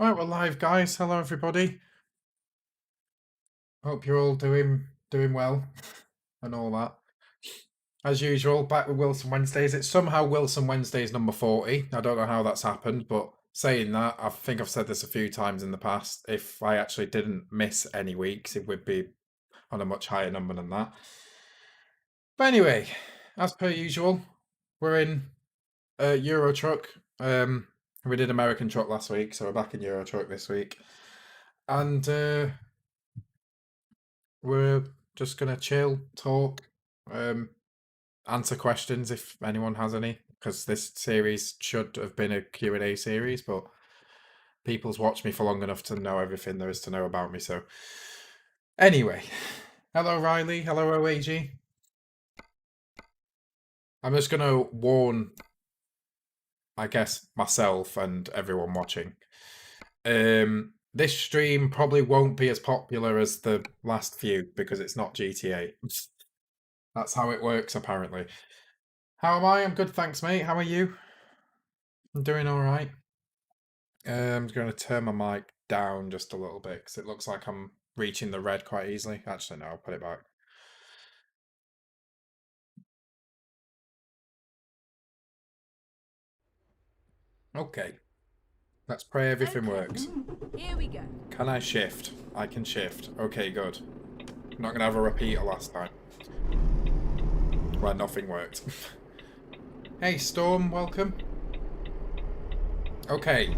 Right, we're live, guys. Hello, everybody. Hope you're all doing well and all that. As usual, back with Wilson Wednesdays. It's somehow Wilson Wednesdays number 40. I don't know how that's happened, but saying that, I think I've said this a few times in the past. If I actually didn't miss any weeks, it would be on a much higher number than that. But anyway, as per usual, we're in Euro Truck. We did American Truck last week, so we're back in Euro Truck this week. And we're just gonna chill, talk, answer questions if anyone has any, because this series should have been a Q&A series, but people's watched me for long enough to know everything there is to know about me. So anyway, hello Riley, hello OAG. I'm just gonna warn, I guess, myself and everyone watching. This stream probably won't be as popular as the last few because it's not GTA. That's how it works, apparently. How am I? I'm good, thanks, mate. How are you? I'm doing all right. I'm going to turn my mic down just a little bit because it looks like I'm reaching the red quite easily. Actually, no, I'll put it back. Okay. Let's pray everything works. Here we go. Can I shift? I can shift. Okay, good. I'm not going to have a repeater last time where nothing worked. Hey, Storm, welcome. Okay.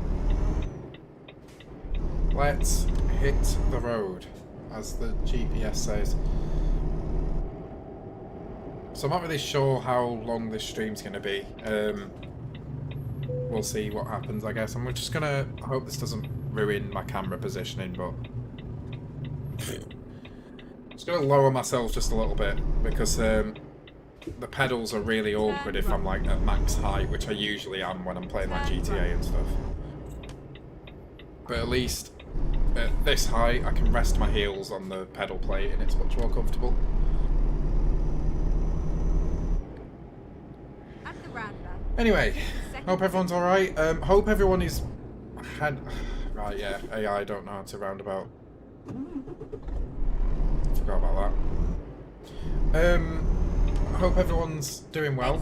Let's hit the road, as the GPS says. So I'm not really sure how long this stream's going to be. We'll see what happens, I guess. And we're just going to hope this doesn't ruin my camera positioning, but I'm just going to lower myself just a little bit because the pedals are really awkward if I'm like at max height, which I usually am when I'm playing like GTA and stuff. But at least at this height I can rest my heels on the pedal plate and it's much more comfortable. Anyway, hope everyone's alright. Hope everyone is right, yeah, AI don't know how to roundabout. Forgot about that. Hope everyone's doing well.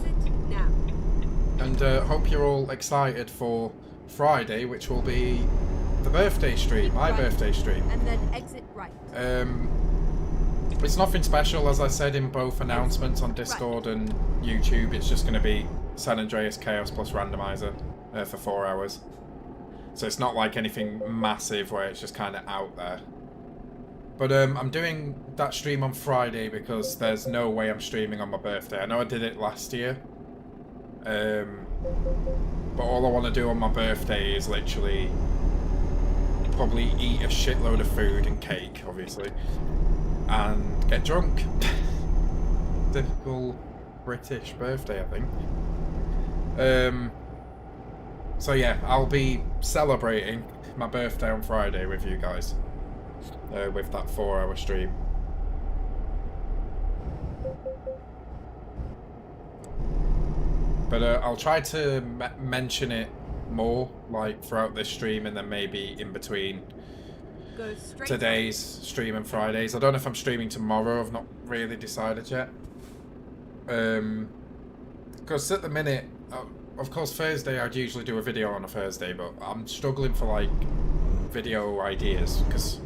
And hope you're all excited for Friday, which will be the birthday stream, my birthday stream. And then exit right. It's nothing special, as I said in both announcements on Discord and YouTube. It's just going to be San Andreas Chaos plus randomizer for 4 hours. So it's not like anything massive where it's just kind of out there. But I'm doing that stream on Friday because there's no way I'm streaming on my birthday. I know I did it last year. But all I want to do on my birthday is literally probably eat a shitload of food and cake, obviously, and get drunk. Typical British birthday, I think. So yeah, I'll be celebrating my birthday on Friday with you guys, with that 4-hour stream. But I'll try to mention it more, like throughout this stream, and then maybe in between today's stream and Fridays. I don't know if I'm streaming tomorrow. I've not really decided yet. Because at the minute, of course, Thursday I'd usually do a video on a Thursday, but I'm struggling for like video ideas because,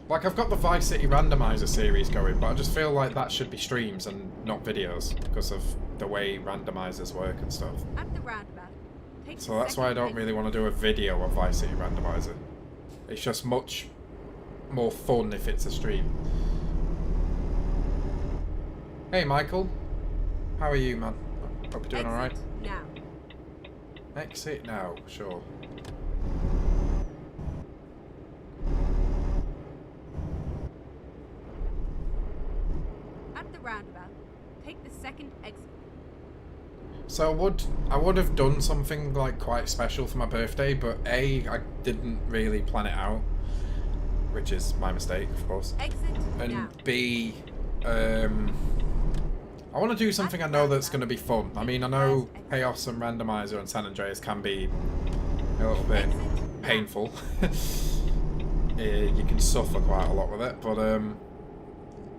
like, I've got the Vice City Randomizer series going, but I just feel like that should be streams and not videos because of the way randomizers work and stuff. At the roundabout, so that's why I don't really want to do a video of Vice City Randomizer. It's just much more fun if it's a stream. Hey Michael, how are you, man? Hope you're doing alright. Now. Exit now, sure. At the roundabout, take the second exit. So I would have done something like quite special for my birthday, but A, I didn't really plan it out, which is my mistake, of course. Exit and now. B, I want to do something I know that's going to be fun. I mean, I know Chaos and Randomizer and San Andreas can be a little bit painful. You can suffer quite a lot with it, but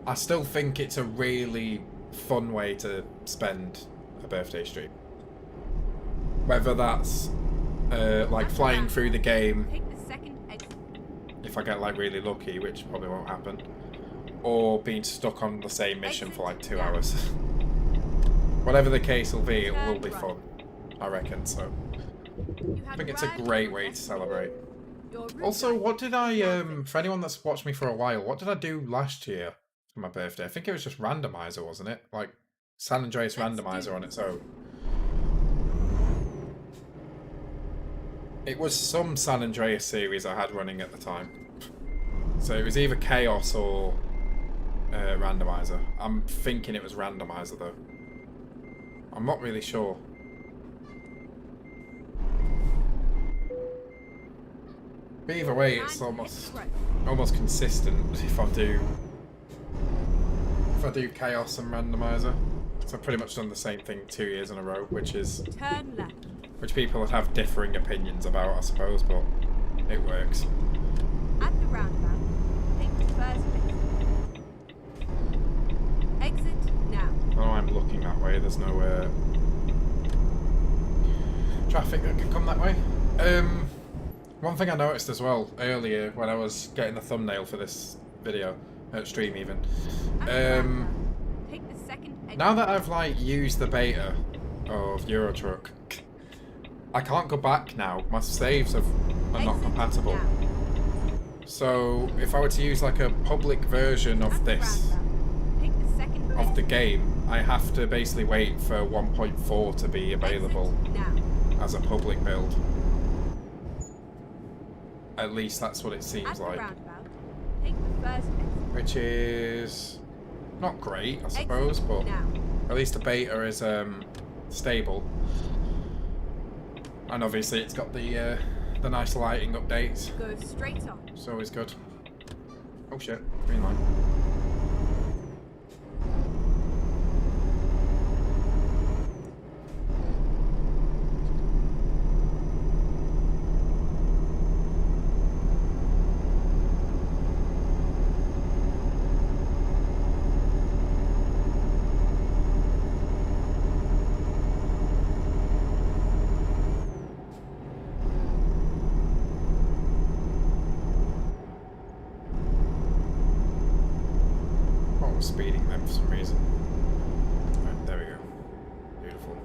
I still think it's a really fun way to spend a birthday stream. Whether that's like flying through the game, if I get like really lucky, which probably won't happen, or being stuck on the same mission for like 2 hours. Whatever the case will be, it will be fun, I reckon. So I think it's a great way to celebrate. Also, what did I, for anyone that's watched me for a while, what did I do last year for my birthday? I think it was just randomizer, wasn't it? Like San Andreas randomizer on its own. It was some San Andreas series I had running at the time. So it was either Chaos or randomizer. I'm thinking it was randomizer though. I'm not really sure. But either way, it's almost consistent if I do Chaos and randomizer. So I've pretty much done the same thing 2 years in a row, which people would have differing opinions about, I suppose, but it works. At the roundabout, take the first exit. Exit now. Oh, I'm looking that way. There's no traffic that can come that way. One thing I noticed as well earlier when I was getting the thumbnail for this video, stream even. Take the second exit. Now that I've like used the beta of Euro Truck, I can't go back now. My saves are not compatible. So if I were to use like a public version of this, of the game, I have to basically wait for 1.4 to be available as a public build. At least that's what it seems like. Which is not great, I suppose, but at least the beta is stable. And obviously it's got the nice lighting updates. Go straight on. It's always good. Oh shit, green line. Speeding them for some reason. Right, there we go. Beautiful.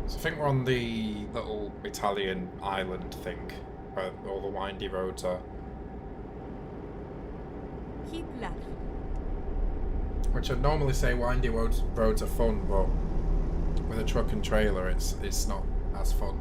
So I think we're on the little Italian island thing, where all the windy roads are. Keep left. Which I'd normally say windy roads are fun, but with a truck and trailer it's not as fun.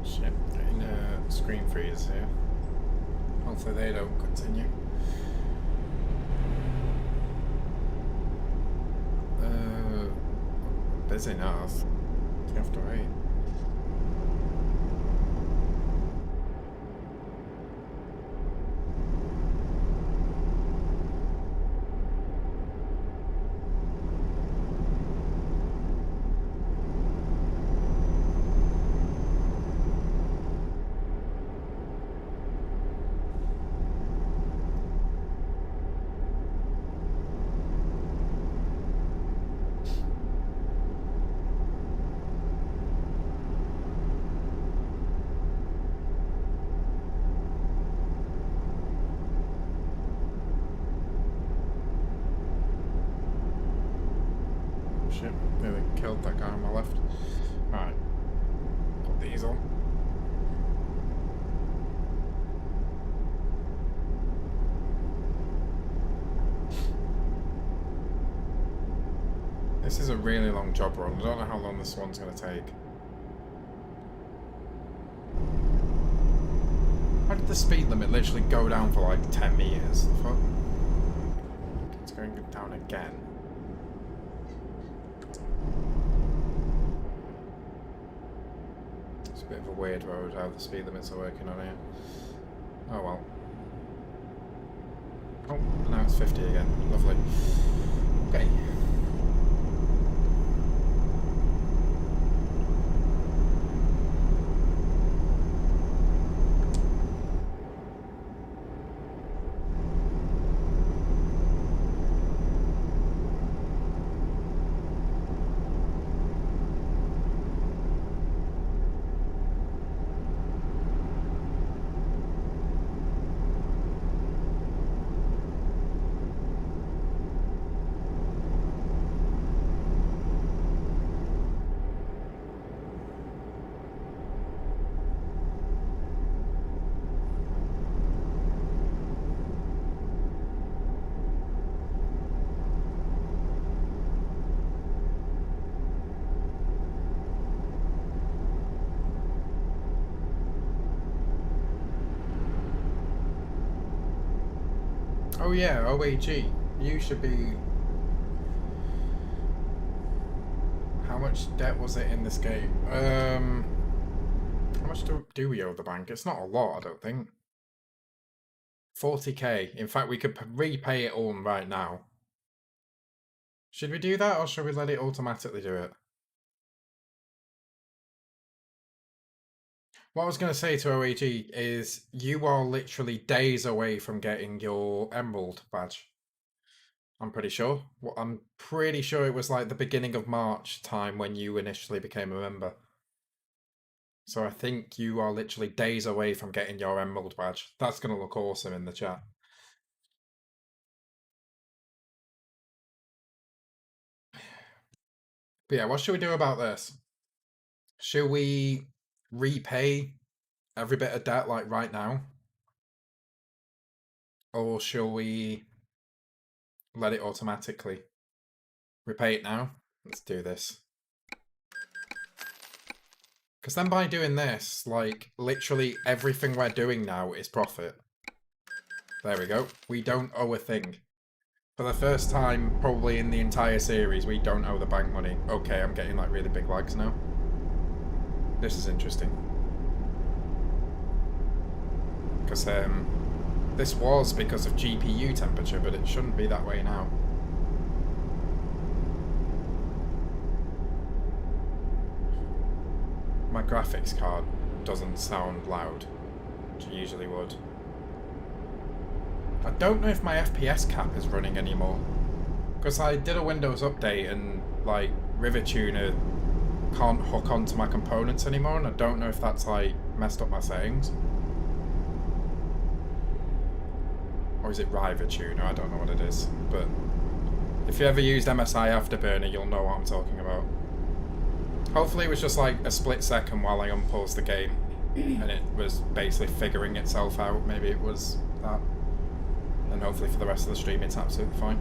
Shit, getting screen freeze here. Hopefully they don't continue. Busy now. You have to wait. shit, nearly killed that guy on my left. Alright, put these on. This is a really long job run. I don't know how long this one's going to take. How did the speed limit literally go down for like 10 meters? The fuck? It's going down again. It's a bit of a weird road how the speed limits are working on here. Oh well. Oh, now it's 50 again. Lovely. Okay. Oh yeah, OAG. You should be... How much debt was it in this game? How much do we owe the bank? It's not a lot, I don't think. 40k. In fact, we could repay it all right now. Should we do that, or should we let it automatically do it? What I was going to say to OAG is you are literally days away from getting your Emerald badge. I'm pretty sure. Well, I'm pretty sure it was like the beginning of March time when you initially became a member. So I think you are literally days away from getting your Emerald badge. That's going to look awesome in the chat. But yeah, what should we do about this? Should we repay every bit of debt like right now? Or shall we let it automatically repay it now? Let's do this. Because then by doing this, like, literally everything we're doing now is profit. There we go. We don't owe a thing. For the first time, probably in the entire series, we don't owe the bank money. Okay, I'm getting, like, really big lags now. This is interesting. Because, this was because of GPU temperature, but it shouldn't be that way now. My graphics card doesn't sound loud, which it usually would. I don't know if my FPS cap is running anymore. Because I did a Windows update and, like, River Tuner can't hook onto my components anymore, and I don't know if that's, like, messed up my settings. Or is it River Tuner? I don't know what it is. But if you ever used MSI Afterburner, you'll know what I'm talking about. Hopefully it was just like a split second while I unpaused the game and it was basically figuring itself out. Maybe it was that. And hopefully for the rest of the stream it's absolutely fine.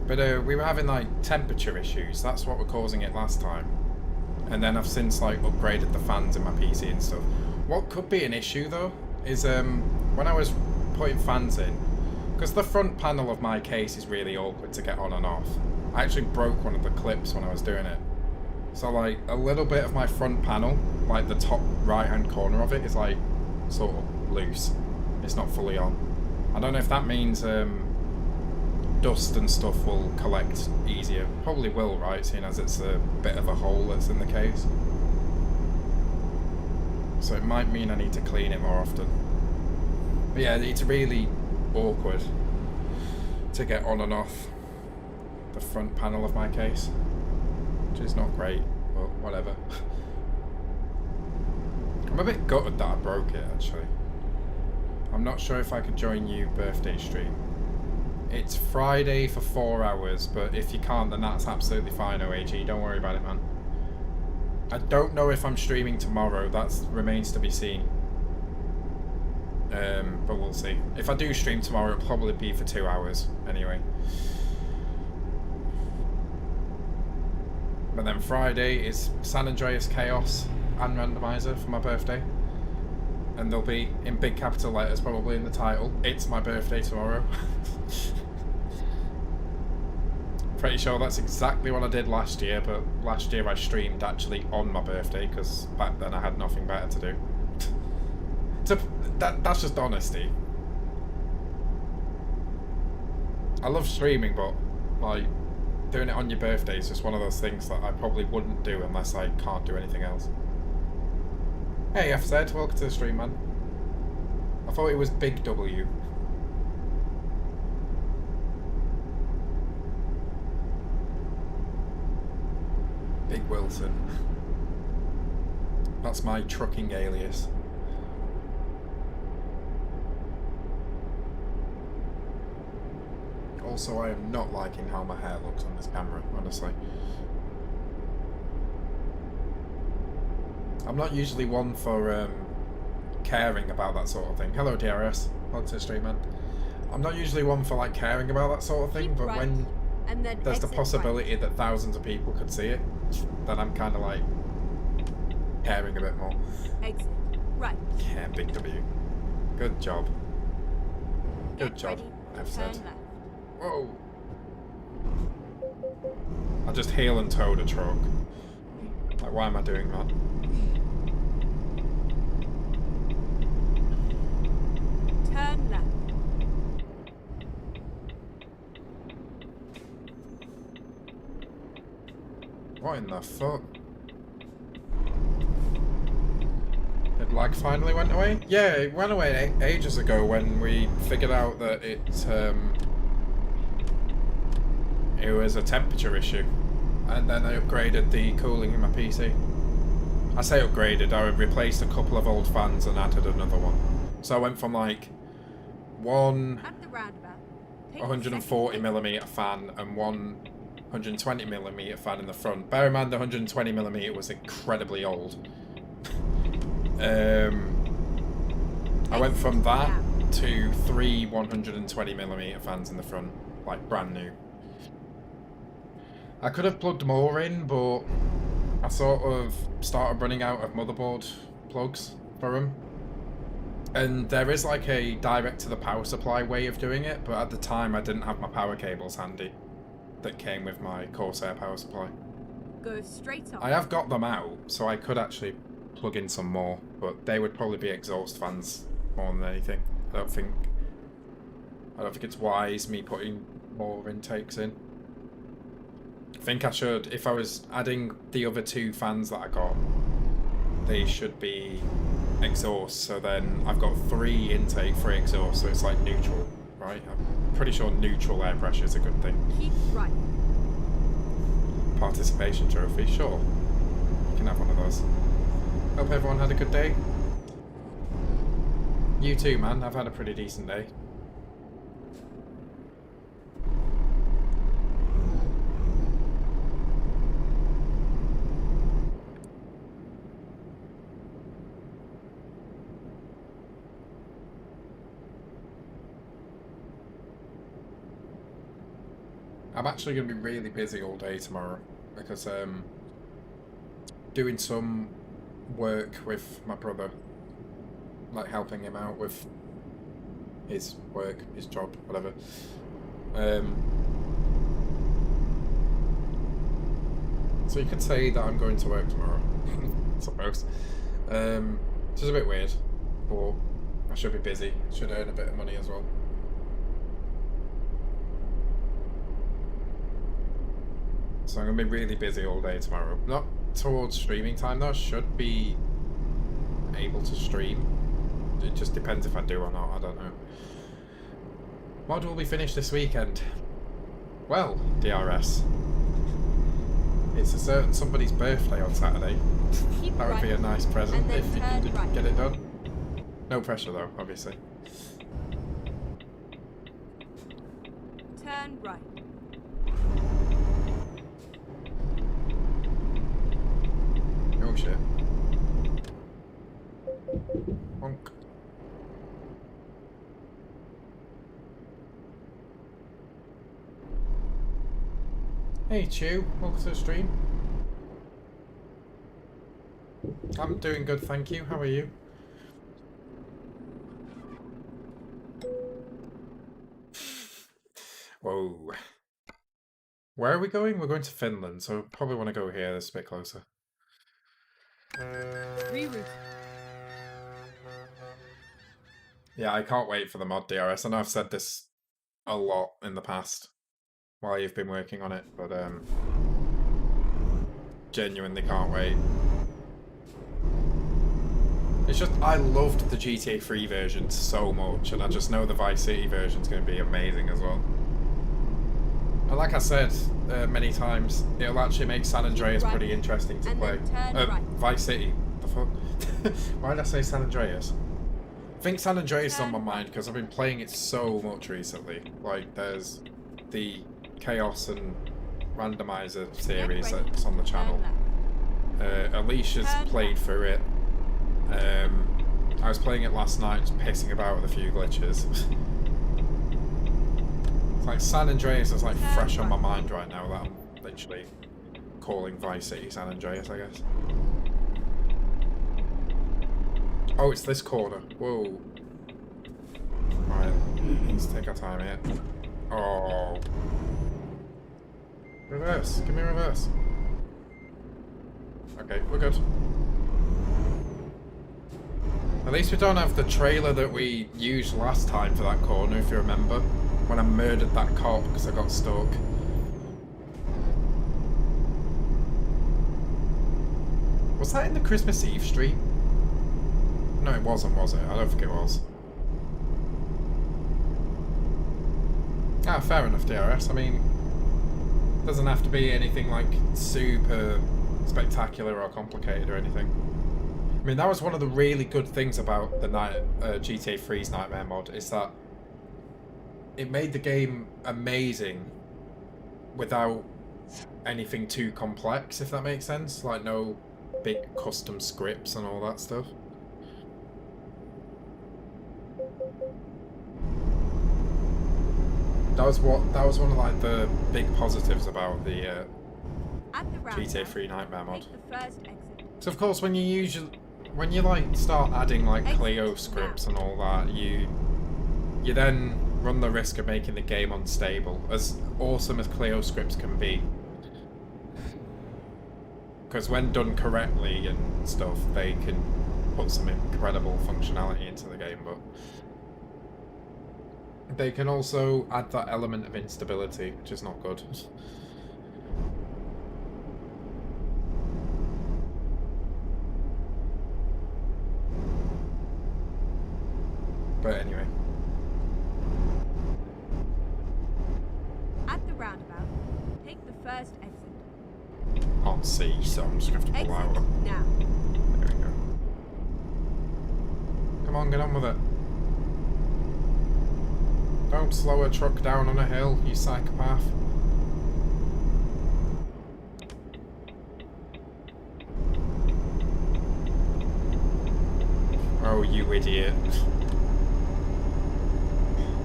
But we were having like temperature issues. That's what were causing it last time. And then I've since like upgraded the fans in my PC and stuff. What could be an issue though is when I was putting fans in, because the front panel of my case is really awkward to get on and off. I actually broke one of the clips when I was doing it. So like a little bit of my front panel, like the top right hand corner of it is like sort of loose. It's not fully on. I don't know if that means dust and stuff will collect easier. Probably will, right, seeing as it's a bit of a hole that's in the case. So it might mean I need to clean it more often. But yeah, it's really awkward to get on and off the front panel of my case, which is not great, but whatever. I'm a bit gutted that I broke it, actually. I'm not sure if I could join you birthday stream. It's Friday for 4 hours, but if you can't, then that's absolutely fine, OAG. Don't worry about it, man. I don't know if I'm streaming tomorrow. That remains to be seen. But we'll see. If I do stream tomorrow, it'll probably be for 2 hours anyway. But then Friday is San Andreas Chaos and Randomizer for my birthday. And they'll be in big capital letters probably in the title. It's my birthday tomorrow. Pretty sure that's exactly what I did last year, but last year I streamed actually on my birthday because back then I had nothing better to do. So that's just honesty. I love streaming, but like doing it on your birthday is just one of those things that I probably wouldn't do unless I can't do anything else. Hey FZ, welcome to the stream, man. I thought it was Big W. Big Wilson. That's my trucking alias. Also, I am not liking how my hair looks on this camera, honestly. I'm not usually one for caring about that sort of thing. Hello DRS, welcome to the stream, man. I'm not usually one for like caring about that sort of thing, but when there's the possibility that thousands of people could see it, then I'm kind of like caring a bit more. Exit right. Yeah, Big W. Good job. Good job, I've said. Whoa. I just heel and towed a truck. Like, why am I doing that? Turn left. What in the fuck? Did lag finally went away? Yeah, it went away ages ago when we figured out that it was a temperature issue. And then I upgraded the cooling in my PC. I say upgraded, I replaced a couple of old fans and added another one. So I went from like one At the roundabout. 140mm fan and one 120mm fan in the front. Bear in mind the 120mm was incredibly old. I went from that to 3 120mm fans in the front, like brand new. I could have plugged more in, but I sort of started running out of motherboard plugs for them. And there is like a direct to the power supply way of doing it, but at the time I didn't have my power cables handy that came with my Corsair power supply. Go straight on. I have got them out, so I could actually plug in some more, but they would probably be exhaust fans more than anything. I don't think it's wise me putting more intakes in. I think I should, if I was adding the other 2 fans that I got, they should be exhaust, so then I've got 3 intake, 3 exhaust, so it's like neutral, right? I'm pretty sure neutral air pressure is a good thing. Keep right. Participation trophy, sure. You can have one of those. Hope everyone had a good day. You too, man. I've had a pretty decent day. I'm actually going to be really busy all day tomorrow because doing some work with my brother, like helping him out with his work, his job, whatever. So you could say that I'm going to work tomorrow, I suppose. It's just a bit weird, but I should be busy, should earn a bit of money as well. So I'm going to be really busy all day tomorrow. Not towards streaming time though, should be able to stream. It just depends if I do or not, I don't know. Mod will be finished this weekend. Well, DRS. It's a certain somebody's birthday on Saturday. That would be a nice present if you could get it done. No pressure though, obviously. turn right. Oh shit. Bonk. Hey Chew, welcome to the stream. I'm doing good, thank you. How are you? Whoa. Where are we going? We're going to Finland, so probably want to go here. This is a bit closer. Reroute. Yeah, I can't wait for the mod DRS. I know I've said this a lot in the past while you've been working on it, but genuinely can't wait. It's just, I loved the GTA 3 version so much, and I just know the Vice City version's going to be amazing as well. And like I said many times, it'll actually make San Andreas pretty interesting to play. Vice City. The fuck? Why did I say San Andreas? I think San Andreas is on my mind because I've been playing it so much recently. Like, there's the Chaos and Randomizer series that's on the channel. Aleishia's played through it. I was playing it last night, just pissing about with a few glitches. It's like San Andreas is like fresh on my mind right now that I'm literally calling Vice City San Andreas, I guess. Oh, it's this corner. Whoa. Right, let's take our time here. Oh. Reverse. Give me reverse. Okay, we're good. At least we don't have the trailer that we used last time for that corner, if you remember. When I murdered that cop because I got stuck. Was that in the Christmas Eve stream? No, it wasn't, was it? I don't think it was. Ah, fair enough, DRS. I mean, it doesn't have to be anything like super spectacular or complicated or anything. I mean, that was one of the really good things about the GTA 3's Nightmare mod, is that it made the game amazing without anything too complex, if that makes sense. Like, no big custom scripts and all that stuff. That was one of like the big positives about the GTA 3 Nightmare mod. So of course when you like start adding like Clio scripts and all that, you then run the risk of making the game unstable, as awesome as Clio scripts can be. Because when done correctly and stuff, they can put some incredible functionality into the game, but they can also add that element of instability, which is not good. But anyway. At the roundabout, take the first exit. Can't see, so I'm just going to have to pull out. Now. There we go. Come on, get on with it. Don't slow a truck down on a hill, you psychopath. Oh, you idiot.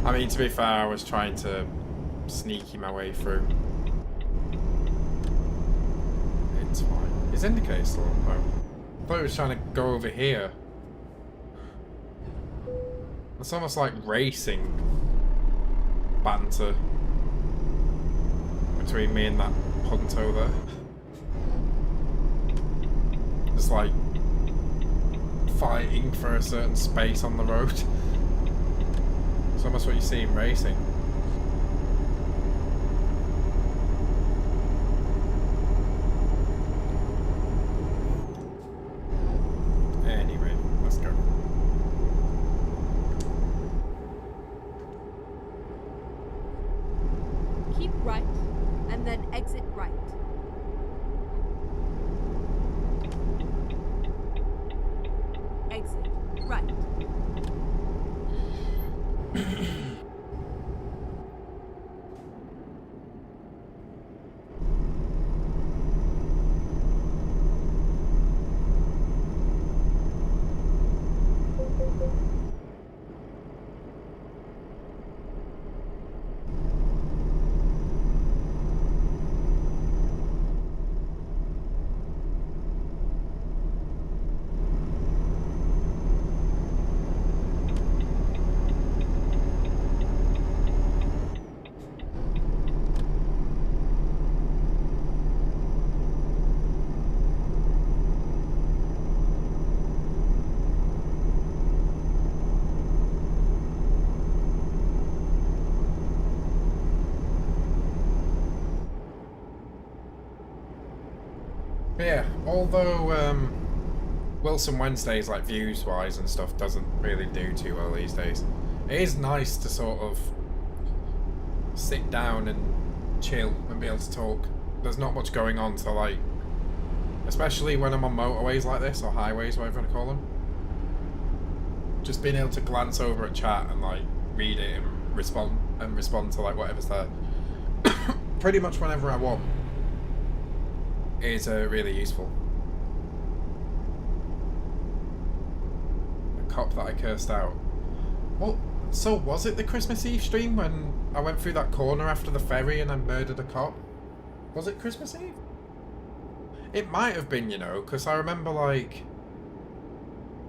I mean, to be fair, I was trying to sneaky my way through. It's fine. Is indicator still on? Oh. I thought he was trying to go over here. It's almost like racing banter between me and that punto there. Just like fighting for a certain space on the road. It's almost what you see in racing. Anyway, let's go. Keep right, and then exit right. Exit right. But yeah, although Wilson Wednesdays, like views wise and stuff, doesn't really do too well these days, it is nice to sort of sit down and chill and be able to talk. There's not much going on, so like, especially when I'm on motorways like this, or highways, whatever you want to call them, just being able to glance over at chat and like read it and respond to like whatever's there pretty much whenever I want is really useful. The cop that I cursed out. Well, so was it the Christmas Eve stream when I went through that corner after the ferry and I murdered a cop? Was it Christmas Eve? It might have been, you know, because I remember like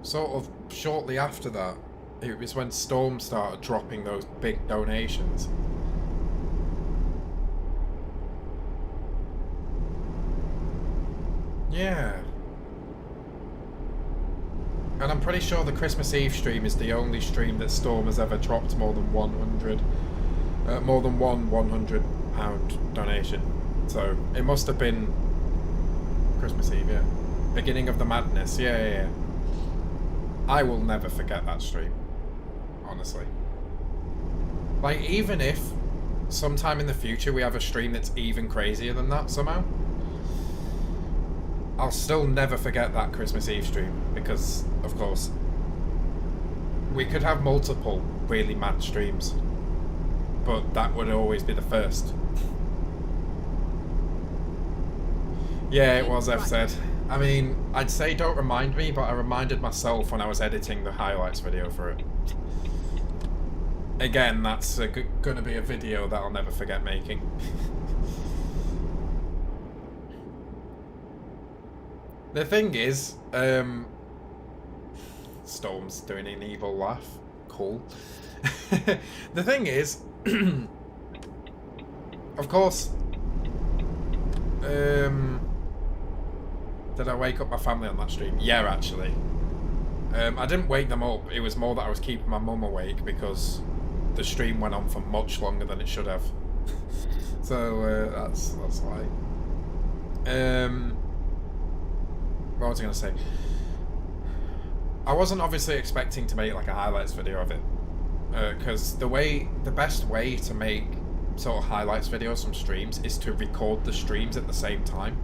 sort of shortly after that, it was when Storm started dropping those big donations. Yeah. And I'm pretty sure the Christmas Eve stream is the only stream that Storm has ever dropped more than one £100 donation. So it must have been Christmas Eve, yeah. Beginning of the madness, yeah. I will never forget that stream, honestly. Like, even if sometime in the future we have a stream that's even crazier than that somehow, I'll still never forget that Christmas Eve stream, because, of course, we could have multiple really mad streams, but that would always be the first. Yeah, it was, I've said. I mean, I'd say don't remind me, but I reminded myself when I was editing the highlights video for it. Again, that's gonna be a video that I'll never forget making. The thing is, Storm's doing an evil laugh. Cool. The thing is, of course, did I wake up my family on that stream? Yeah, actually. I didn't wake them up. It was more that I was keeping my mum awake because the stream went on for much longer than it should have. So that's why. What was I going to say? I wasn't obviously expecting to make like a highlights video of it, because the best way to make sort of highlights videos from streams is to record the streams at the same time,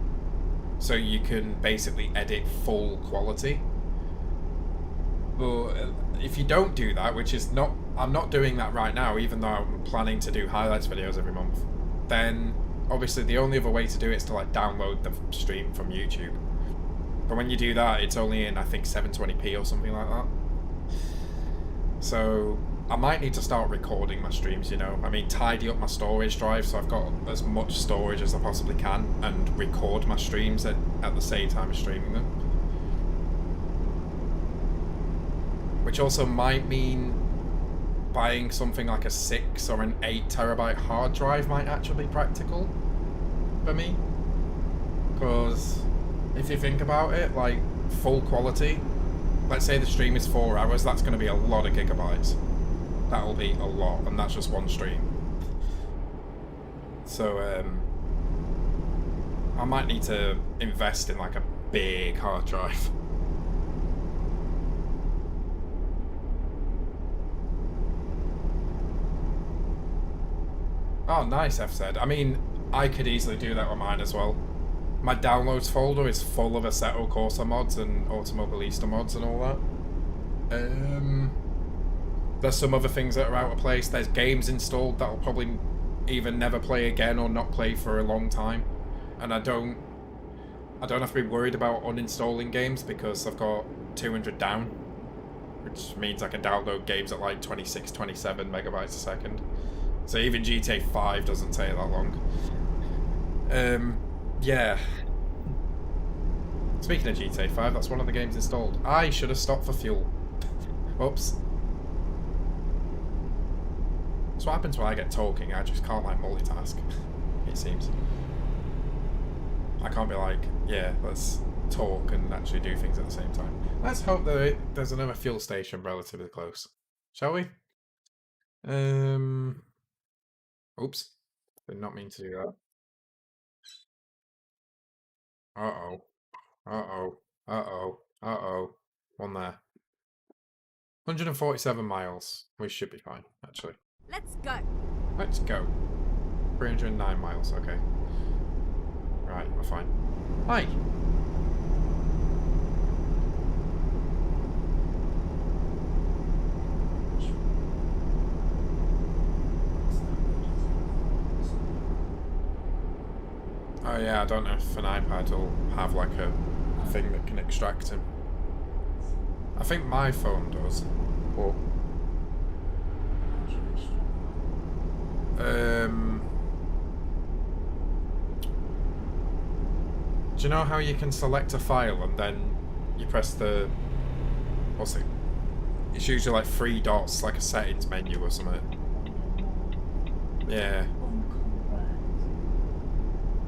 so you can basically edit full quality. But if you don't do that, which is not, I'm not doing that right now, even though I'm planning to do highlights videos every month, then obviously the only other way to do it is to like download the stream from YouTube. But when you do that, it's only in, I think, 720p or something like that. So I might need to start recording my streams, you know. I mean, tidy up my storage drive so I've got as much storage as I possibly can, and record my streams at the same time as streaming them. Which also might mean buying something like a 6 or an 8 terabyte hard drive might actually be practical for me. Because if you think about it, like, full quality, let's say the stream is 4 hours, that's going to be a lot of gigabytes. That'll be a lot, and that's just one stream. So, I might need to invest in, like, a big hard drive. Oh, nice, F said. I mean, I could easily do that with mine as well. My downloads folder is full of Assetto Corsa mods and Automobilista mods and all that. There's some other things that are out of place. There's games installed that I'll probably either never play again or not play for a long time. And I don't have to be worried about uninstalling games because I've got 200 down, which means I can download games at like 26, 27 megabytes a second. So even GTA 5 doesn't take that long. Yeah. Speaking of GTA 5, that's one of the games installed. I should have stopped for fuel. Whoops. That's what happens when I get talking. I just can't like multitask, it seems. I can't be like, yeah, let's talk and actually do things at the same time. Let's hope that there's another fuel station relatively close. Shall we? Oops. Did not mean to do that. Uh-oh. Uh-oh. Uh-oh. Uh-oh. One there. 147 miles. We should be fine, actually. Let's go. Let's go. 309 miles, okay. Right, we're fine. Hi. Oh yeah, I don't know if an iPad will have like a thing that can extract him. I think my phone does, but do you know how you can select a file and then you press the, what's it? It's usually like 3 dots, like a settings menu or something. Yeah.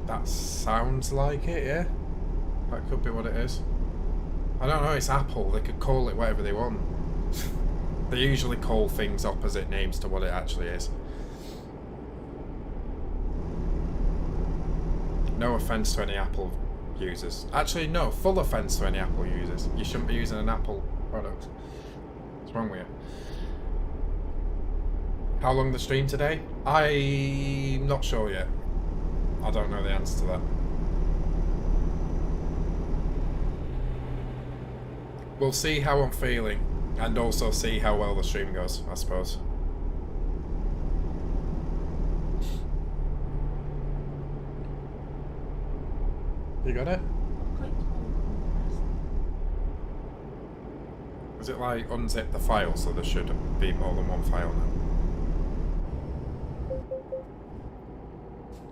That sounds like it, yeah? That could be what it is. I don't know, it's Apple. They could call it whatever they want. They usually call things opposite names to what it actually is. No offence to any Apple users. Actually, no, full offence to any Apple users. You shouldn't be using an Apple product. What's wrong with you? How long the stream today? I'm not sure yet. I don't know the answer to that. We'll see how I'm feeling, and also see how well the stream goes, I suppose. You got it? Is it like unzip the file, so there should be more than one file now?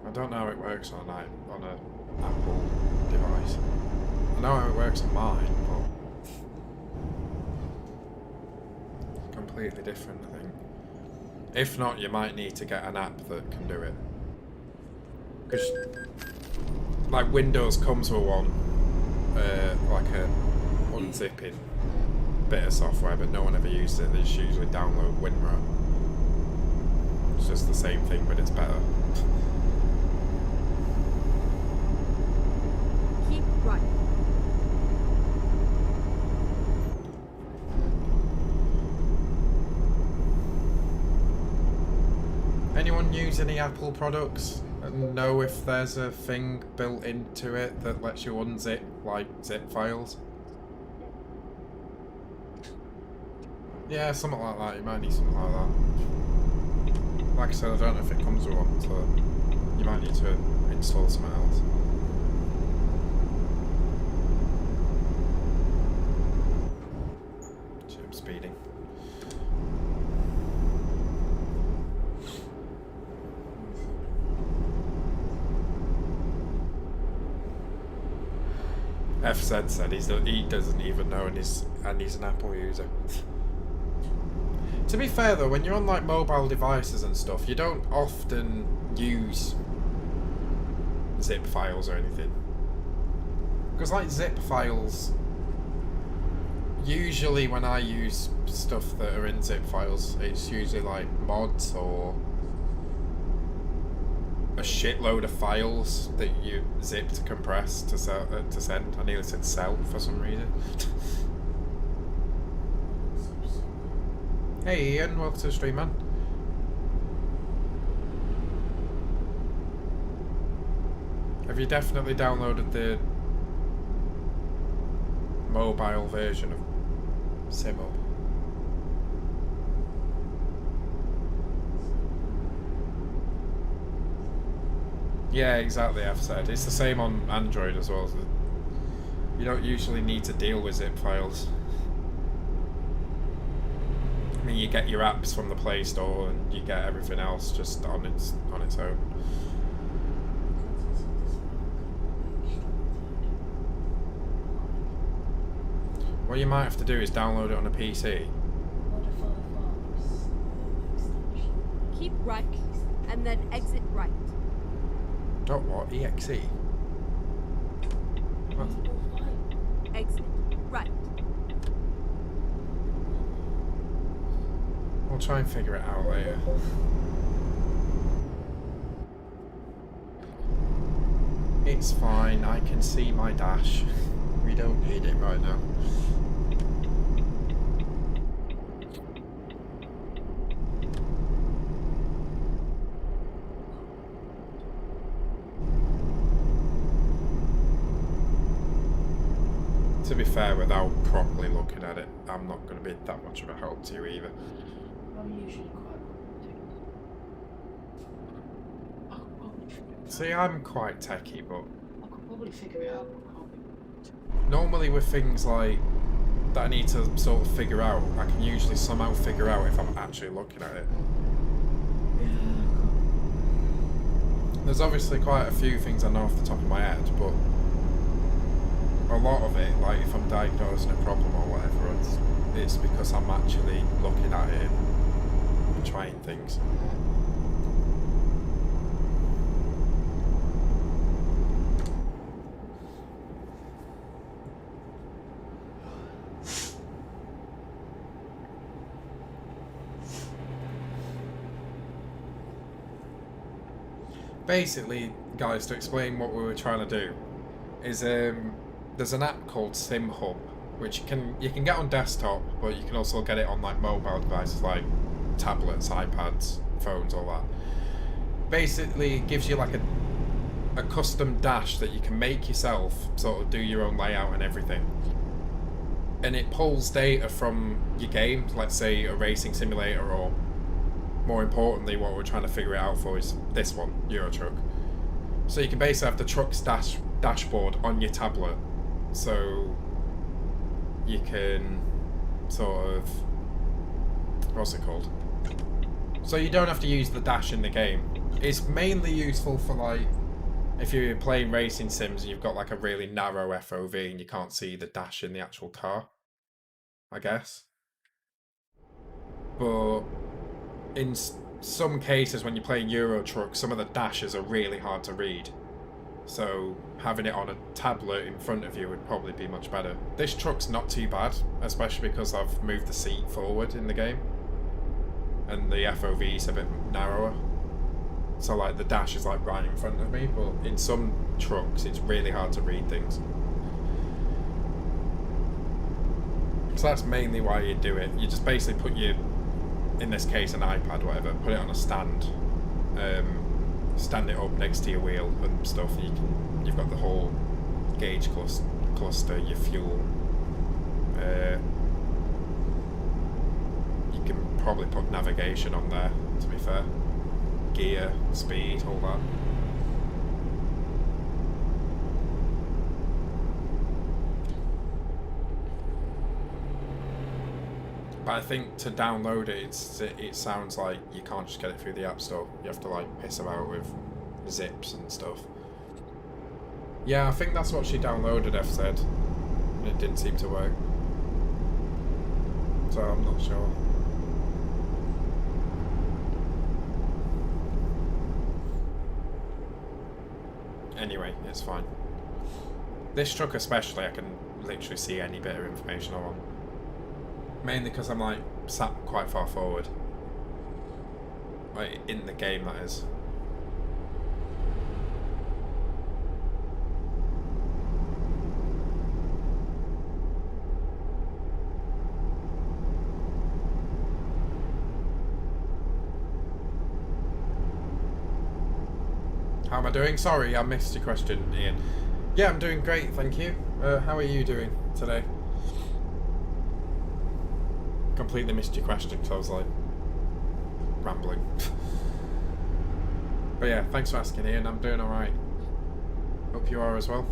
I don't know how it works on an Apple device. I know how it works on mine, but it's completely different, I think. If not, you might need to get an app that can do it. Because, like, Windows comes with one, like a unzipping bit of software, but no one ever uses it. They just usually download WinRAR. It's just the same thing, but it's better. Keep right. Anyone use any Apple products and know if there's a thing built into it that lets you unzip, like, zip files? Yeah, something like that. You might need something like that. Like I said, I don't know if it comes with one, so you might need to install something else. Shit, I'm speeding. FZ said he doesn't even know, and he's an Apple user. To be fair though, when you're on like mobile devices and stuff, you don't often use zip files or anything. Because like zip files, usually when I use stuff that are in zip files, it's usually like mods or a shitload of files that you zip to compress to send. I nearly said sell for some reason. Hey Ian, welcome to the stream, man. Have you definitely downloaded the mobile version of Simo? Yeah, exactly, I've said. It's the same on Android as well. You don't usually need to deal with zip files. I mean, you get your apps from the Play Store and you get everything else just on its own. What you might have to do is download it on a PC. Keep right, and then exit right. Dot what? EXE? What? Exit right. We'll try and figure it out later. It's fine, I can see my dash. we don't need it right now. To be fair, without properly looking at it, I'm not going to be that much of a help to you either. I'm usually quite good. See, I'm quite techie, but I could probably figure it out, but can't be. normally with things like that I need to sort of figure out, I can usually somehow figure out if I'm actually looking at it. Yeah, There's obviously quite a few things I know off the top of my head, but a lot of it, like if I'm diagnosing a problem or whatever, it's because I'm actually looking at it and trying things. Basically, guys, to explain what we were trying to do, is there's an app called SimHub, which you can get on desktop, but you can also get it on like mobile devices like tablets, iPads, phones, all that. Basically, it gives you like a custom dash that you can make yourself, sort of do your own layout and everything. And it pulls data from your game, let's say a racing simulator, or more importantly, what we're trying to figure it out for is this one, Euro Truck. So you can basically have the truck's dashboard on your tablet, so you can sort of, what's it called? So you don't have to use the dash in the game. It's mainly useful for like, if you're playing racing sims and you've got like a really narrow FOV and you can't see the dash in the actual car, I guess. But in some cases when you're playing Euro Truck, some of the dashes are really hard to read. So having it on a tablet in front of you would probably be much better. This truck's not too bad, especially because I've moved the seat forward in the game. And the FOV is a bit narrower. So like the dash is like right in front of me, but in some trucks it's really hard to read things. So that's mainly why you do it. You just basically put your, in this case an iPad, whatever, put it on a stand, stand it up next to your wheel and stuff. You've got the whole gauge cluster, your fuel. You can probably put navigation on there, to be fair. Gear, speed, all that. But I think to download it, it sounds like you can't just get it through the App Store. You have to like piss about with zips and stuff. Yeah, I think that's what she downloaded, F said. And it didn't seem to work. So I'm not sure. Anyway, it's fine. This truck especially, I can literally see any bit of information I want. Mainly because I'm like sat quite far forward. Like in the game, that is. How am I doing? Sorry, I missed your question, Ian. Yeah, I'm doing great, thank you. How are you doing today? Completely missed your question because I was like rambling. But yeah, thanks for asking, Ian. I'm doing alright. Hope you are as well.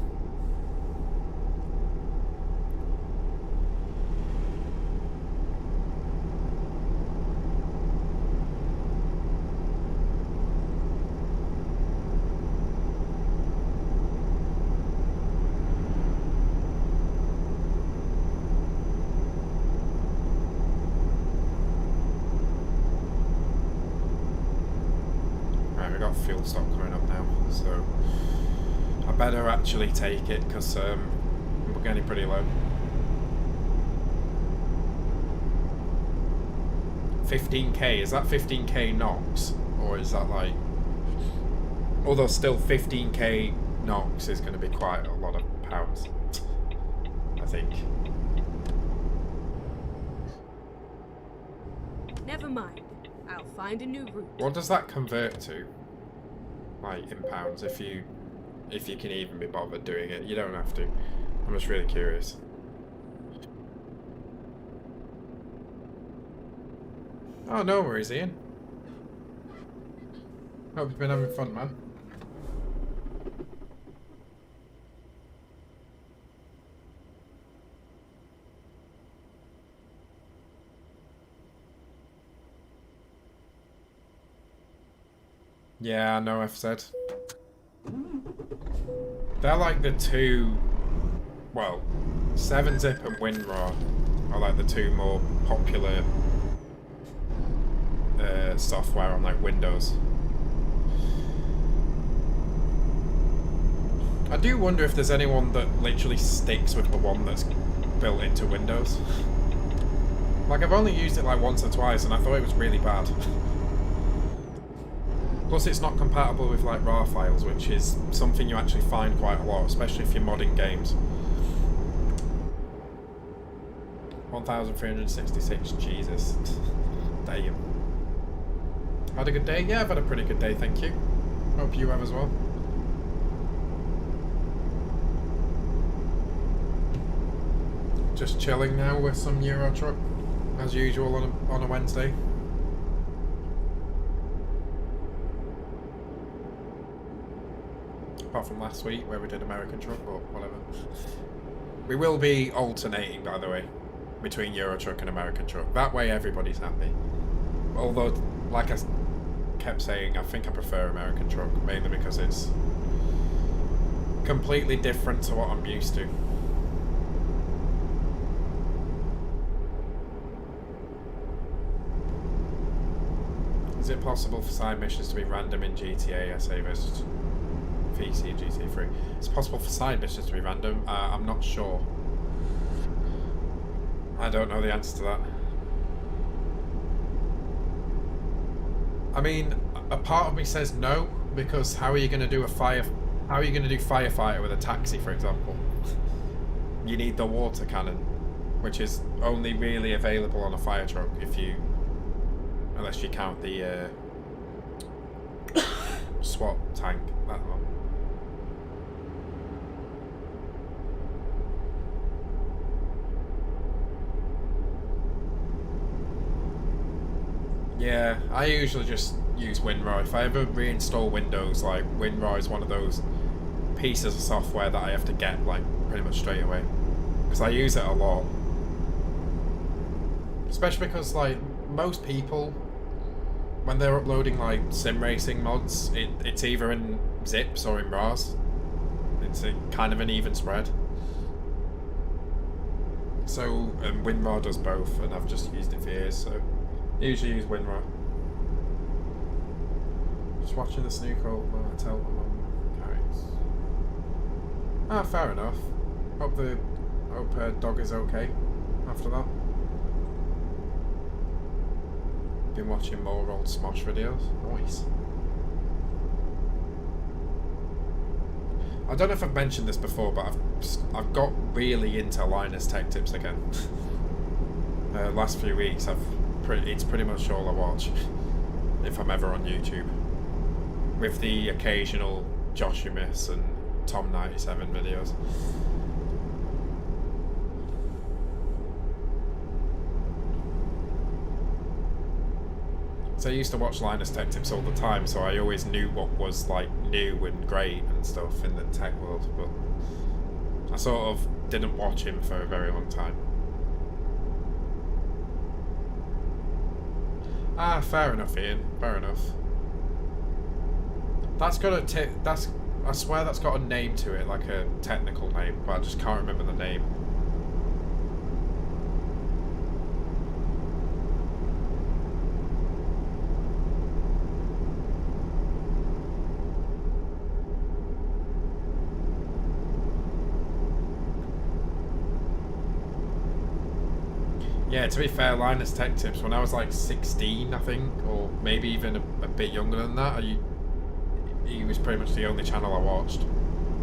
Fuel stop coming up now, so I better actually take it because we're getting pretty low. 15k, is that 15k NOx, or is that like, although still 15k NOx is going to be quite a lot of pounds. think. Never mind. I'll find a new route. What does that convert to? Like in pounds, if you can even be bothered doing it. You don't have to. I'm just really curious. Oh, no worries, Ian. Hope you've been having fun, man. Yeah, I know I've said. They're like the two, well, 7-Zip and WinRAR are like the two more popular software on like Windows. I do wonder if there's anyone that literally sticks with the one that's built into Windows. Like, I've only used it like once or twice and I thought it was really bad. Plus it's not compatible with like RAR files, which is something you actually find quite a lot, especially if you're modding games. 1,366, Jesus. Damn. Had a good day? Yeah, I've had a pretty good day, thank you. Hope you have as well. Just chilling now with some Euro Truck, as usual on a Wednesday. Apart from last week where we did American Truck, but whatever. We will be alternating, by the way, between Euro Truck and American Truck. That way everybody's happy. Although, like I kept saying, I think I prefer American Truck, mainly because it's completely different to what I'm used to. Is it possible for side missions to be random in GTA SA versus PC and GTA 3? It's possible for side missions to be random. I'm not sure. I don't know the answer to that. I mean, a part of me says no, because how are you going to do firefighter with a taxi, for example? You need the water cannon, which is only really available on a fire truck unless you count the SWAT tank, that one. Yeah, I usually just use WinRAR. If I ever reinstall Windows, like, WinRAR is one of those pieces of software that I have to get, like, pretty much straight away. Because I use it a lot. Especially because, like, most people, when they're uploading, like, sim racing mods, it's either in zips or in RARs. It's a kind of an even spread. So, WinRAR does both, and I've just used it for years, so I usually use WinRAR. Just watching the snooker while I tell them on carries. Ah, fair enough. Hope dog is okay after that. Been watching more old Smosh videos. Nice. I don't know if I've mentioned this before, but I've got really into Linus Tech Tips again. Last few weeks, it's pretty much all I watch if I'm ever on YouTube, with the occasional Jimmeh and Tom97 videos. So I used to watch Linus Tech Tips all the time, so I always knew what was like new and great and stuff in the tech world, but I sort of didn't watch him for a very long time. Ah, fair enough, Ian. Fair enough. That's got I swear that's got a name to it, like a technical name, but I just can't remember the name. Yeah, to be fair, Linus Tech Tips, when I was like 16, I think, or maybe even a bit younger than that, he was pretty much the only channel I watched.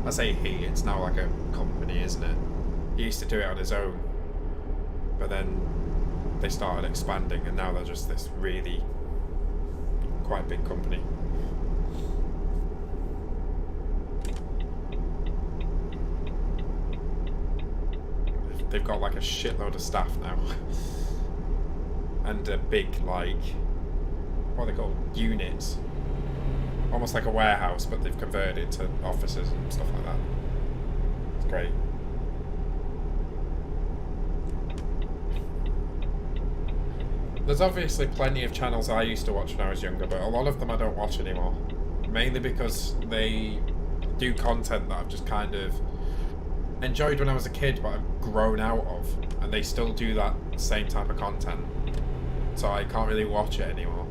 I say he, it's now like a company, isn't it? He used to do it on his own, but then they started expanding, and now they're just this really quite big company. They've got like a shitload of staff now. And a big, like, what are they called? Units. Almost like a warehouse, but they've converted it to offices and stuff like that. It's great. There's obviously plenty of channels I used to watch when I was younger, but a lot of them I don't watch anymore. Mainly because they do content that I've just kind of enjoyed when I was a kid, but I've grown out of. And they still do that same type of content. So I can't really watch it anymore.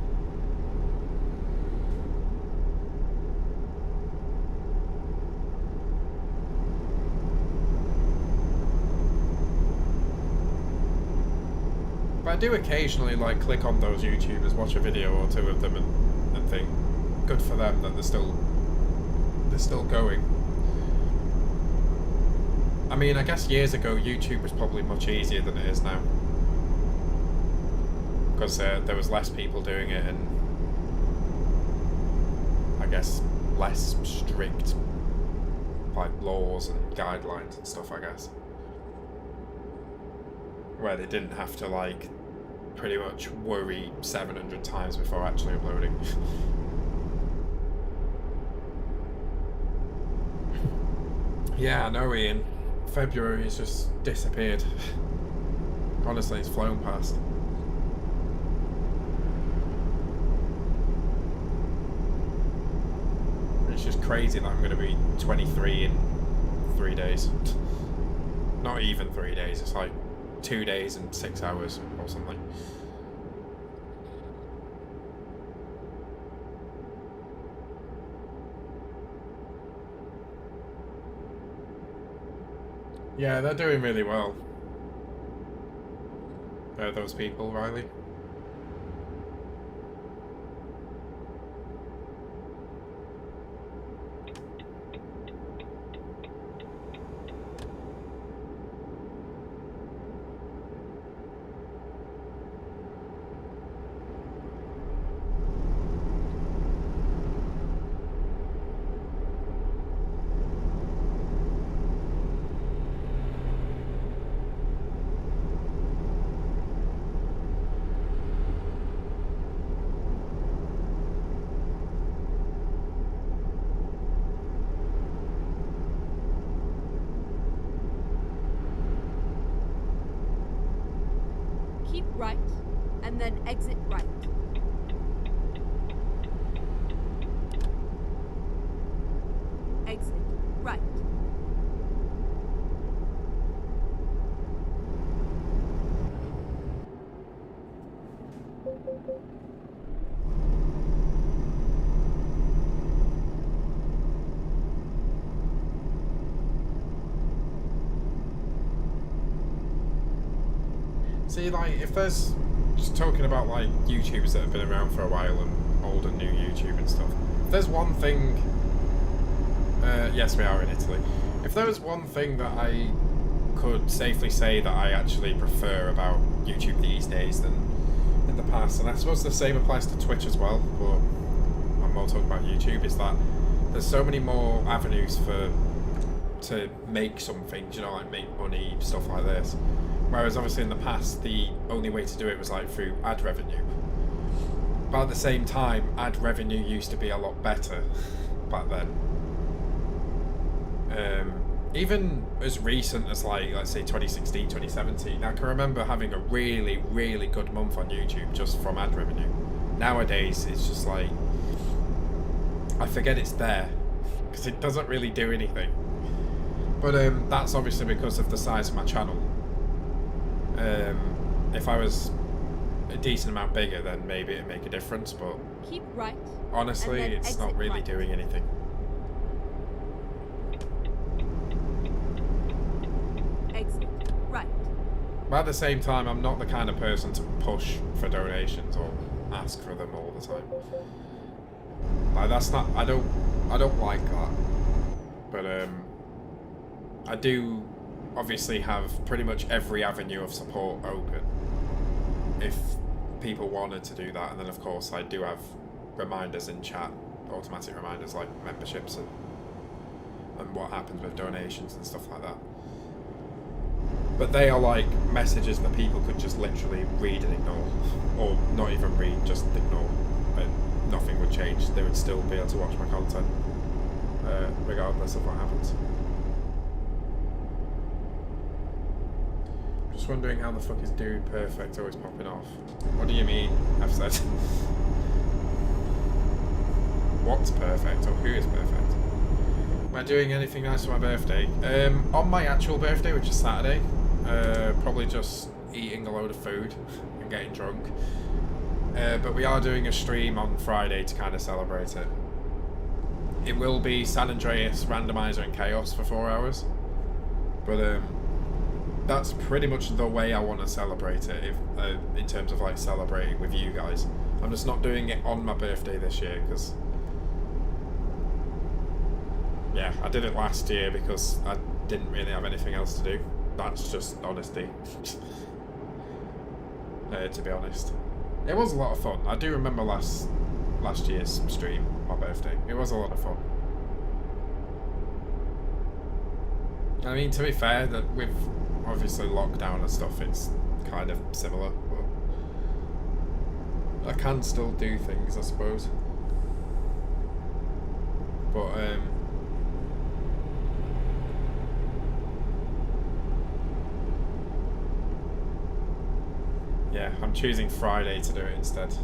But I do occasionally like click on those YouTubers, watch a video or two of them and think, good for them that they're still going. I mean, I guess years ago YouTube was probably much easier than it is now. Because there was less people doing it and I guess less strict like laws and guidelines and stuff, I guess. Where they didn't have to like pretty much worry 700 times before actually uploading. Yeah, I know, Ian. February has just disappeared. Honestly, it's flown past. It's just crazy that I'm going to be 23 in 3 days. Not even 3 days, it's like 2 days and 6 hours or something. Yeah, they're doing really well. Those people, Riley. Keep right, and then exit right. Exit right. See, like, if there's, just talking about, like, YouTubers that have been around for a while and old and new YouTube and stuff, if there's one thing, yes, we are in Italy. If there was one thing that I could safely say that I actually prefer about YouTube these days than in the past, and I suppose the same applies to Twitch as well, but I'm more talking about YouTube, is that there's so many more avenues to make something, you know, like make money, stuff like this. Whereas obviously in the past, the only way to do it was like through ad revenue. But at the same time, ad revenue used to be a lot better back then. Even as recent as like, let's say 2016, 2017, I can remember having a really, really good month on YouTube just from ad revenue. Nowadays, it's just like, I forget it's there because it doesn't really do anything. But that's obviously because of the size of my channel. If I was a decent amount bigger, then maybe it'd make a difference, but Keep right. honestly, and then it's not exit really right. doing anything. Exit right. But at the same time, I'm not the kind of person to push for donations or ask for them all the time. Like, that's not, I don't like that. But I do obviously have pretty much every avenue of support open if people wanted to do that. And then of course I do have reminders in chat, automatic reminders like memberships and what happens with donations and stuff like that. But they are like messages that people could just literally read and ignore, or not even read, just ignore, and nothing would change. They would still be able to watch my content regardless of what happens. Just wondering how the fuck is Dude Perfect always popping off. What do you mean? I've said. What's perfect, or who is perfect? Am I doing anything nice for my birthday? On my actual birthday, which is Saturday, probably just eating a load of food and getting drunk. But we are doing a stream on Friday to kind of celebrate it. It will be San Andreas, Randomizer and Chaos for 4 hours. But that's pretty much the way I want to celebrate it, if, in terms of like celebrating with you guys. I'm just not doing it on my birthday this year because, yeah, I did it last year because I didn't really have anything else to do. That's just honesty. To be honest, it was a lot of fun. I do remember last year's stream, my birthday. It was a lot of fun. I mean, to be fair, that with obviously lockdown and stuff, it's kind of similar, but I can still do things, I suppose. But yeah, I'm choosing Friday to do it instead.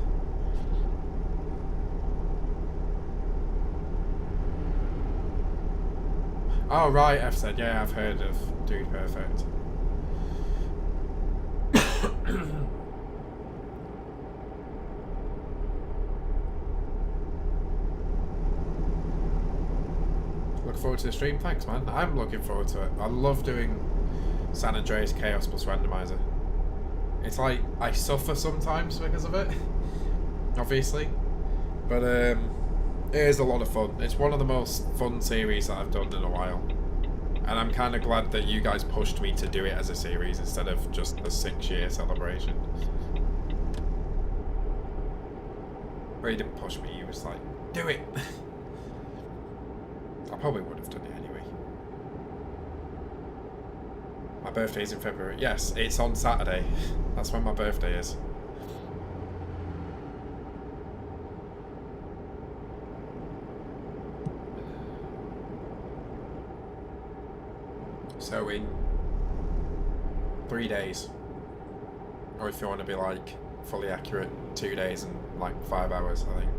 Oh right, F said, yeah, I've heard of Dude Perfect. Look forward to the stream. Thanks, man. I'm looking forward to it. I love doing San Andreas Chaos plus Randomizer. It's like I suffer sometimes because of it, obviously, but it is a lot of fun. It's one of the most fun series that I've done in a while, and I'm kind of glad that you guys pushed me to do it as a series instead of just a 6-year celebration. Well, you didn't push me, you was like, do it! I probably would have done it anyway. My birthday's in February. Yes, it's on Saturday. That's when my birthday is. So in 3 days. Or if you want to be like fully accurate, 2 days and like 5 hours, I think.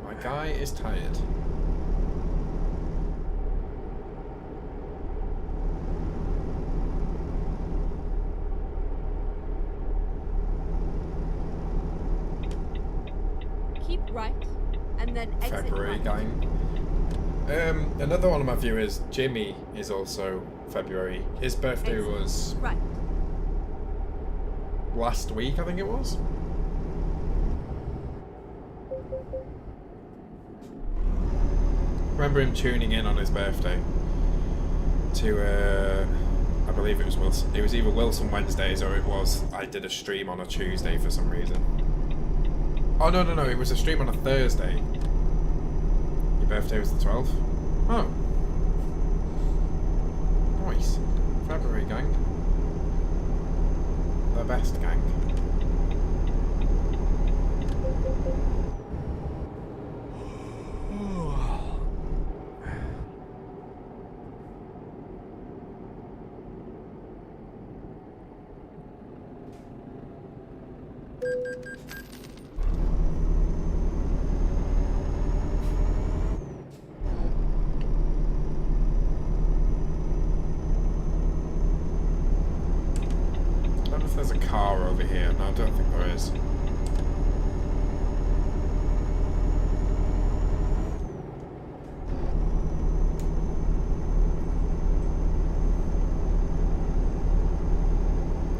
My guy is tired. Keep right, and then exit February right. gang. Another one of my viewers, Jimmeh, is also February. His birthday Exit was right. last week, I think it was. Remember him tuning in on his birthday to, I believe it was Wilson. It was either Wilson Wednesdays or it was I did a stream on a Tuesday for some reason. Oh no, it was a stream on a Thursday. Your birthday was the 12th? Oh. Nice. February gang. The best gang. There's a car over here. No, I don't think there is.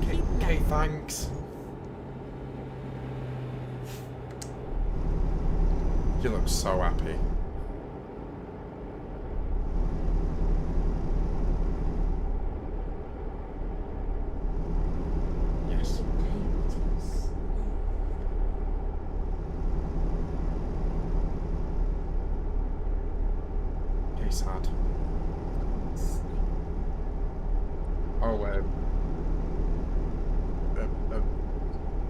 Okay, thanks. You look so happy. Yes. You're sad. Oh,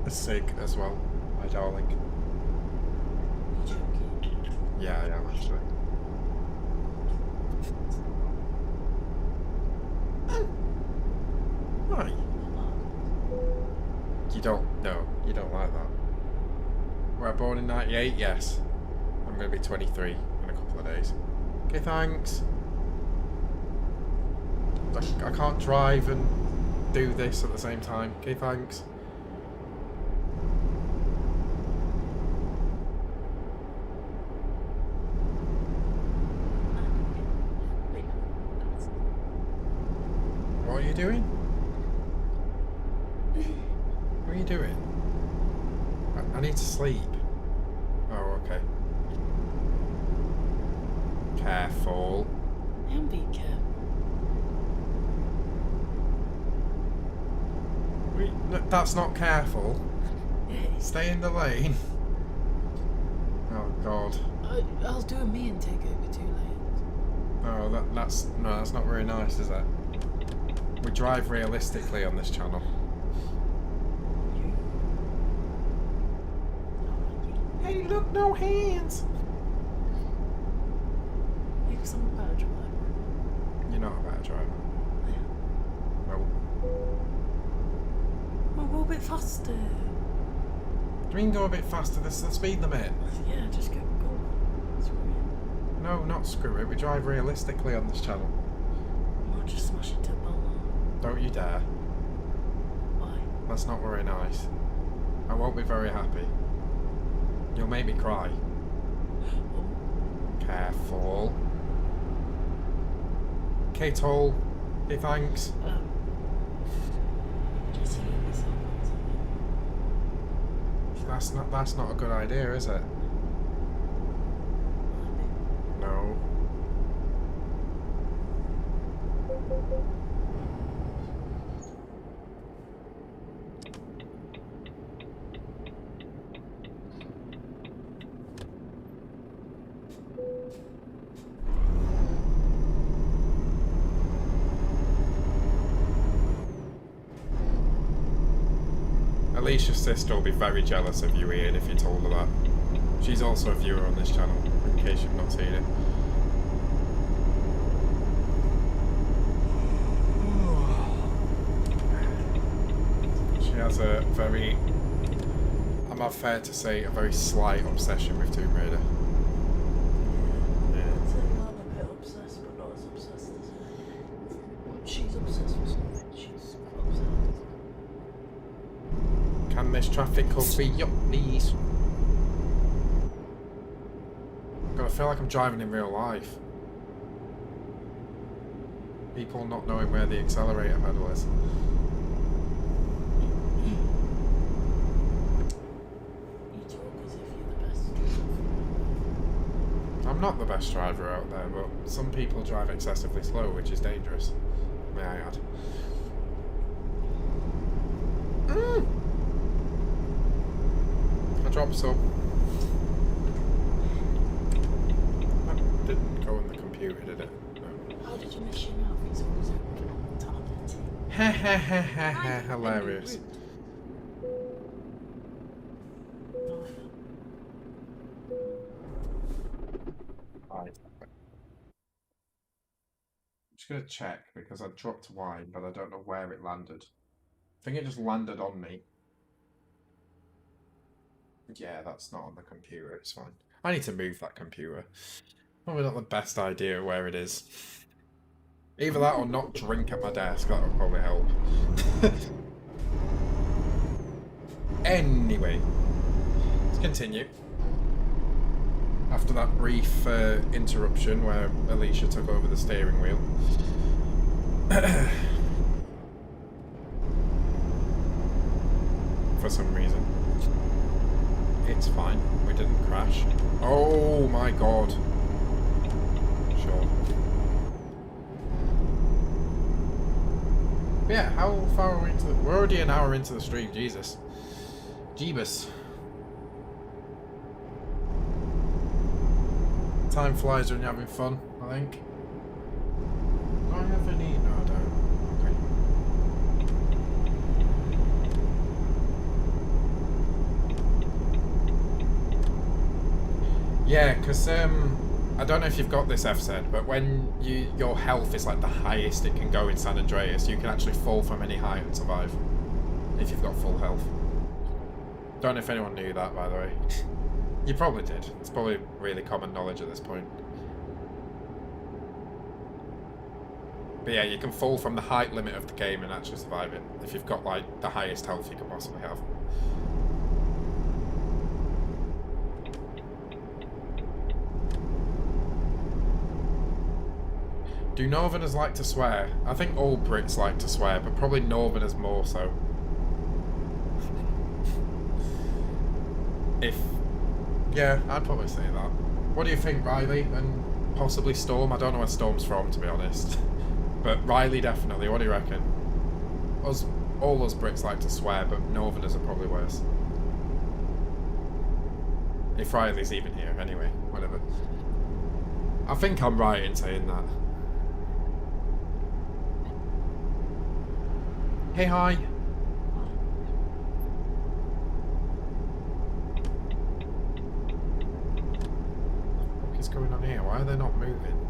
a cig as well, my darling. Yeah, I am actually. Right. You don't, no, you don't like that. Were I born in 98? Yes. I'm going to be 23 in a couple of days. Okay, thanks. I can't drive and do this at the same time. Okay, thanks. What are you doing? What are you doing? I need to sleep. Oh, okay. Careful. And be careful. No, that's not careful. Stay in the lane. Oh God. I'll do a me and take over 2 lanes. Oh, that's not very nice, is it? We drive realistically on this channel. Hey, look, no hands. Because I'm a better driver. You're not a better driver. No. Well, go a bit faster. Do you mean go a bit faster? This is the speed limit. Yeah, just go. Screw it. No, not screw it. We drive realistically on this channel. I'll just smash into a bummer. Don't you dare. Why? That's not very nice. I won't be very happy. You'll make me cry. Careful. Okay, toll. Okay, thanks. Just hear myself. That's not a good idea, is it? No. Alicia's sister will be very jealous of you, Ian, if you told her that. She's also a viewer on this channel, in case you've not seen it. She has a very, I'm not fair to say, a very slight obsession with Tomb Raider. I'd say I'm a bit obsessed, but not as obsessed as her. She's obsessed with something. She's obsessed. Can this traffic cone be up, please? God, I feel like I'm driving in real life. People not knowing where the accelerator pedal is. You talk as if you're the best driver. I'm not the best driver out there, but some people drive excessively slow, which is dangerous. May I add. I dropped some. That didn't go in the computer, did it? No. How did you miss your mouth? He's always open on target. Ha ha ha ha ha, hilarious. Right. I'm just going to check because I dropped wine, but I don't know where it landed. I think it just landed on me. Yeah, that's not on the computer, it's fine. I need to move that computer. Probably not the best idea where it is. Either that or not drink at my desk, that would probably help. Anyway, let's continue. After that brief interruption where Aleishia took over the steering wheel. For some reason. It's fine. We didn't crash. Oh my god. Sure. But yeah, how far are we into the... We're already an hour into the stream, Jesus. Jeebus. Time flies when you're having fun, I think. Do I have any? No, I don't. Okay. Yeah, because I don't know if you've got this FZ, but when your health is like the highest it can go in San Andreas, you can actually fall from any height and survive if you've got full health. Don't know if anyone knew that, by the way. You probably did. It's probably really common knowledge at this point. But yeah, you can fall from the height limit of the game and actually survive it if you've got like the highest health you can possibly have. Do Northerners like to swear? I think all Brits like to swear, but probably Northerners more so. Yeah, I'd probably say that. What do you think, Riley? And possibly Storm? I don't know where Storm's from, to be honest. But Riley definitely. What do you reckon? All us Brits like to swear, but Northerners are probably worse. If Riley's even here, anyway. Whatever. I think I'm right in saying that. Hey, hi. What's going on here? Why are they not moving?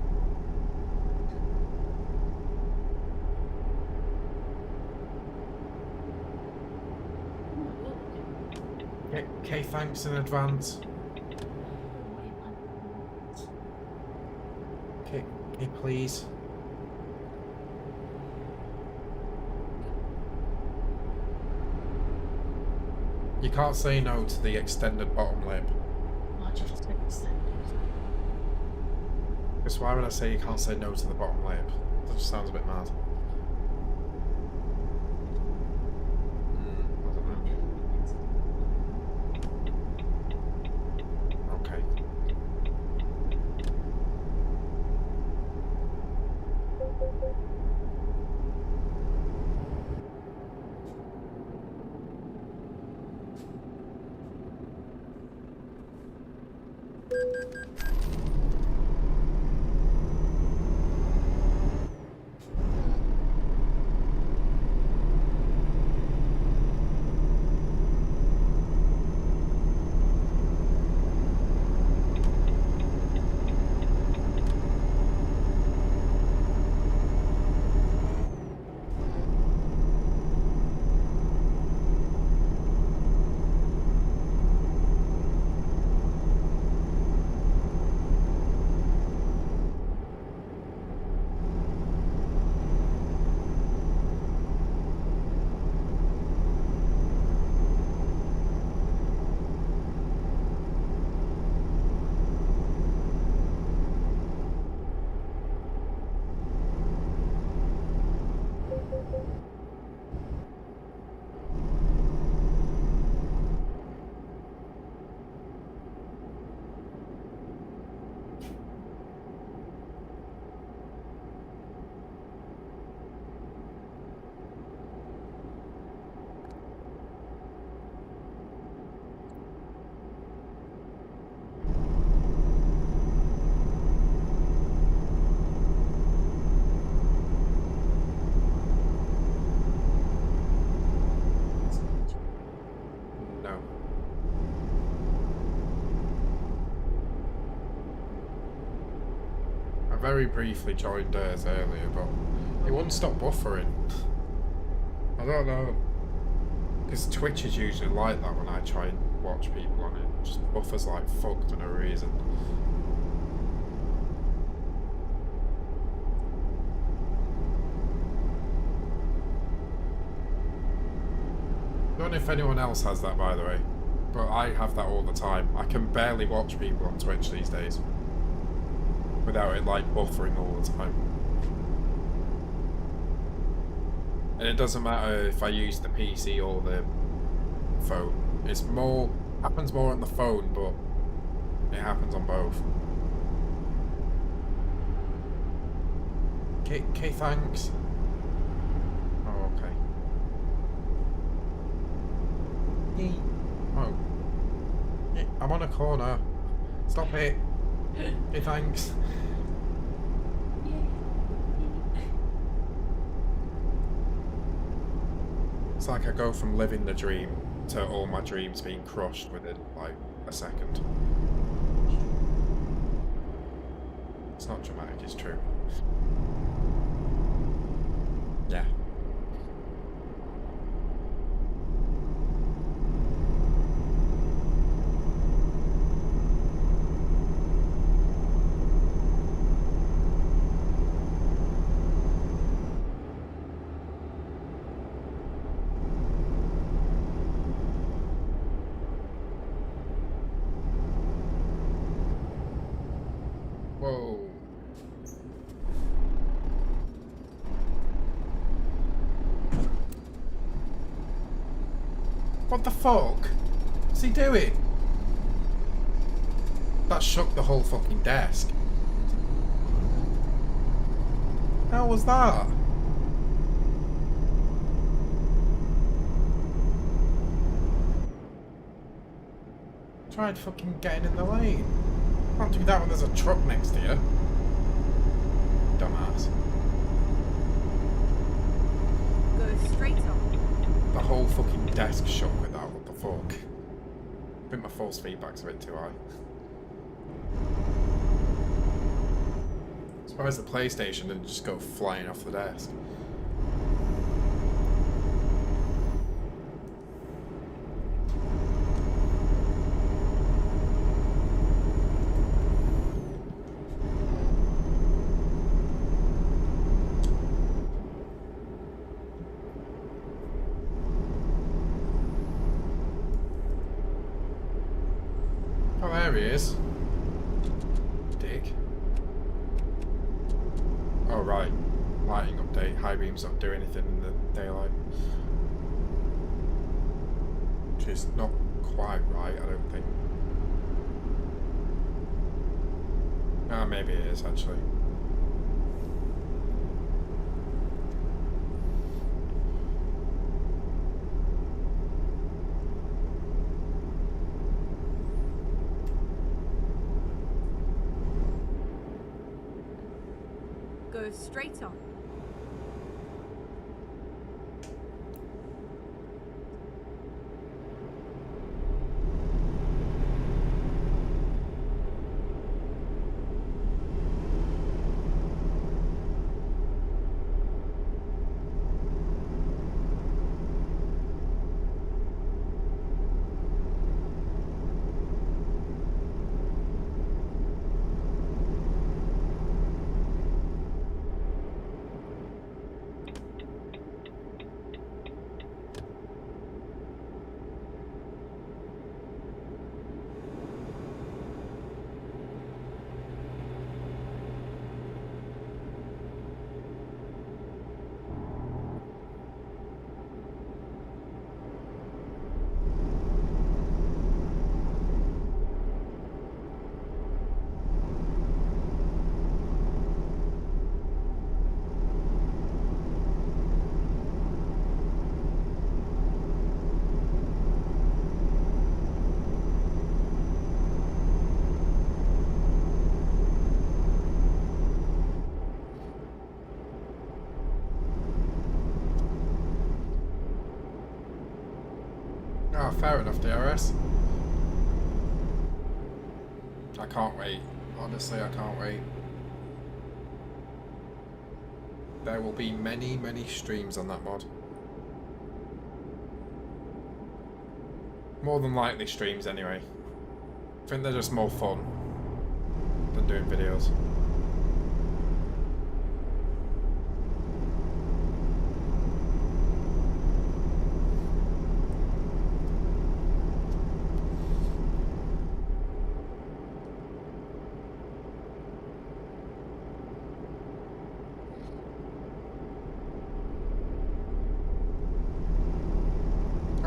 Okay, thanks in advance. Okay, please. You can't say no to the extended bottom lip. Because why would I say you can't say no to the bottom lip? That just sounds a bit mad. I don't know. Okay. Very briefly joined theirs earlier, but it wouldn't stop buffering. I don't know. Because Twitch is usually like that when I try and watch people on it. It just buffers like fuck for no reason. I don't know if anyone else has that, by the way, but I have that all the time. I can barely watch people on Twitch these days without it like buffering all the time. And it doesn't matter if I use the PC or the phone. It's more, happens more on the phone, but It happens on both. Okay, thanks. Oh, okay. Yee. Oh. I'm on a corner. Stop it. Okay, thanks. It's like I go from living the dream to all my dreams being crushed within, like, a second. It's not dramatic, it's true. Yeah. Whoa. What the fuck? What's he doing? That shook the whole fucking desk. How was that? Tried fucking getting in the lane. Can't do that when there's a truck next to you. Dumbass. Go straight on. The whole fucking desk shook with that, what the fuck? I think my force feedback's a bit too high. Surprised the PlayStation didn't just go flying off the desk. Oh, there he is. Dick. Oh, right. Lighting update. High beams don't do anything in the daylight. Which is not quite right, I don't think. Ah, maybe it is, actually. Go straight on. Oh, fair enough, DRS. I can't wait. Honestly, I can't wait. There will be many, many streams on that mod. More than likely streams, anyway. I think they're just more fun than doing videos.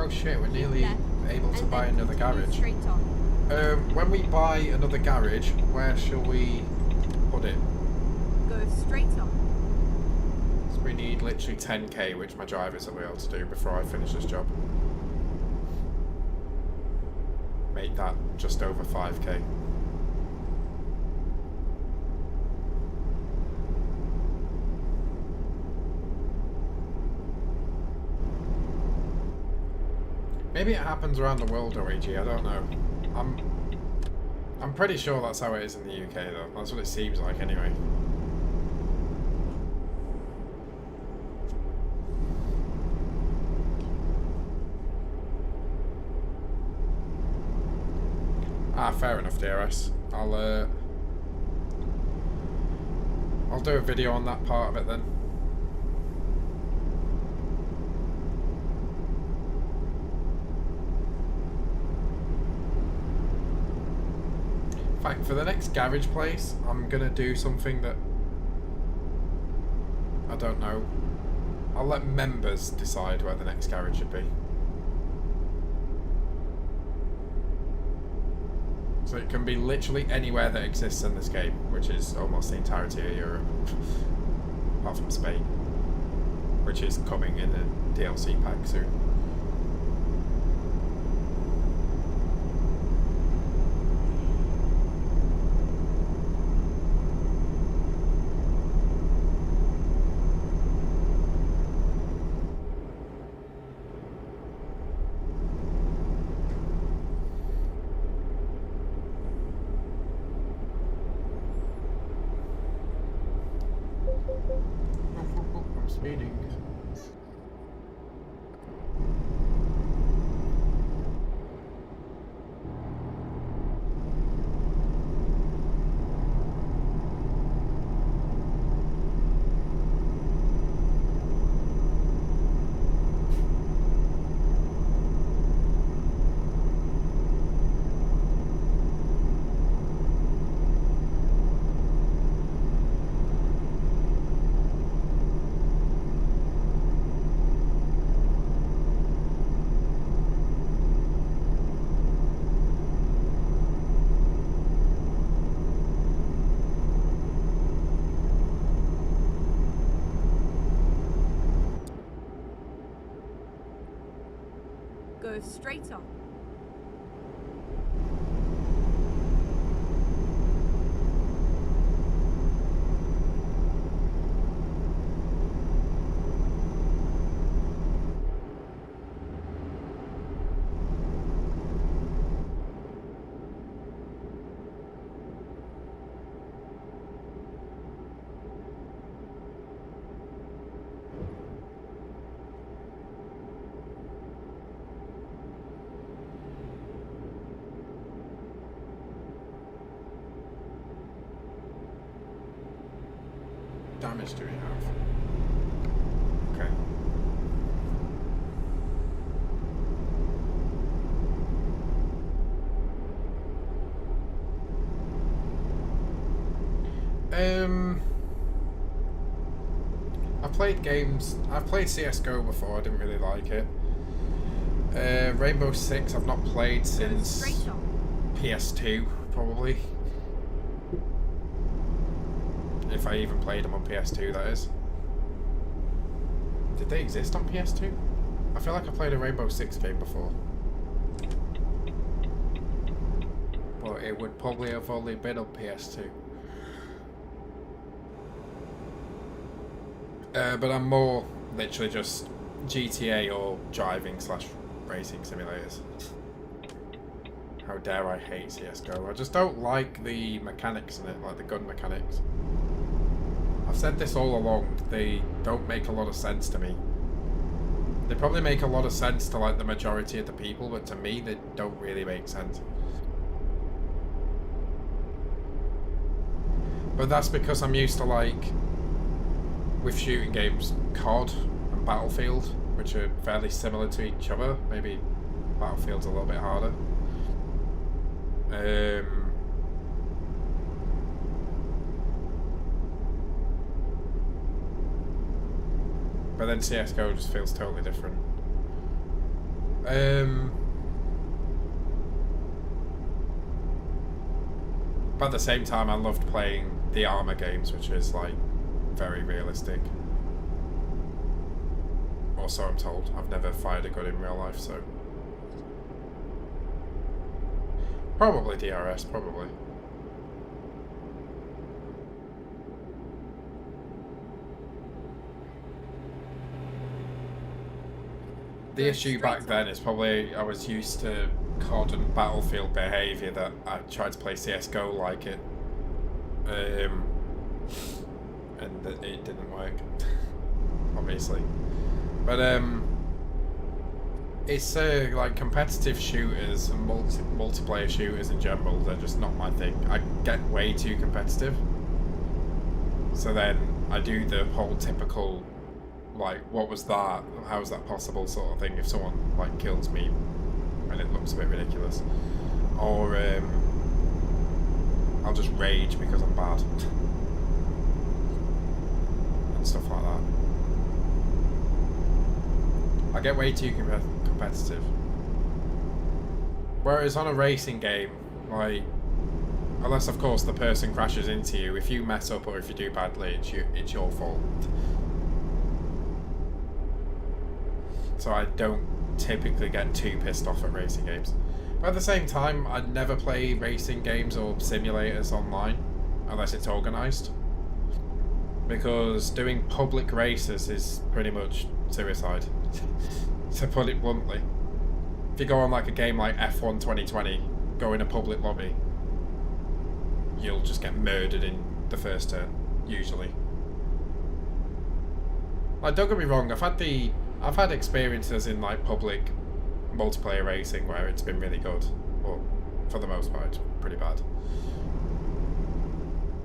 Oh shit, we're nearly Left, able to and buy then another continue garage. Straight on. When we buy another garage, where shall we put it? Go straight on. So we need literally 10k, which my drivers will be able to do before I finish this job. Make that just over 5k. Maybe it happens around the world, OAG, I don't know. I'm pretty sure that's how it is in the UK though. That's what it seems like anyway. Ah, fair enough, DRS. I'll do a video on that part of it then. In fact, for the next garage place, I'm gonna do something that I don't know. I'll let members decide where the next garage should be. So it can be literally anywhere that exists in this game, which is almost the entirety of Europe, apart from Spain, which is coming in a DLC pack soon. I'm speeding. Go straight on. Damage do we have? Okay. I've played CSGO before, I didn't really like it. Rainbow Six I've not played since PS2, probably. If I even played them on PS2, that is. Did they exist on PS2? I feel like I played a Rainbow Six game before. But it would probably have only been on PS2. But I'm more literally just GTA or driving / racing simulators. How dare I hate CSGO. I just don't like the mechanics in it, like the gun mechanics. I've said this all along, they don't make a lot of sense to me. They probably make a lot of sense to like the majority of the people, but to me they don't really make sense. But that's because I'm used to like, with shooting games, COD and Battlefield, which are fairly similar to each other. Maybe Battlefield's a little bit harder. But then CSGO just feels totally different. But at the same time, I loved playing the Armour games, which is like very realistic. Or so I'm told. I've never fired a gun in real life, so probably DRS, probably. The issue back then is probably I was used to COD and Battlefield behaviour that I tried to play CSGO like it. And that it didn't work, obviously. But it's like competitive shooters and multiplayer shooters in general, they're just not my thing. I get way too competitive. So then I do the whole typical, like, what was that? How is that possible sort of thing if someone, like, kills me and it looks a bit ridiculous. Or I'll just rage because I'm bad. And stuff like that. I get way too competitive. Whereas on a racing game, like, unless of course the person crashes into you, if you mess up or if you do badly, it's your fault. So I don't typically get too pissed off at racing games. But at the same time, I'd never play racing games or simulators online unless it's organised. Because doing public races is pretty much suicide, to put it bluntly. If you go on like a game like F1 2020, go in a public lobby, you'll just get murdered in the first turn, usually. Like, don't get me wrong, I've had experiences in like public multiplayer racing where it's been really good, but for the most part, it's pretty bad.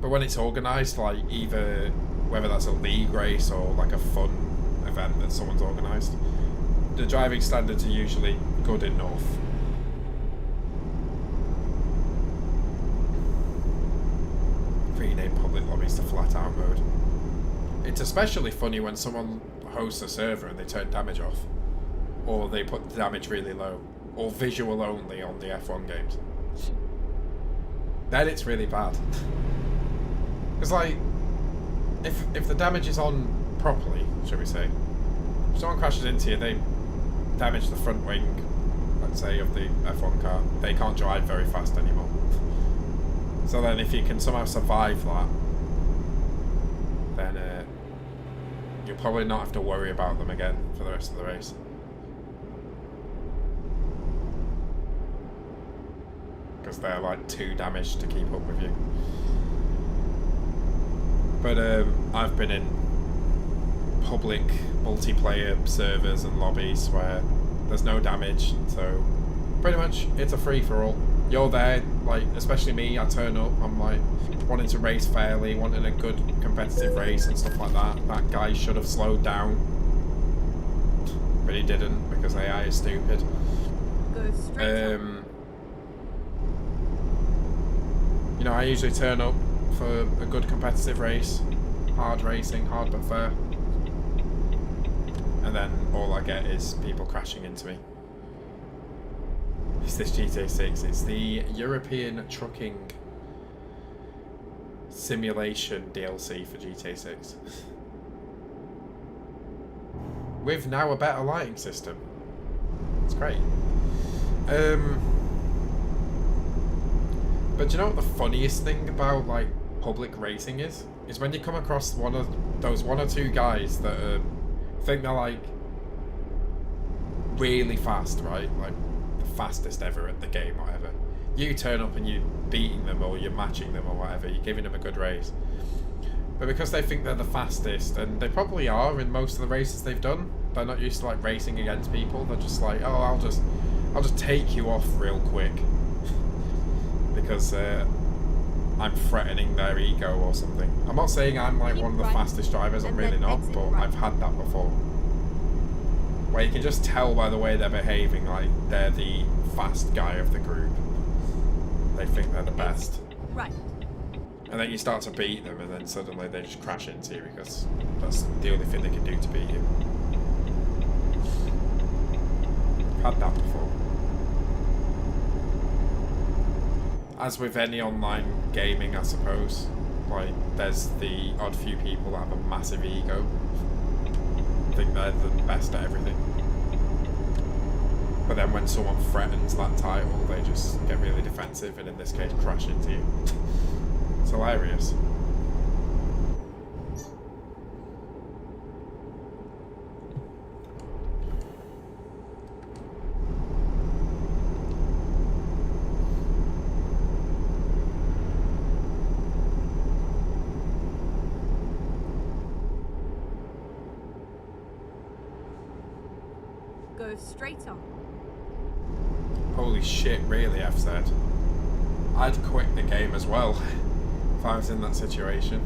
But when it's organised, like either whether that's a league race or like a fun event that someone's organised, the driving standards are usually good enough. Rename public lobbies to flat out mode. It's especially funny when someone hosts a server and they turn damage off, or they put the damage really low, or visual only on the F1 games. Then it's really bad. Because like, if the damage is on properly, shall we say, if someone crashes into you, they damage the front wing, let's say, of the F1 car, they can't drive very fast anymore. So then if you can somehow survive that, then you'll probably not have to worry about them again for the rest of the race. Because they're like too damaged to keep up with you. But I've been in public multiplayer servers and lobbies where there's no damage, so pretty much it's a free-for-all. You're there, like, especially me, I turn up, I'm like wanting to race fairly, wanting a good competitive race and stuff like that. That guy should have slowed down, but he didn't because AI is stupid. Go straight up. You know, I usually turn up for a good competitive race, hard racing, hard but fair, and then all I get is people crashing into me. It's this GTA 6, it's the European Trucking Simulation DLC for GTA 6. With now a better lighting system. It's great. But do you know what the funniest thing about like public racing is when you come across one of those one or two guys that think they're like really fast, right? Like the fastest ever at the game, whatever. You turn up and you're beating them or you're matching them or whatever, you're giving them a good race. But because they think they're the fastest, and they probably are in most of the races they've done, they're not used to like racing against people. They're just like, oh, I'll just take you off real quick. Because I'm threatening their ego or something. I'm not saying I'm like one of the fastest drivers, I'm really not, but I've had that before. Where you can just tell by the way they're behaving, like they're the fast guy of the group. They think they're the best. Right. And then you start to beat them and then suddenly they just crash into you because that's the only thing they can do to beat you. I've had that before. as with any online gaming, I suppose, like, there's the odd few people that have a massive ego. Think they're the best at everything. But then when someone threatens that title, they just get really defensive and in this case crash into you. It's hilarious. Go straight on. Holy shit, really, I've said. I'd quit the game as well if I was in that situation.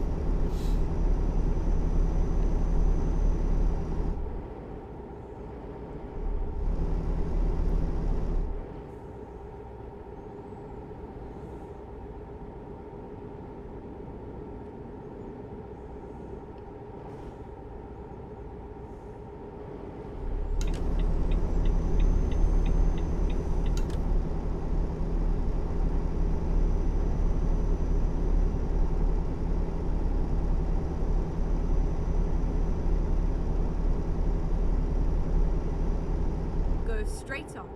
Go straight on.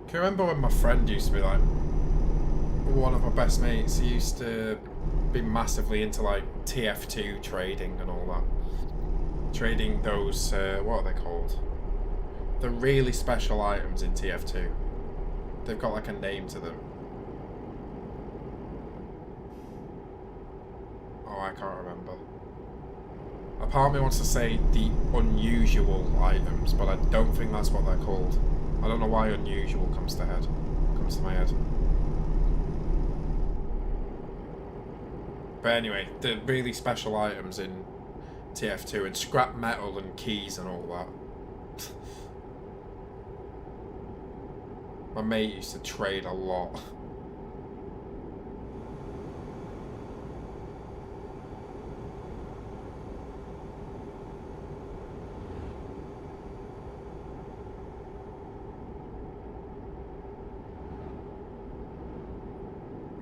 Can you remember when my friend used to be like, one of my best mates, he used to be massively into like TF2 trading and all that. Trading those, what are they called? The really special items in TF2. They've got like a name to them. Oh, I can't remember. A part of me wants to say the unusual items, but I don't think that's what they're called. I don't know why unusual comes to my head. But anyway, the really special items in TF2 and scrap metal and keys and all that. My mate used to trade a lot.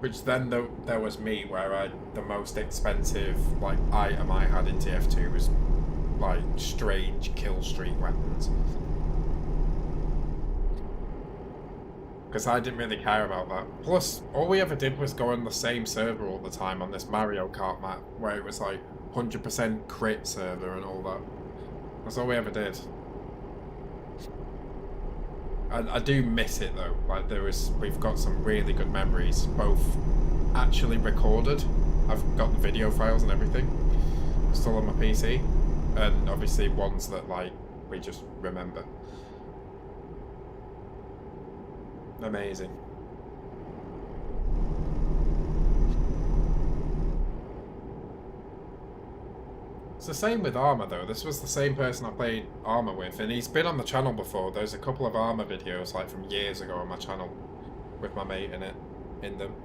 Which then there was me, where the most expensive like item I had in TF2 was like strange kill streak weapons. Because I didn't really care about that. Plus, all we ever did was go on the same server all the time on this Mario Kart map, where it was like 100% crit server and all that. That's all we ever did. I do miss it though. Like we've got some really good memories, both actually recorded. I've got the video files and everything still on my PC, and obviously ones that like we just remember. Amazing. It's the same with Armour though. This was the same person I played Armour with, and he's been on the channel before. There's a couple of Armour videos like from years ago on my channel with my mate in them.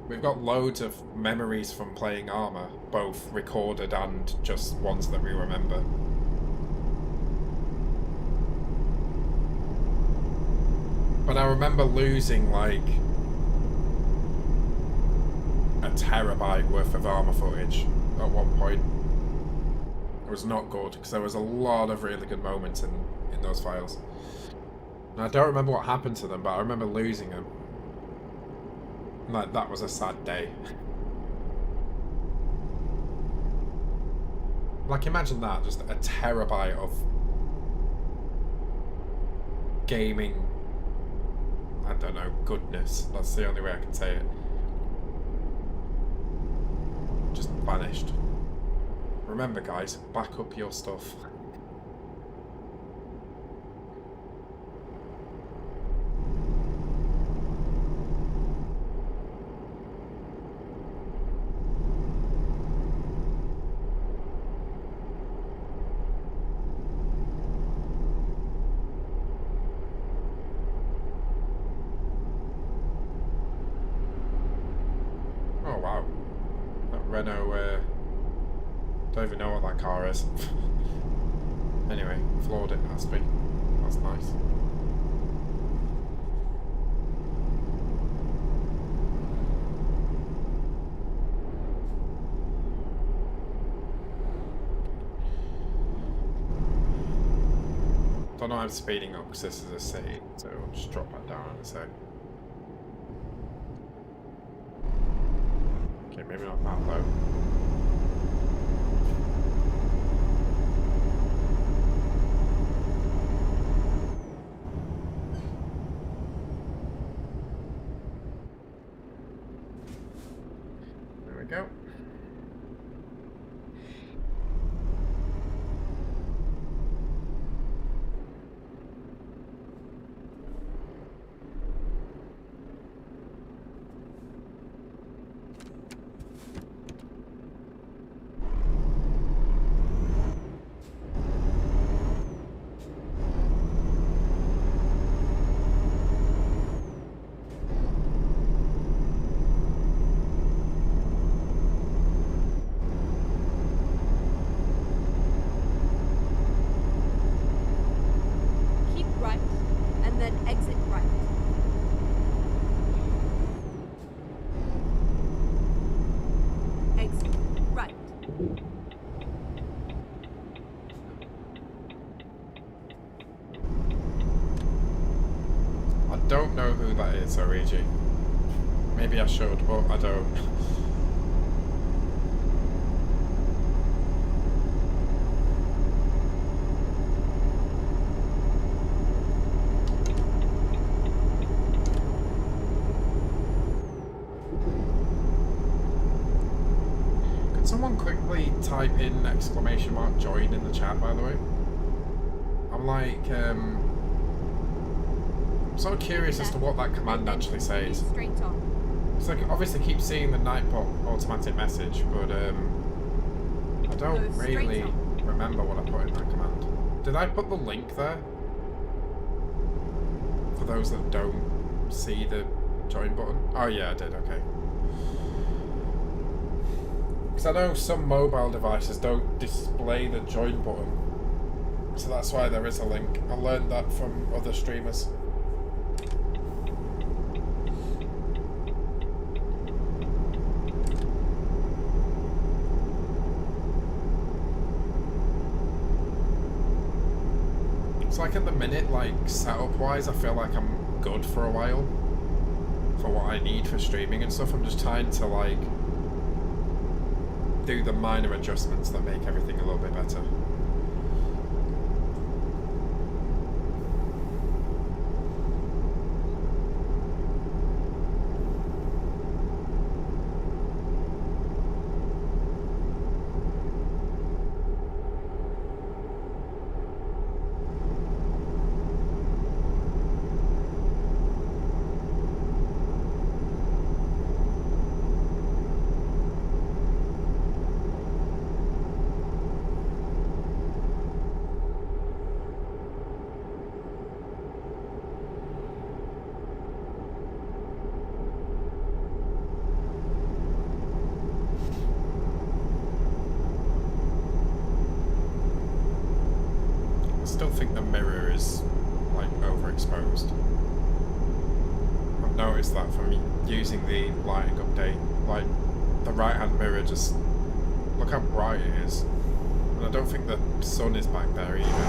We've got loads of memories from playing Armour, both recorded and just ones that we remember. But I remember losing like a terabyte worth of Armour footage at one point. It was not good, because there was a lot of really good moments in those files. And I don't remember what happened to them, but I remember losing them. Like, that was a sad day. Like, imagine that, just a terabyte of gaming, I don't know, goodness. That's the only way I can say it. Just vanished. Remember guys, back up your stuff. Oh wow. That Renault, don't even know what that car is. Anyway, floored it, has to be. That's nice. Don't know I'm speeding up because this is a city, so I'll just drop that down in a sec. Okay, maybe not that low. There we go. Keep right, and then exit right. Exit right. I don't know who that is, Origi. Maybe I should, but I don't. Could someone quickly type in !join in the chat, by the way? I'm like, sort of curious as to what that command actually says. Straight on. So I can obviously keep seeing the Nightbot automatic message, but I don't Go straight really on. remember what I put in that command. Did I put the link there? For those that don't see the join button? Oh yeah, I did, okay. Because I know some mobile devices don't display the join button. So that's why there is a link. I learned that from other streamers. Like at the minute, like setup wise, I feel like I'm good for a while for what I need for streaming and stuff. I'm just trying to like do the minor adjustments that make everything a little bit better. Still think the mirror is like overexposed. I've noticed that from using the lighting update. Like the right hand mirror, just look how bright it is. And I don't think the sun is back there either.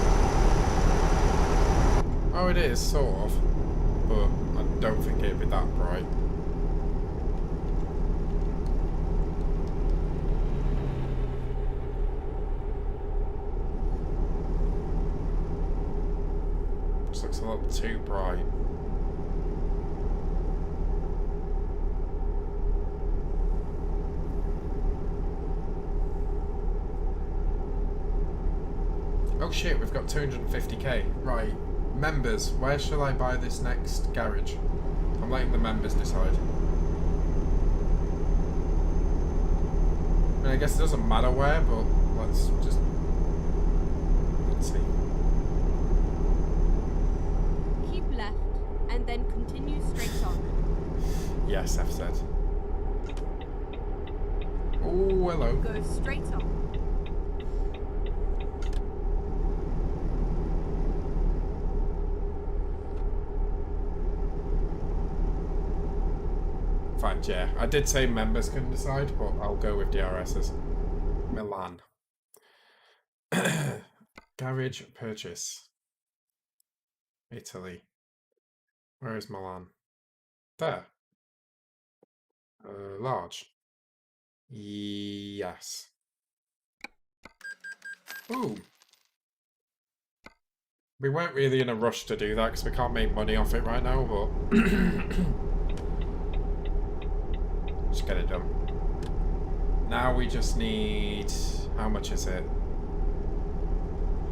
Oh, it is, sort of. But I don't think it'd be that bright. Looks a little too bright. Oh shit, we've got 250k. Right. Members, where shall I buy this next garage? I'm letting the members decide. I mean, I guess it doesn't matter where, but let's see. Left, and then continue straight on. Yes, I've said. Oh, hello. Go straight on. Fine, yeah. I did say members can decide, but I'll go with DRS's. Milan. Garage purchase. Italy. Where is Milan? There. Large. Yes. Ooh. We weren't really in a rush to do that because we can't make money off it right now, but just get it done. Now we just need... How much is it?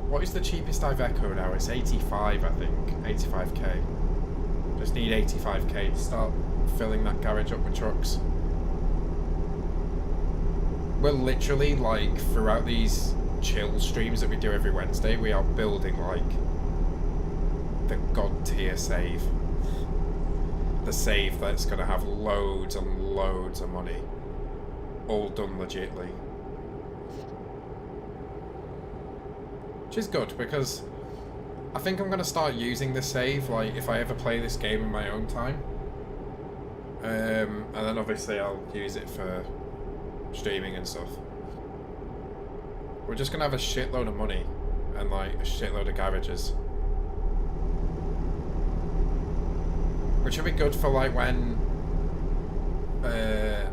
What is the cheapest Iveco now? It's 85, I think. 85k. Just need 85k to start filling that garage up with trucks. We're literally, like, throughout these chill streams that we do every Wednesday, we are building, like, the god tier save. The save that's going to have loads and loads of money. All done legitly. Which is good, because I think I'm going to start using the save, like, if I ever play this game in my own time. And then obviously I'll use it for streaming and stuff. We're just going to have a shitload of money and, like, a shitload of garages. Which will be good for, like, when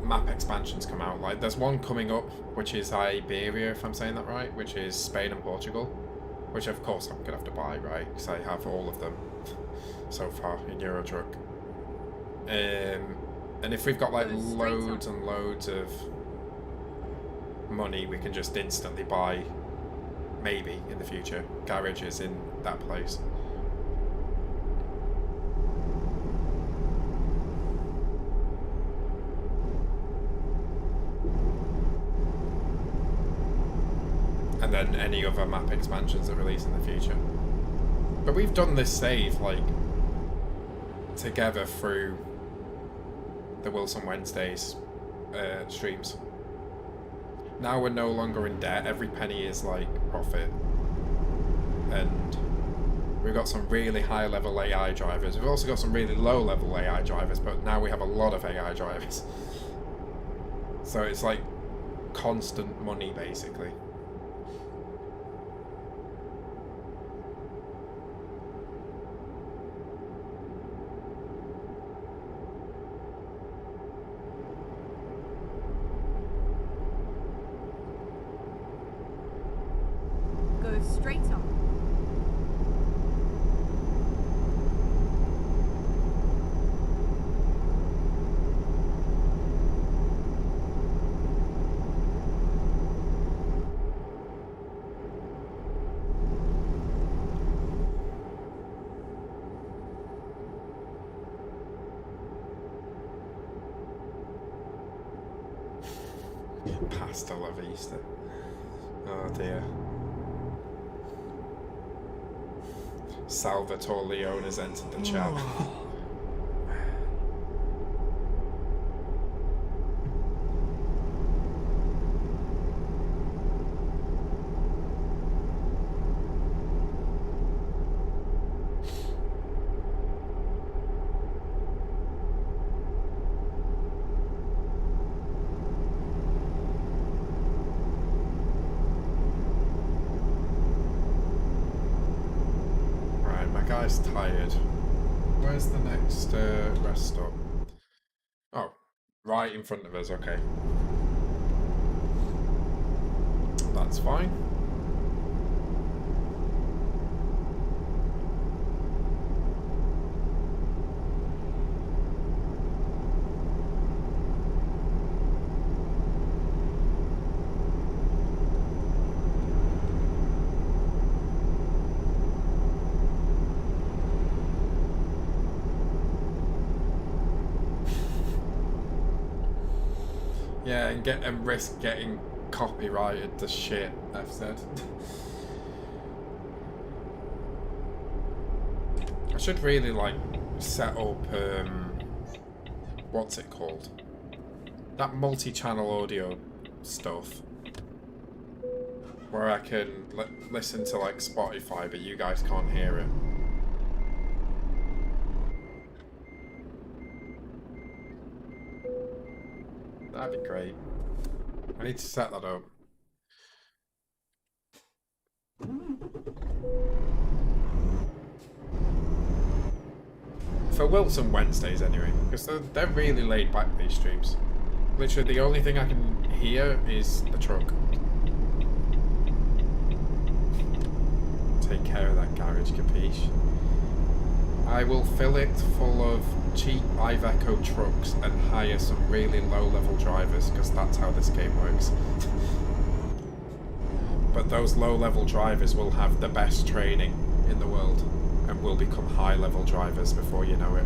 map expansions come out. Like, there's one coming up, which is Iberia, if I'm saying that right, which is Spain and Portugal. Which, of course, I'm going to have to buy, right? Because I have all of them so far in Euro Truck. And if we've got, like, loads and loads of money, we can just instantly buy, maybe, in the future, garages in that place. And then any other map expansions that release in the future. But we've done this save, like, together through the Wilson Wednesdays streams. Now we're no longer in debt, every penny is, like, profit. And we've got some really high level AI drivers. We've also got some really low level AI drivers, but now we have a lot of AI drivers. So it's like constant money, basically. Straight on. Pasta love Easter. Oh dear. Salvatore Leone has entered the chat. Guy's tired. Where's the next rest stop? Oh, right in front of us, okay. That's fine. Yeah, and risk getting copyrighted the shit, I've said. I should really, like, set up, what's it called? That multi-channel audio stuff. Where I can listen to, like, Spotify, but you guys can't hear it. That'd be great. I need to set that up. For Wilson Wednesdays anyway, because they're really laid back, these streams. Literally the only thing I can hear is the truck. Take care of that garage, capiche? I will fill it full of cheap Iveco trucks and hire some really low-level drivers, because that's how this game works. But those low-level drivers will have the best training in the world and will become high-level drivers before you know it.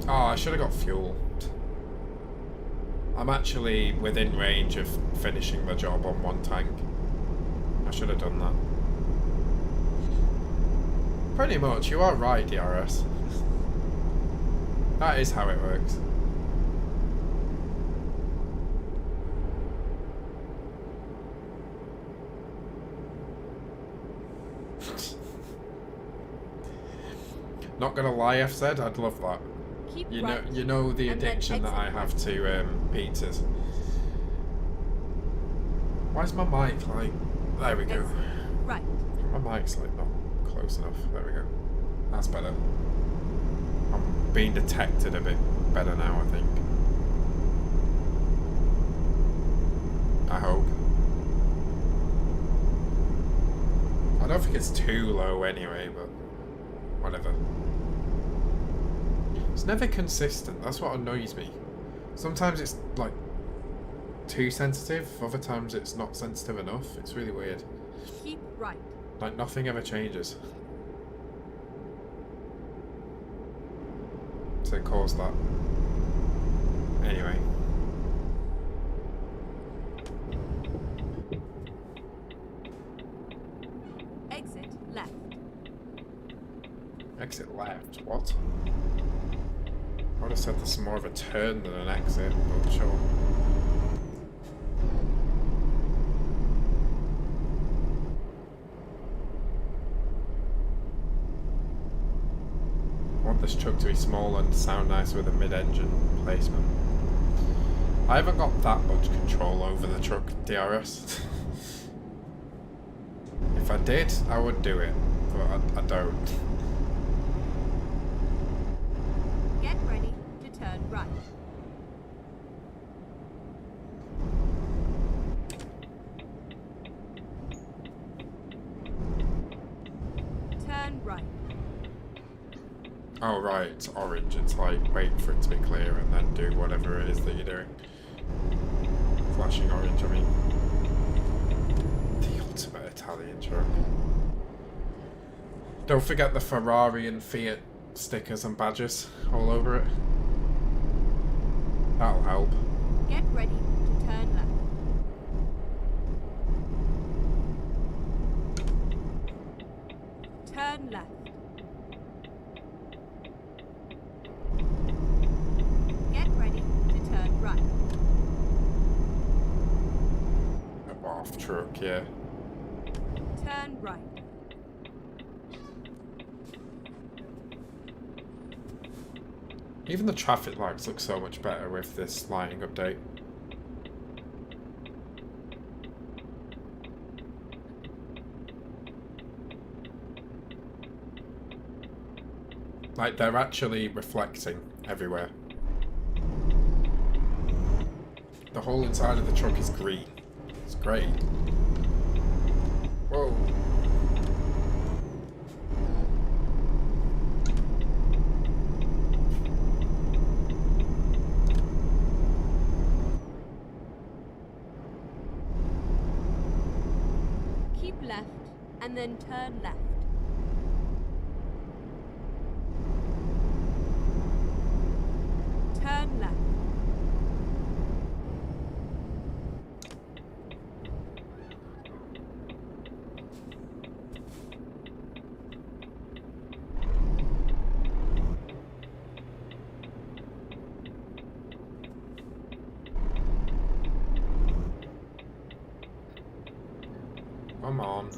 Oh, I should have got fuel. I'm actually within range of finishing the job on one tank. I should have done that. Pretty much, you are right, DRS. That is how it works. Not gonna lie, I've said I'd love that. Keep You right. know the and then addiction that I exit have right. to pizzas. Why's my mic like? There we go. Exit right. My mic's like not close enough. There we go. That's better. I'm being detected a bit better now, I think. I hope. I don't think it's too low anyway, but whatever. It's never consistent. That's what annoys me. Sometimes it's like too sensitive. Other times it's not sensitive enough. It's really weird. Keep right. Like nothing ever changes. So it caused that. Anyway. Exit left. Exit left. What? I would have said this is more of a turn than an exit, but sure. I want this truck to be small and sound nice with a mid-engine placement. I haven't got that much control over the truck, DRS. If I did, I would do it, but I don't. Get ready to turn right. Turn right. Oh right, it's orange. It's like wait for it to be clear and then do whatever it is that you're doing. Flashing orange, I mean. The ultimate Italian truck. Don't forget the Ferrari and Fiat stickers and badges all over it. That'll help. Get ready to turn left. Turn left. Get ready to turn right. A off truck, yeah. Turn right. Even the traffic lights look so much better with this lighting update. Like, they're actually reflecting everywhere. The whole inside of the truck is green. It's great. Whoa. Keep left and then turn left. Turn left. Come on.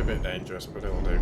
bit dangerous, but it'll do.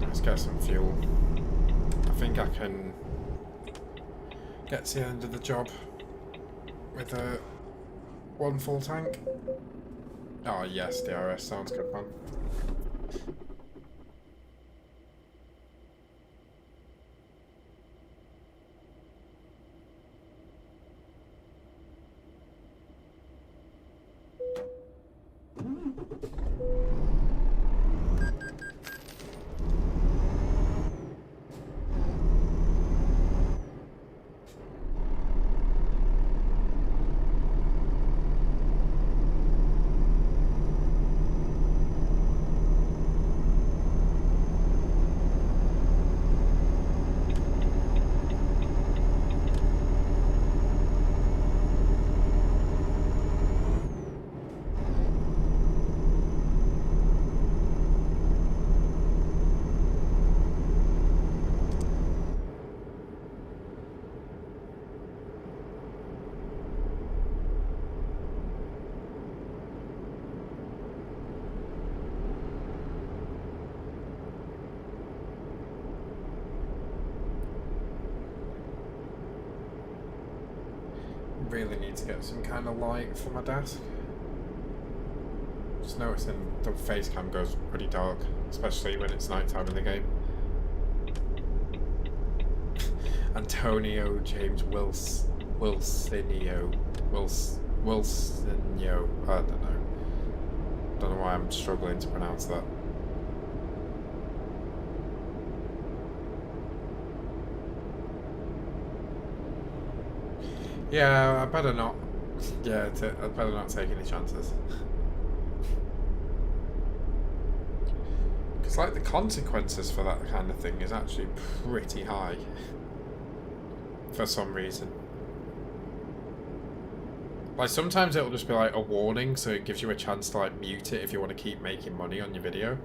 Let's get some fuel. I think I can get to the end of the job with one full tank. Oh yes, DRS sounds good, man. Really need to get some kind of light for my desk. Just noticing the face cam goes pretty dark, especially when it's nighttime in the game. Antonio James Wilsonio. I don't know. Don't know why I'm struggling to pronounce that. Yeah, I better not. Yeah, I better not take any chances. Because, like, the consequences for that kind of thing is actually pretty high. For some reason. Like, sometimes it'll just be, like, a warning, so it gives you a chance to, like, mute it if you want to keep making money on your video.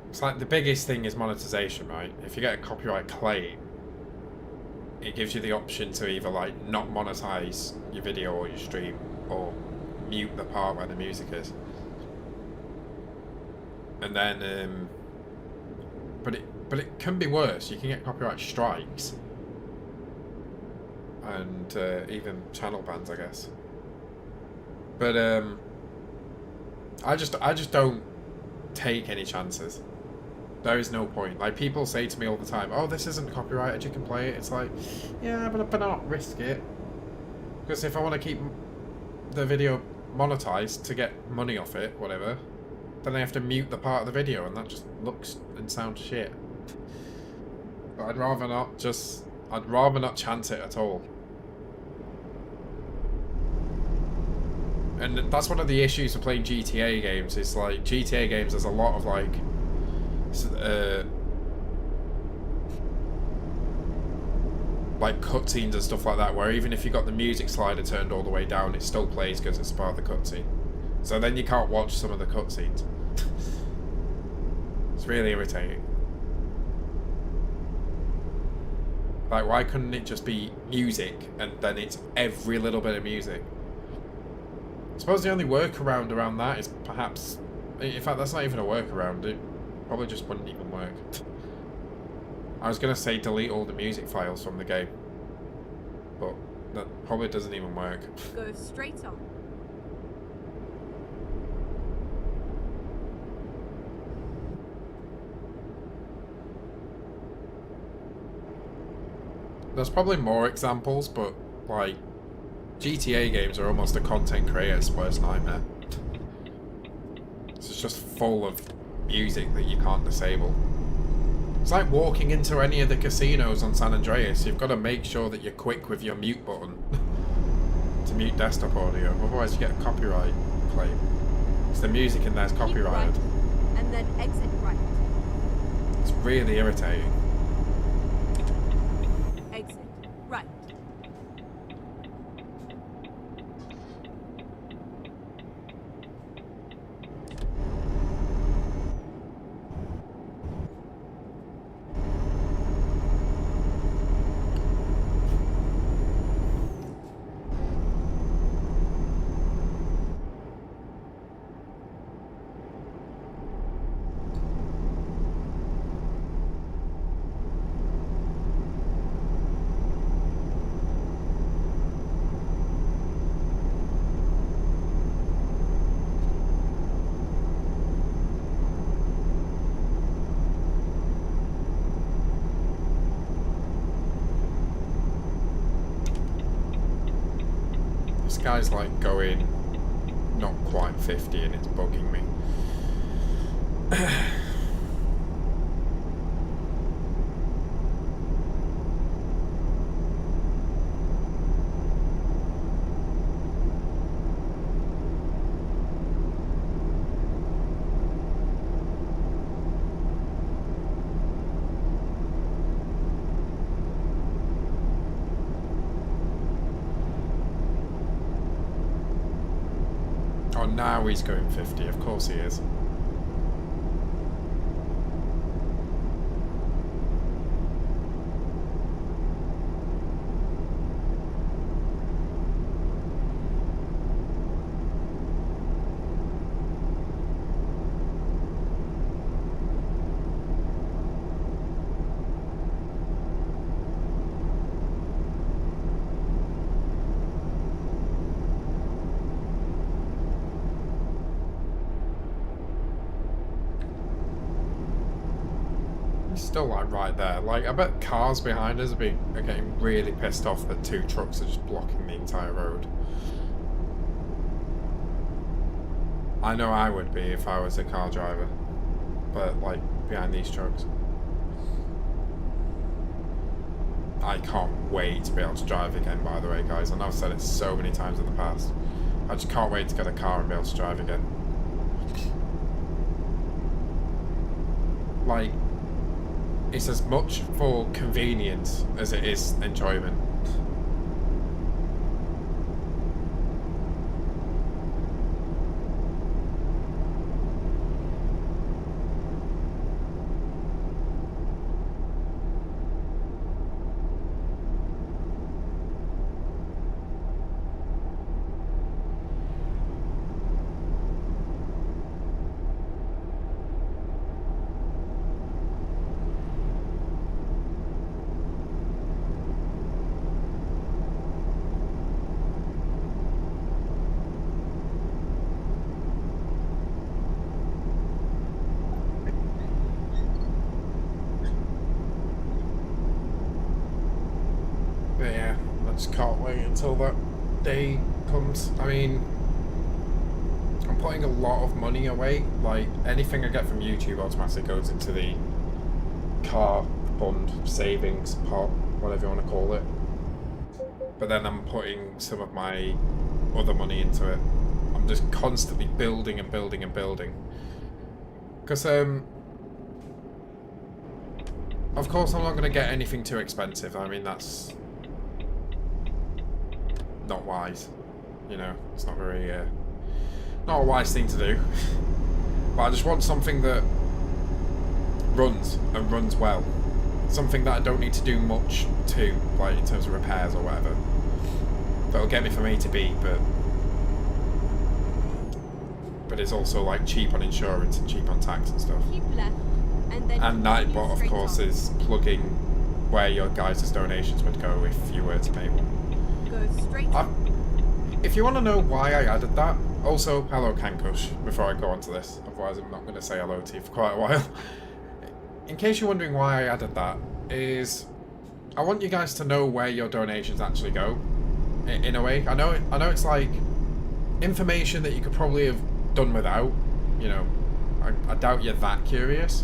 It's like, the biggest thing is monetization, right? If you get a copyright claim, it gives you the option to either like not monetize your video or your stream or mute the part where the music is. And then but it can be worse. You can get copyright strikes and even channel bans, I guess. But I just don't take any chances. There is no point. Like, people say to me all the time, oh, this isn't copyrighted, you can play it. It's like, yeah, but I better not risk it. Because if I want to keep the video monetized to get money off it, whatever, then I have to mute the part of the video, and that just looks and sounds shit. But I'd rather not chance it at all. And that's one of the issues of playing GTA games, is like, GTA games, there's a lot of like, like cutscenes and stuff like that, where even if you got the music slider turned all the way down, it still plays because it's part of the cutscene. So then you can't watch some of the cutscenes. It's really irritating. Like, why couldn't it just be music and then it's every little bit of music? I suppose the only workaround around that is perhaps... In fact, that's not even a workaround. It probably just wouldn't even work. I was going to say delete all the music files from the game, but that probably doesn't even work. Go straight on. There's probably more examples, but, like, GTA games are almost a content creator's worst nightmare. It's just full of music that you can't disable. It's like walking into any of the casinos on San Andreas. You've got to make sure that you're quick with your mute button to mute desktop audio, otherwise you get a copyright claim. Because the music in there is copyrighted. Keep right, and then exit right. It's really irritating. Exit right. This guy's like going not quite 50 and it's bugging me. Oh, now he's going 50, of course he is. Still like right there. Like, I bet cars behind us are getting really pissed off that two trucks are just blocking the entire road. I know I would be if I was a car driver, but like behind these trucks. I can't wait to be able to drive again, by the way, guys. I know I've said it so many times in the past. I just can't wait to get a car and be able to drive again. Like, it's as much for convenience as it is enjoyment. But yeah, I just can't wait until that day comes. I mean, I'm putting a lot of money away. Like, anything I get from YouTube automatically goes into the car fund savings pot, whatever you want to call it. But then I'm putting some of my other money into it. I'm just constantly building and building and building. Because, of course I'm not going to get anything too expensive. I mean, that's not wise, you know. It's not very not a wise thing to do. But I just want something that runs and runs well, something that I don't need to do much to, like in terms of repairs or whatever. That'll get me from A to B, but it's also like cheap on insurance and cheap on tax and stuff. Keep left, and then And continue Nightbot, of straight course, on. is plugging where your guys' donations would go if you were to make one. Go straight on. If you want to know why I added that, also, hello KANKOUSH, before I go on to this, otherwise I'm not going to say hello to you for quite a while. In case you're wondering why I added that, is I want you guys to know where your donations actually go, in a way. I know it's like information that you could probably have done without, you know, I doubt you're that curious.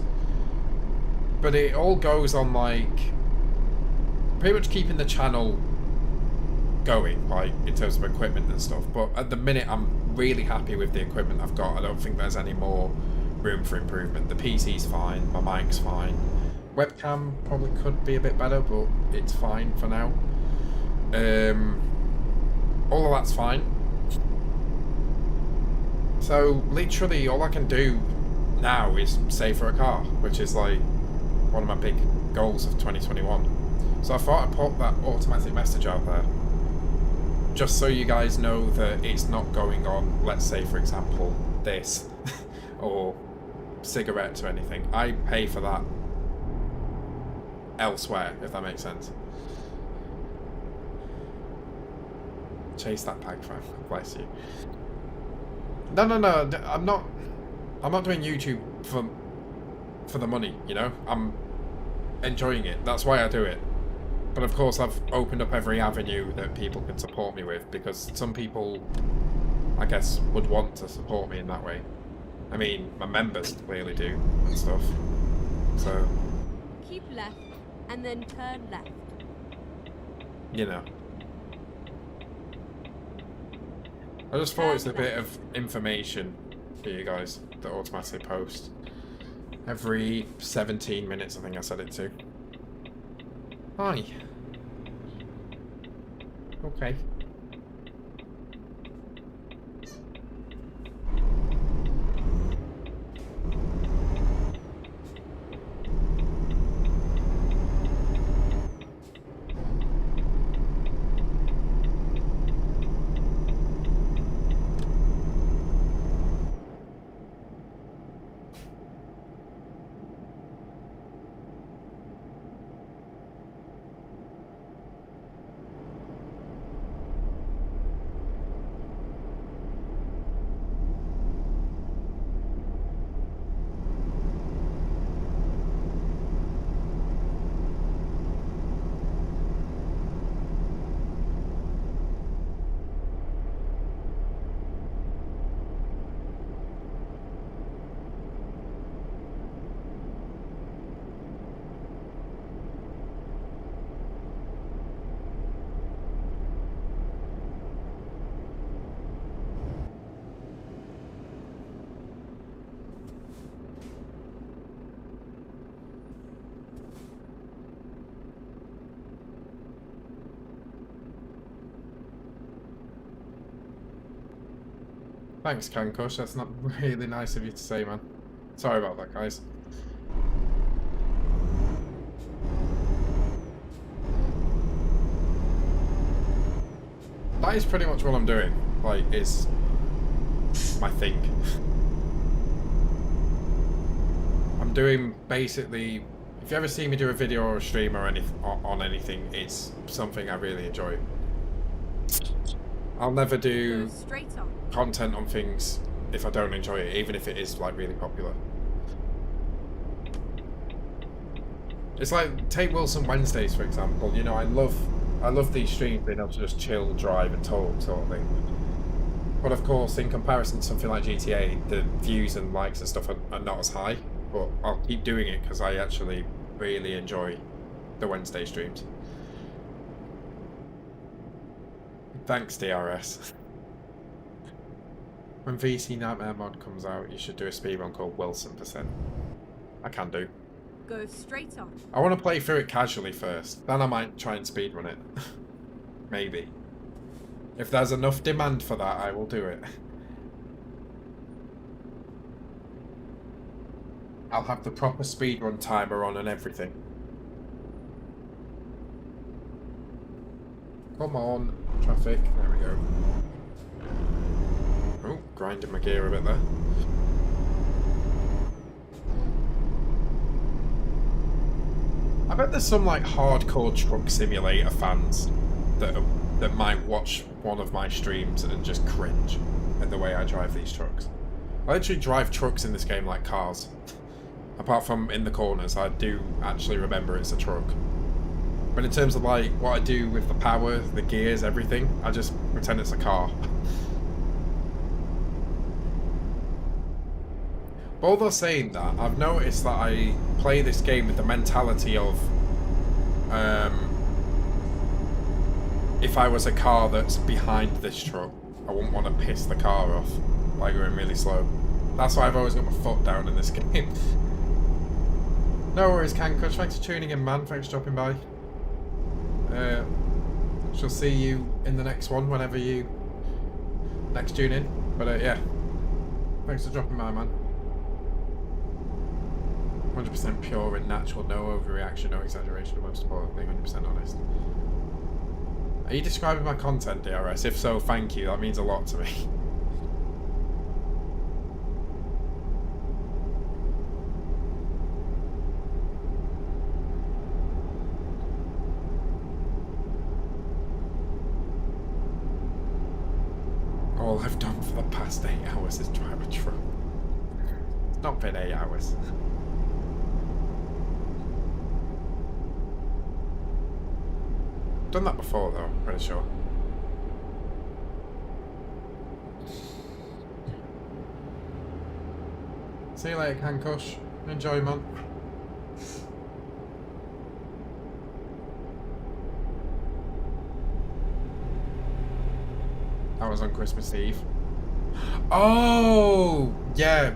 But it all goes on, like, pretty much keeping the channel going, like, in terms of equipment and stuff. But at the minute, I'm really happy with the equipment I've got. I don't think there's any more room for improvement. The PC's fine, my mic's fine. Webcam probably could be a bit better, but it's fine for now. All of that's fine. So, literally, all I can do now is save for a car, which is, like, one of my big goals of 2021. So I thought I'd put that automatic message out there, just so you guys know that it's not going on, let's say, for example, this, or cigarettes or anything. I pay for that elsewhere, if that makes sense. Chase that pag fan, bless you. No, I'm not doing YouTube for the money, you know? I'm enjoying it, that's why I do it. But of course I've opened up every avenue that people can support me with, because some people, I guess, would want to support me in that way. I mean, my members clearly do, and stuff. So, Keep left, and then turn left. you know. I just thought it's a bit of information for you guys that automatically post. Every 17 minutes, I think I said it to. Hi. Okay. Thanks, KANKOUSH. That's not really nice of you to say, man. Sorry about that, guys. That is pretty much what I'm doing. Like, it's my thing. I'm doing basically, if you ever see me do a video or a stream or on anything, it's something I really enjoy. I'll never do Go straight on. content on things if I don't enjoy it, even if it is like really popular. It's like, take Wilson Wednesdays for example. You know, I love these streams, being able to just chill, drive and talk sort of thing. But of course, in comparison to something like GTA, the views and likes and stuff are not as high. But I'll keep doing it because I actually really enjoy the Wednesday streams. Thanks, DRS. When VC Nightmare mod comes out, you should do a speedrun called Wilson%. I can do. Go straight on. I want to play through it casually first, then I might try and speedrun it. Maybe. If there's enough demand for that, I will do it. I'll have the proper speedrun timer on and everything. Come on, traffic. There we go. Oh, grinding my gear a bit there. I bet there's some like hardcore truck simulator fans that might watch one of my streams and just cringe at the way I drive these trucks. I literally drive trucks in this game like cars. Apart from in the corners, I do actually remember it's a truck. But in terms of like what I do with the power, the gears, everything, I just pretend it's a car. But although saying that, I've noticed that I play this game with the mentality of if I was a car that's behind this truck, I wouldn't want to piss the car off by going really slow. That's why I've always got my foot down in this game. No worries, KANKOUSH. Thanks for tuning in, man. Thanks for dropping by. Shall see you in the next one whenever you next tune in. But yeah, thanks for dropping by, man. 100% pure and natural, no overreaction, no exaggeration, and most importantly, 100% honest. Are you describing my content, DRS? If so, thank you. That means a lot to me. All I've done for the past 8 hours is drive a truck. It's not been 8 hours. Done that before though, I'm pretty sure. See you later, KANKOUSH. Enjoy, man. That was on Christmas Eve. Oh! Yeah.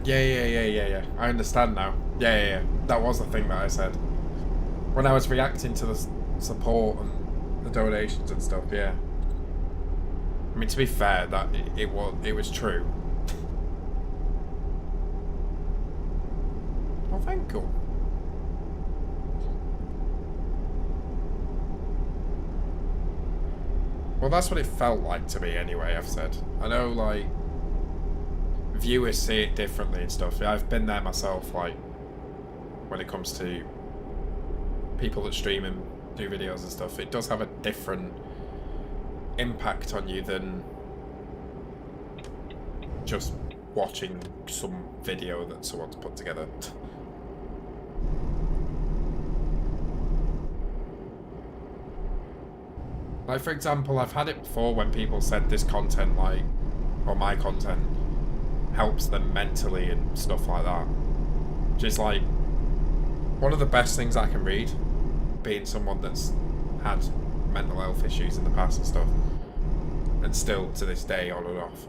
I understand now. Yeah. That was the thing that I said. When I was reacting to the support and the donations and stuff, yeah. I mean, to be fair, that it was true. Oh, thank you. Well, that's what it felt like to me anyway, I've said. I know, like, viewers see it differently and stuff. I've been there myself, like, when it comes to people that stream and do videos and stuff. It does have a different impact on you than just watching some video that someone's put together. Like, for example, I've had it before when people said this content, like, or my content helps them mentally and stuff like that. Which is like one of the best things I can read, being someone that's had mental health issues in the past and stuff, and still to this day on and off.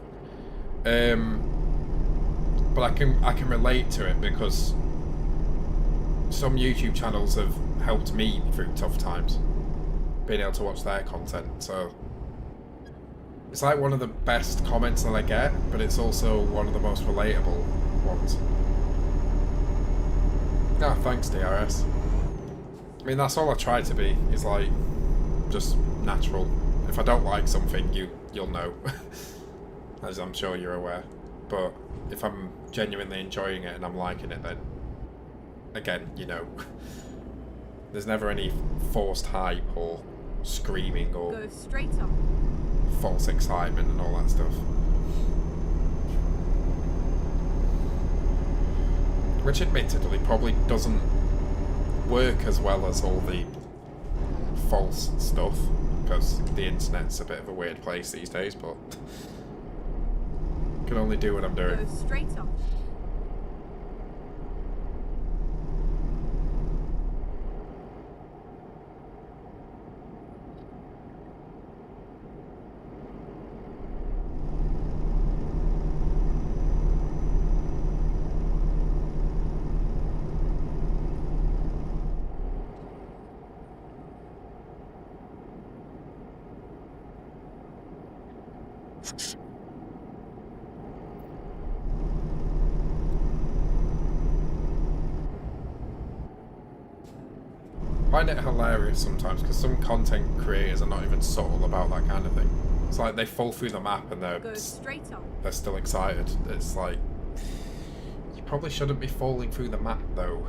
But I can relate to it because some YouTube channels have helped me through tough times, being able to watch their content. So it's like one of the best comments that I get, but it's also one of the most relatable ones. Ah, thanks, DRS. I mean, that's all I try to be, is like just natural. If I don't like something, you'll know, as I'm sure you're aware. But if I'm genuinely enjoying it and I'm liking it, then again, you know, there's never any forced hype or screaming or Go straight up. false excitement and all that stuff. Which admittedly probably doesn't work as well as all the false stuff, because the internet's a bit of a weird place these days, but can only do what I'm doing. Go straight up. find it hilarious sometimes because some content creators are not even subtle about that kind of thing. It's like they fall through the map and Go straight on. they're still excited. It's like, you probably shouldn't be falling through the map though.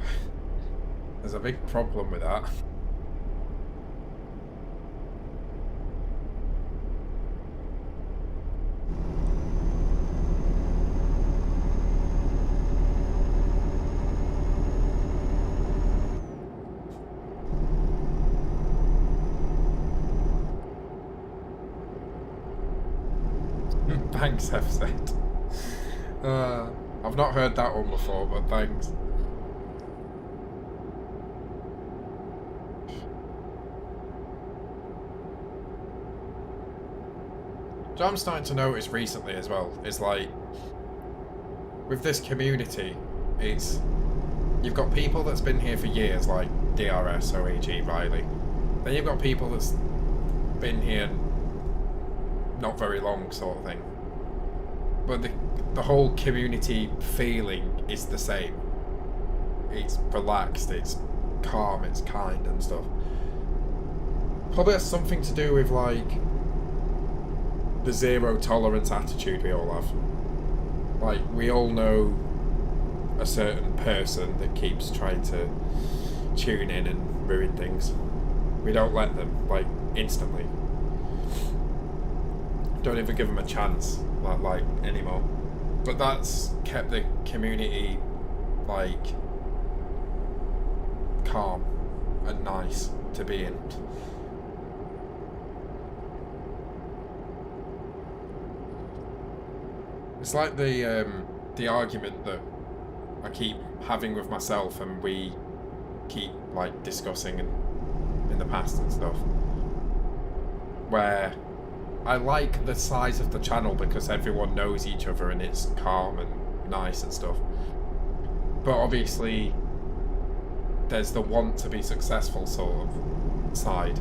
There's a big problem with that. Thanks, I've said. I've not heard that one before, but thanks. So I'm starting to notice recently as well, is like, with this community, it's, you've got people that's been here for years, like DRS, OAG, Riley. Then you've got people that's been here not very long, sort of thing. But the whole community feeling is the same. It's relaxed, it's calm, it's kind and stuff. Probably has something to do with like the zero tolerance attitude we all have. Like, we all know a certain person that keeps trying to tune in and ruin things. We don't let them, like, instantly. Don't even give them a chance, like anymore. But that's kept the community, like, calm and nice to be in. It's like the argument that I keep having with myself and we keep like discussing in the past and stuff, where I like the size of the channel because everyone knows each other and it's calm and nice and stuff. But obviously there's the want to be successful sort of side.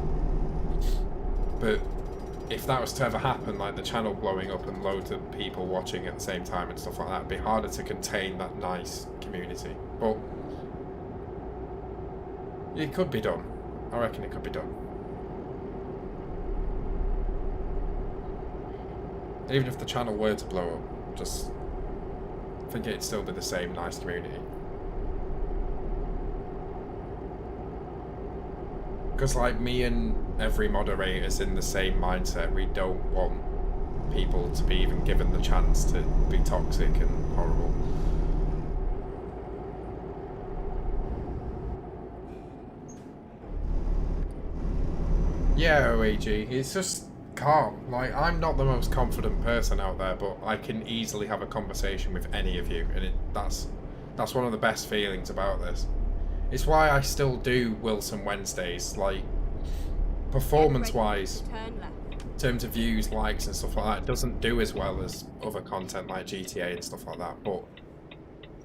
But if that was to ever happen, like the channel blowing up and loads of people watching at the same time and stuff like that, it'd be harder to contain that nice community. But it could be done. I reckon it could be done. Even if the channel were to blow up, just I think it'd still be the same nice community. Because like me and every moderator's in the same mindset. We don't want people to be even given the chance to be toxic and horrible. Yeah, OAG, it's just calm. Like, I'm not the most confident person out there, but I can easily have a conversation with any of you, and that's one of the best feelings about this. It's why I still do Wilson Wednesdays, like, performance-wise, in terms of views, likes and stuff like that, it doesn't do as well as other content like GTA and stuff like that, but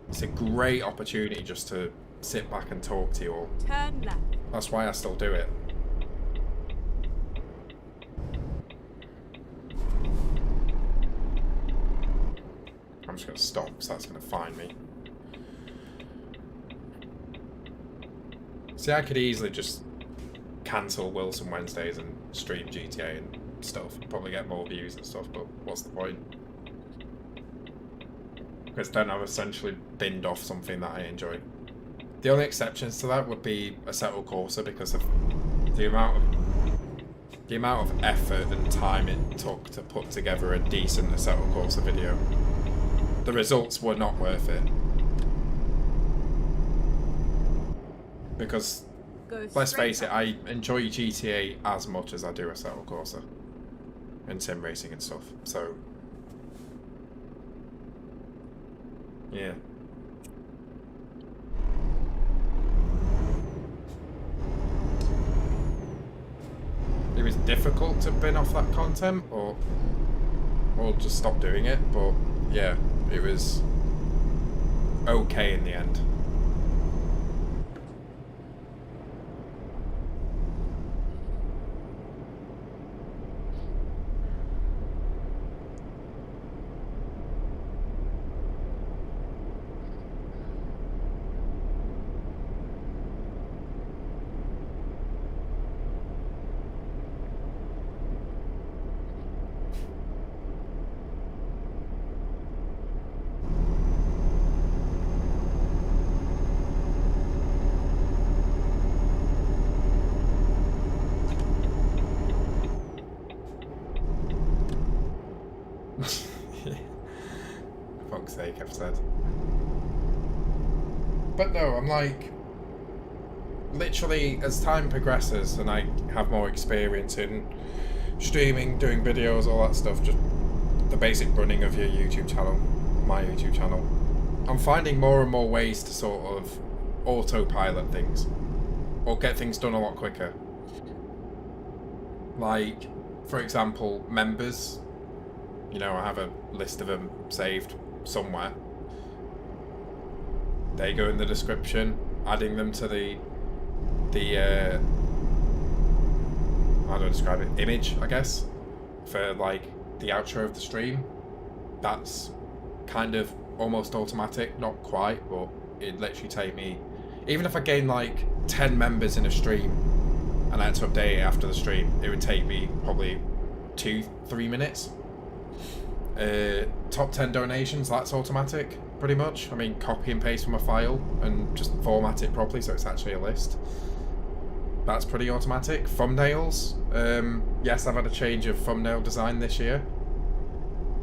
it's a great opportunity just to sit back and talk to you all. Turn left. That's why I still do it. I'm just going to stop, because that's going to find me. See, I could easily just cancel Wilson Wednesdays and stream GTA and stuff, and probably get more views and stuff, but what's the point? Because then I've essentially binned off something that I enjoy. The only exceptions to that would be Assetto Corsa, because of the amount of effort and time it took to put together a decent Assetto Corsa video. The results were not worth it. Because, let's face it, I enjoy GTA as much as I do Assetto Corsa and sim racing and stuff, so yeah. It was difficult to bin off that content or just stop doing it, but yeah, it was okay in the end. For fuck's sake, I've said. But no, I'm like, literally, as time progresses and I have more experience in streaming, doing videos, all that stuff, just the basic running of your YouTube channel, my YouTube channel, I'm finding more and more ways to sort of autopilot things, or get things done a lot quicker. Like, for example, members. You know, I have a list of them saved somewhere. They go in the description, adding them to the how do I describe it? Image, I guess, for like the outro of the stream. That's kind of almost automatic, not quite, but it'd literally take me, even if I gain like 10 members in a stream and I had to update it after the stream, it would take me probably 2-3 minutes. Top 10 donations, that's automatic, pretty much. I mean, copy and paste from a file and just format it properly so it's actually a list. That's pretty automatic. Thumbnails, yes, I've had a change of thumbnail design this year,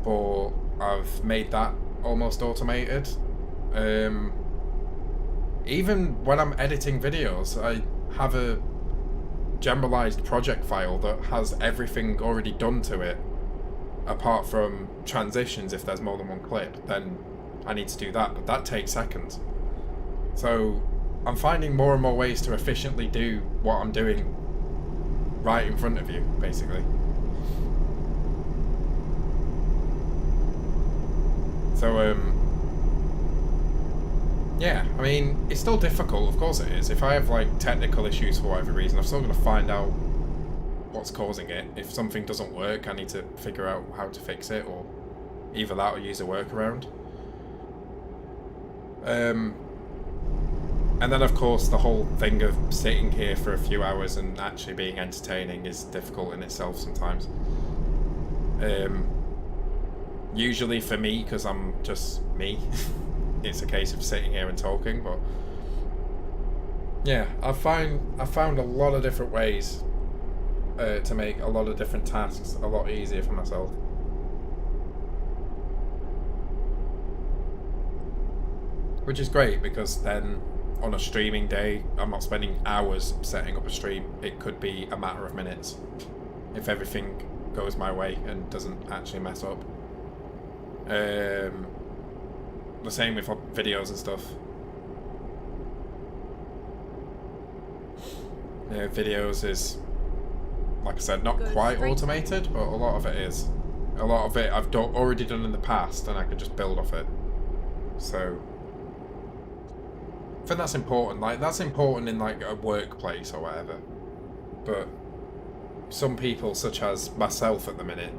but I've made that almost automated. Even when I'm editing videos, I have a generalized project file that has everything already done to it, apart from transitions. If there's more than one clip, then I need to do that, but that takes seconds. So I'm finding more and more ways to efficiently do what I'm doing right in front of you, basically. So, yeah, I mean, it's still difficult, of course it is. If I have, like, technical issues for whatever reason, I'm still going to find out what's causing it. If something doesn't work, I need to figure out how to fix it, or either that or use a workaround. And then, of course, the whole thing of sitting here for a few hours and actually being entertaining is difficult in itself sometimes. Usually for me, because I'm just me, it's a case of sitting here and talking, but yeah, I found a lot of different ways to make a lot of different tasks a lot easier for myself. Which is great, because then on a streaming day, I'm not spending hours setting up a stream. It could be a matter of minutes if everything goes my way and doesn't actually mess up. The same with videos and stuff. Videos is, like I said, not quite automated, but a lot of it is. A lot of it I've already done in the past, and I can just build off it. So I think that's important. Like, that's important in like a workplace or whatever. But some people, such as myself at the minute,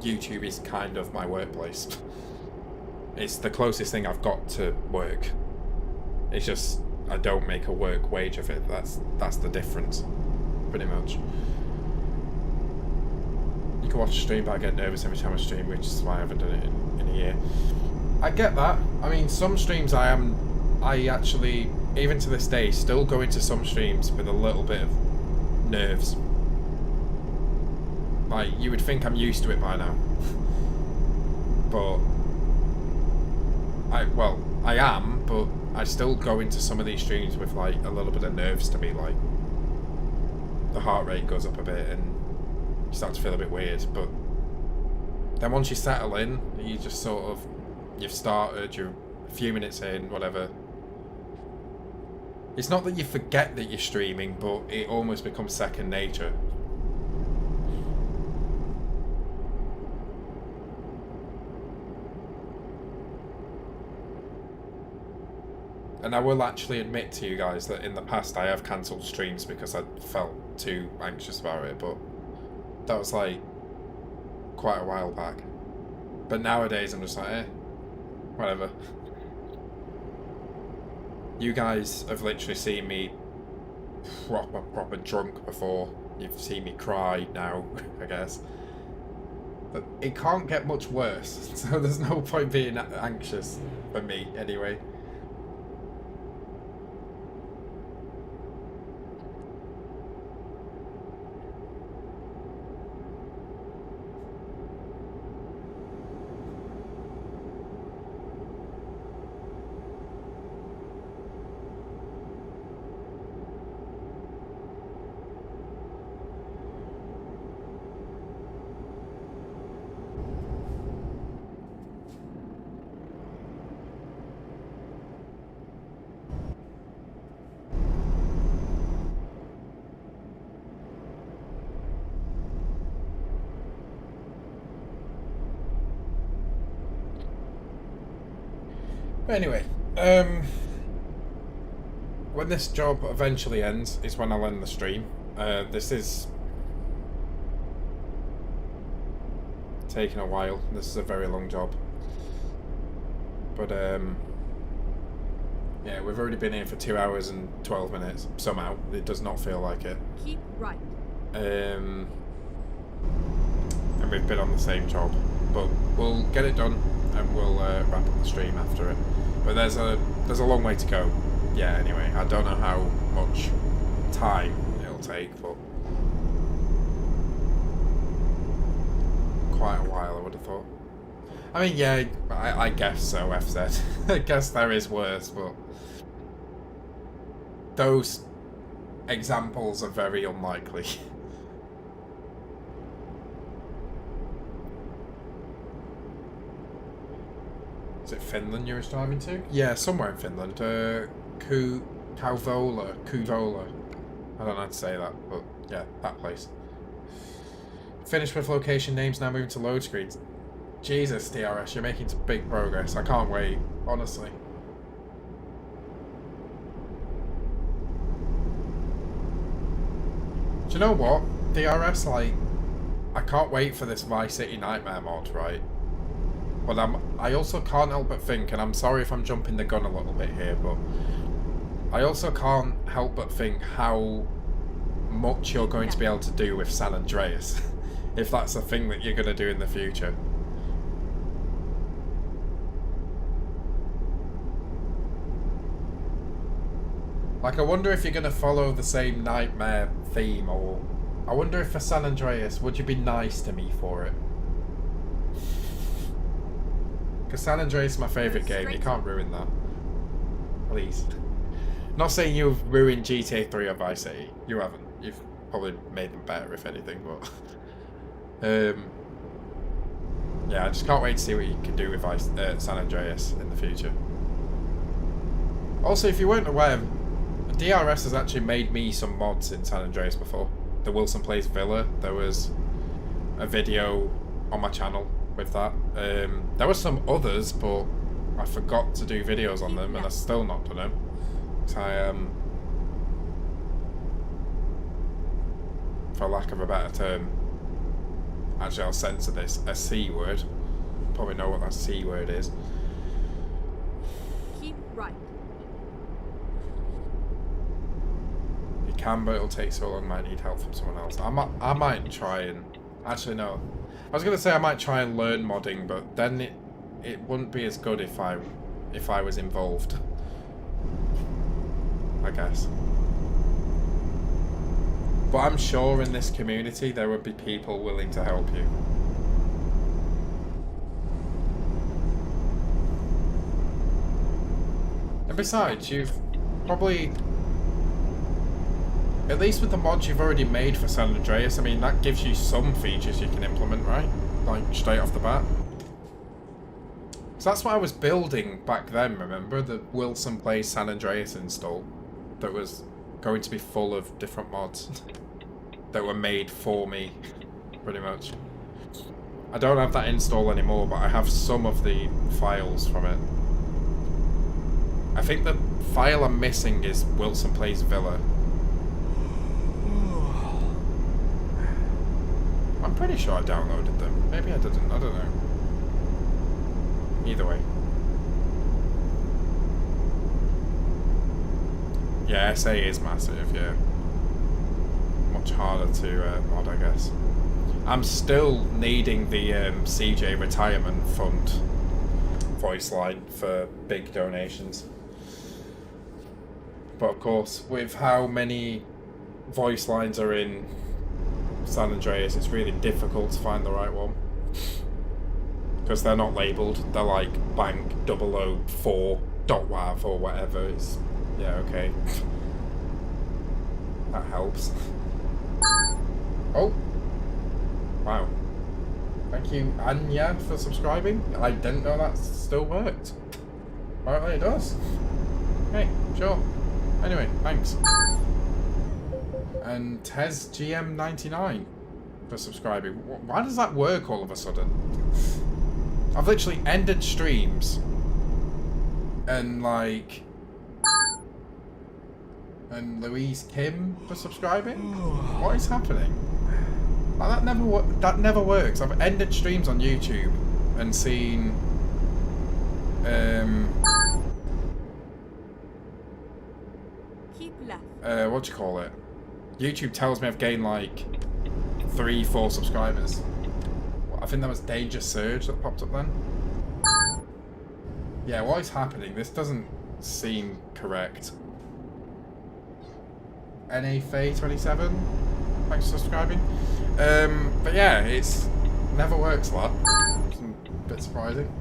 YouTube is kind of my workplace. It's the closest thing I've got to work. It's just I don't make a work wage of it. That's the difference, pretty much. You can watch a stream, but I get nervous every time I stream, which is why I haven't done it in a year. I get that. I mean, some streams I actually, even to this day, still go into some streams with a little bit of nerves. Like, you would think I'm used to it by now. But I am, but I still go into some of these streams with like a little bit of nerves to me. Like, the heart rate goes up a bit and you start to feel a bit weird. But then once you settle in, you just sort of, you've started, you're a few minutes in, whatever. It's not that you forget that you're streaming, but it almost becomes second nature. And I will actually admit to you guys that in the past I have cancelled streams because I felt too anxious about it, but that was like quite a while back. But nowadays I'm just like, whatever. You guys have literally seen me proper drunk before. You've seen me cry now, I guess. But it can't get much worse, so there's no point being anxious for me anyway. But anyway, when this job eventually ends is when I'll end the stream. This is taking a while. This is a very long job. But yeah, we've already been here for 2 hours and 12 minutes. Somehow, it does not feel like it. Keep right. And we've been on the same job, but we'll get it done and we'll wrap up the stream after it. But there's a long way to go. Yeah. Anyway, I don't know how much time it'll take, but quite a while, I would have thought. I mean, yeah, I guess so, FZ. I guess there is worse, but those examples are very unlikely. Is it Finland you were driving to? Yeah, somewhere in Finland. Kouvola. I don't know how to say that, but yeah, that place. Finished with location names, now moving to load screens. Jesus, DRS, you're making some big progress. I can't wait, honestly. Do you know what, DRS, like, I can't wait for this Vice City Nightmare mod, right? But I also can't help but think, and I'm sorry if I'm jumping the gun a little bit here, but I also can't help but think how much you're going to be able to do with San Andreas, if that's a thing that you're going to do in the future. Like, I wonder if you're going to follow the same Nightmare theme, or I wonder if for San Andreas, would you be nice to me for it? Because San Andreas is my favourite game, you can't ruin that. Please. Not saying you've ruined GTA 3 or Vice City, you haven't. You've probably made them better, if anything, but... yeah, I just can't wait to see what you can do with San Andreas in the future. Also, if you weren't aware, DRS has actually made me some mods in San Andreas before. The WilsonPlays Villa, there was a video on my channel with that. There were some others, but I forgot to do videos on them, and I've still not done them. So for lack of a better term, actually I'll censor this, a C word. Probably know what that C word is. Keep right. You can, but it'll take so long, might need help from someone else. I might try and... Actually, no. I was going to say I might try and learn modding, but then it wouldn't be as good if I was involved. I guess. But I'm sure in this community there would be people willing to help you. And besides, you've probably... At least with the mods you've already made for San Andreas, I mean, that gives you some features you can implement, right? Like, straight off the bat. So that's what I was building back then, remember? The WilsonPlays San Andreas install that was going to be full of different mods that were made for me, pretty much. I don't have that install anymore, but I have some of the files from it. I think the file I'm missing is WilsonPlays Villa. I'm pretty sure I downloaded them. Maybe I didn't, I don't know. Either way. Yeah, SA is massive, yeah. Much harder to mod, I guess. I'm still needing the CJ Retirement Fund voice line for big donations. But of course, with how many voice lines are in San Andreas, it's really difficult to find the right one. Because they're not labelled, they're like bank 004.wav or whatever. It's, yeah, okay. That helps. Oh! Wow. Thank you, Anya, for subscribing. I didn't know that still worked. Apparently it does. Hey, sure. Anyway, thanks. And Tez GM99 for subscribing. Why does that work all of a sudden? I've literally ended streams and like, and Louise Kim for subscribing. What is happening? Like, that never works. I've ended streams on YouTube and seen Keep left. what do you call it? YouTube tells me I've gained like 3-4 subscribers. I think that was Danger Surge that popped up then. Yeah, what is happening? This doesn't seem correct. NAFay27, thanks for subscribing. But yeah, it's never works, lad. It's a bit surprising.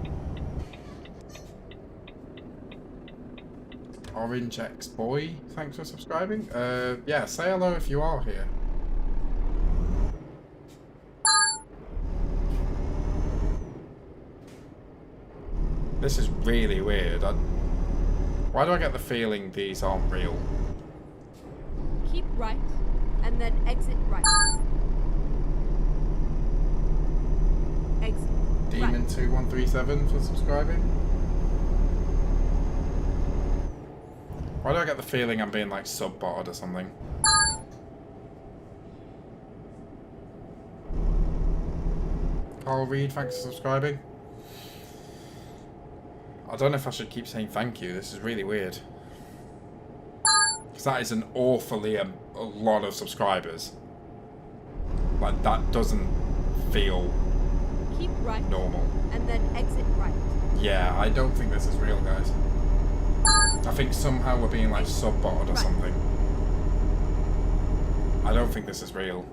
Orange X Boy, thanks for subscribing. Yeah, say hello if you are here. This is really weird. Why do I get the feeling these aren't real? Keep right, and then exit right. Exit. Demon2137 for subscribing. Why do I get the feeling I'm being like sub-botted or something? Carl Reed, thanks for subscribing. I don't know if I should keep saying thank you. This is really weird. Because that is an awfully a lot of subscribers. Like, that doesn't feel Keep right, normal. and then exit right. Yeah, I don't think this is real, guys. I think somehow we're being like sub-botted or something. I don't think this is real.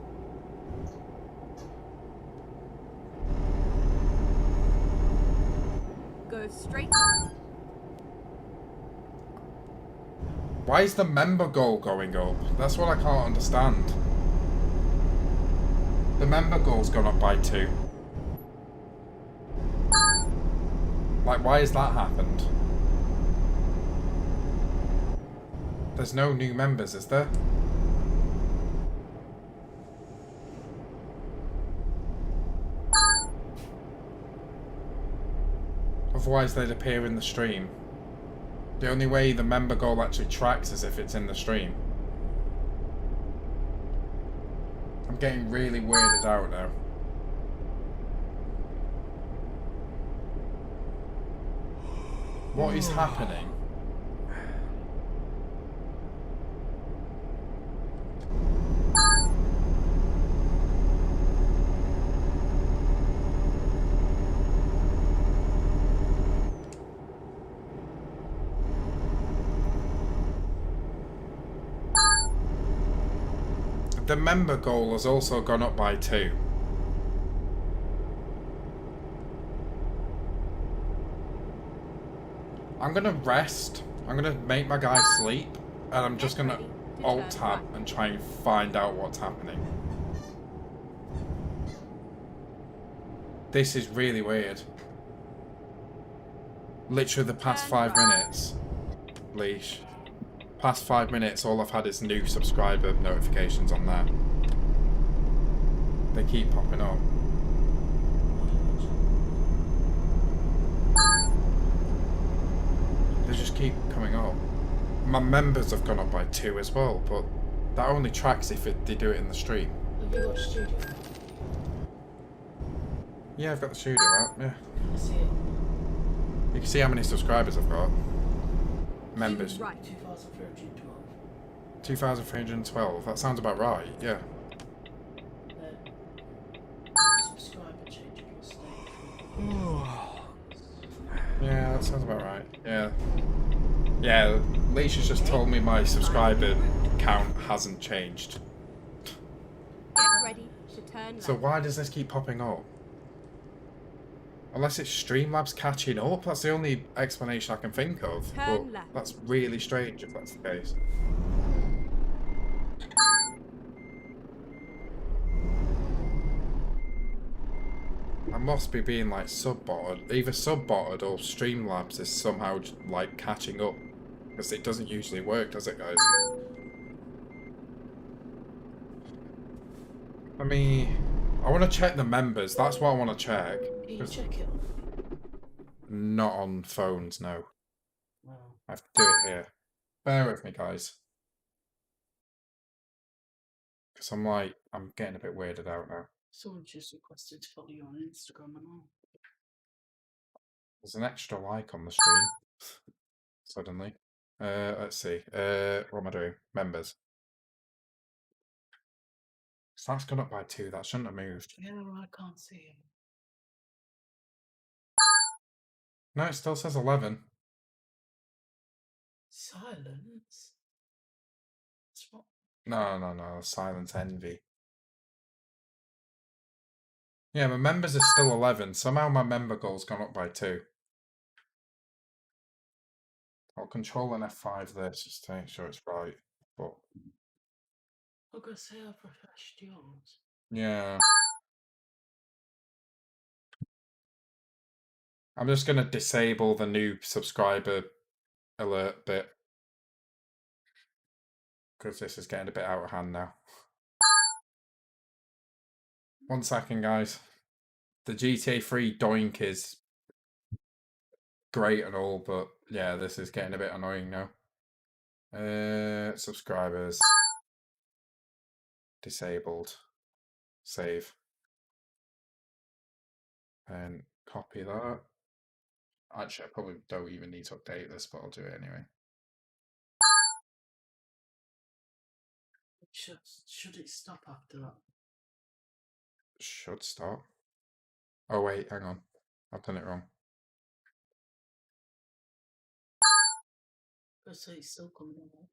Go straight. Why is the member goal going up? That's what I can't understand. The member goal's gone up by 2. Like, why has that happened? There's no new members, is there? Otherwise they'd appear in the stream. The only way the member goal actually tracks is if it's in the stream. I'm getting really weirded out now. What is happening? The member goal has also gone up by 2. I'm gonna rest. I'm gonna make my guy sleep, and I'm just gonna alt tab and try and find out what's happening. This is really weird. Literally the past 5 minutes. Leash. Past 5 minutes, all I've had is new subscriber notifications on there. They keep popping up. They just keep coming up. My members have gone up by 2 as well, but that only tracks if they do it in the stream. Have you got a studio? Yeah, I've got the studio out, yeah. Can I see it? You can see how many subscribers I've got. Members. Right. 2,312. 2,312, that sounds about right, yeah. Subscriber changeable state. Yeah, that sounds about right, yeah. Yeah, Leisha's just told me my subscriber count hasn't changed. Get ready to turn left. So why does this keep popping up? Unless it's Streamlabs catching up, that's the only explanation I can think of. Turn But left. that's really strange if that's the case. I must be being like sub-botted. Either sub-botted or Streamlabs is somehow like catching up. Because it doesn't usually work, does it, guys? I mean, I want to check the members. That's what I want to check. Can you check it? Not on phones, no. I have to do it here. Bear with me, guys. Because I'm getting a bit weirded out now. Someone just requested to follow you on Instagram and all. There's an extra like on the stream. Suddenly. Let's see. What am I doing? Members. So that's gone up by 2. That shouldn't have moved. Yeah, I can't see him. No, it still says 11. Silence? That's what? No. Silence envy. Yeah, my members are still 11. Somehow my member goal's gone up by 2. I'll control an F5 this just to make sure it's right. But I'm gonna say I've refreshed yours. yeah. I'm just going to disable the new subscriber alert bit. Because this is getting a bit out of hand now. 1 second, guys. The GTA 3 doink is great and all, but yeah, this is getting a bit annoying now. Subscribers. Disabled. Save. And copy that. Actually, I probably don't even need to update this, but I'll do it anyway. Should it stop after that? Should stop. Oh wait, hang on. I've done it wrong. So it's still coming out.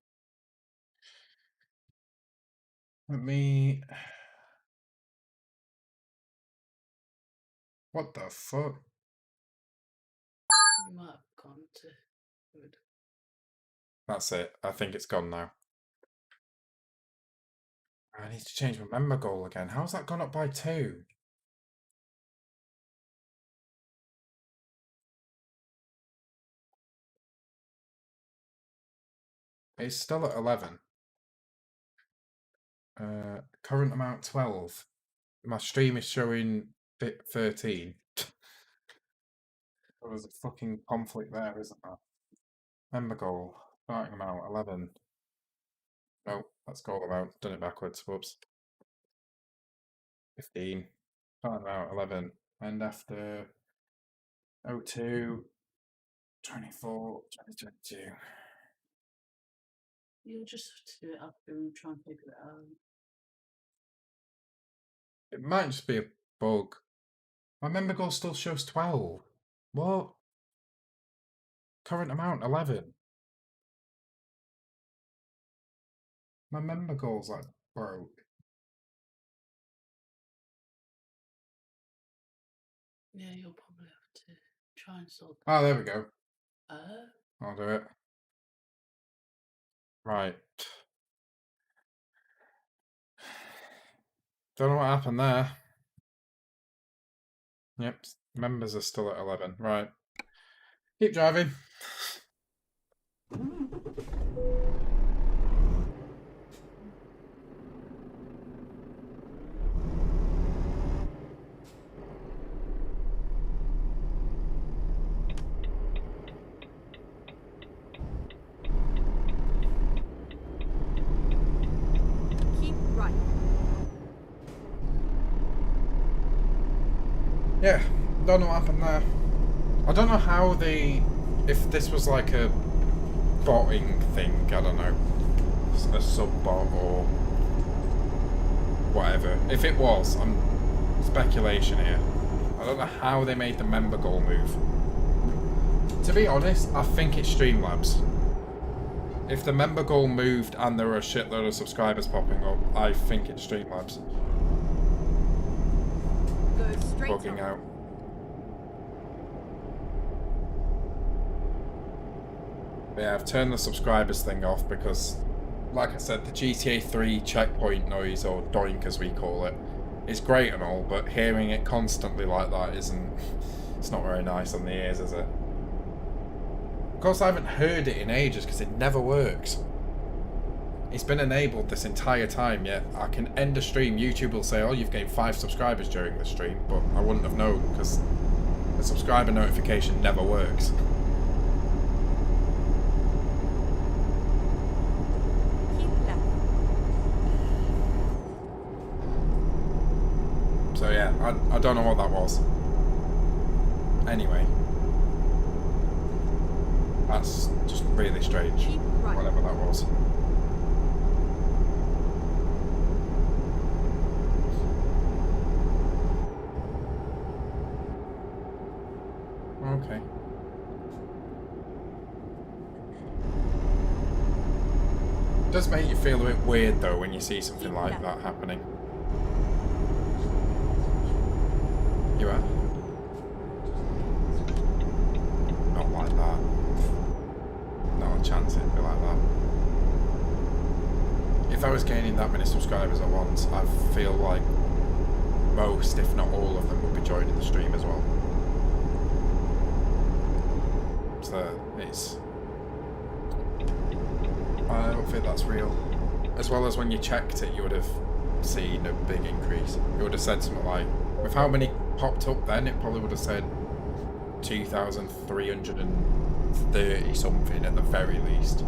Let me... What the fuck? You might have gone to good. That's it. I think it's gone now. I need to change my member goal again. How's that gone up by 2? It's still at 11. Current amount 12. My stream is showing bit 13. There's a fucking conflict there, isn't there? Member goal. Starting amount 11. No, that's goal amount. Done it backwards. Whoops. 15. Starting amount 11. And after 02, 24, 2022. You'll just have to do it after and try and figure it out. It might just be a bug. My member goal still shows 12. What? Current amount 11. My member goal's like broke. Yeah, you'll probably have to try and sort Oh, there we go. that. I'll do it. Right. Don't know what happened there. Yep, members are still at 11. Right. Keep driving. Keep right. Yeah, don't know what happened there. I don't know how if this was like a botting thing, I don't know, a sub-bot or whatever. If it was, I'm speculation here. I don't know how they made the member goal move. To be honest, I think it's Streamlabs. If the member goal moved and there were a shitload of subscribers popping up, I think it's Streamlabs. Go straight Bugging out. Yeah, I've turned the subscribers thing off because, like I said, the GTA 3 checkpoint noise, or doink as we call it, is great and all, but hearing it constantly like that it's not very nice on the ears, is it? Of course, I haven't heard it in ages because it never works. It's been enabled this entire time, yet I can end a stream, YouTube will say, oh, you've gained 5 subscribers during the stream, but I wouldn't have known because the subscriber notification never works. So yeah, I don't know what that was. Anyway. That's just really strange. Keep right. Whatever that was. Okay. It does make you feel a bit weird though when you see something like that happening. You are? Not like that. Not a chance it'd be like that. If I was gaining that many subscribers at once, I feel like most, if not all of them, would be joining the stream as well. So it's... I don't think that's real. As well as when you checked it, you would have seen a big increase. It would have said something like, with how many popped up then, it probably would have said 2,330 something at the very least.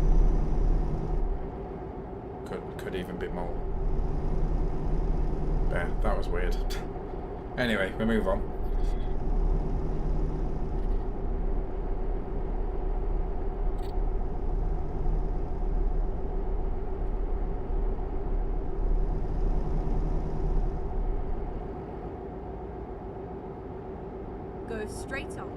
Could even be more. Yeah, that was weird. Anyway, we move on. Go straight on.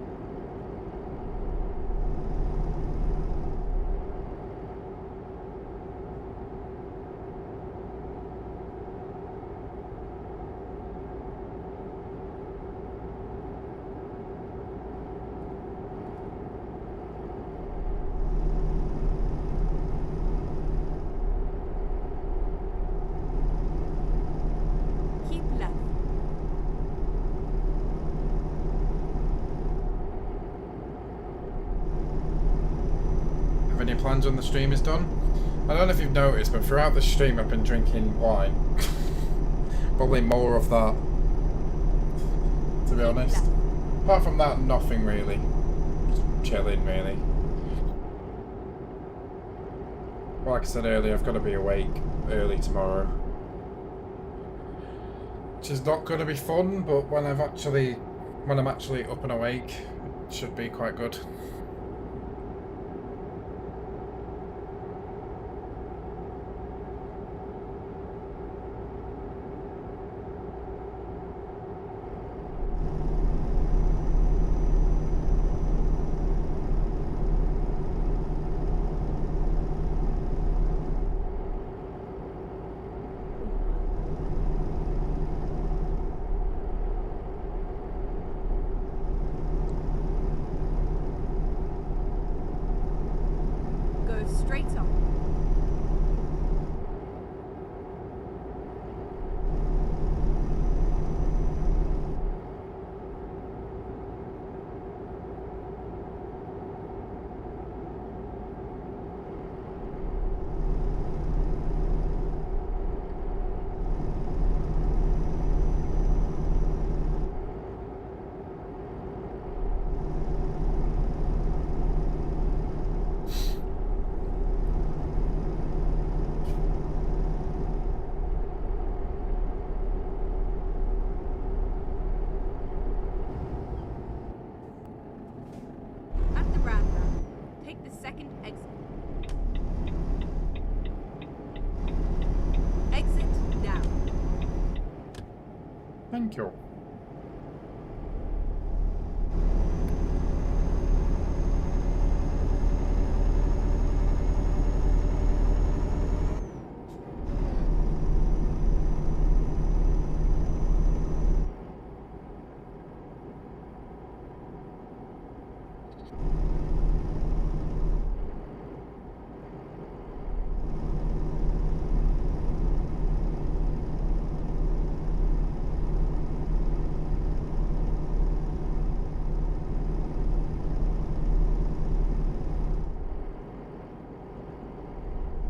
Keep left. Have any plans when the stream is done? I don't know if you've noticed, but throughout the stream I've been drinking wine. Probably more of that, to be honest. Apart from that, nothing really. Just chilling, really. Well, like I said earlier, I've got to be awake early tomorrow. Which is not going to be fun, but when I'm actually up and awake, it should be quite good. Go straight on. At the roundabout, take the second exit. Exit down. Thank you.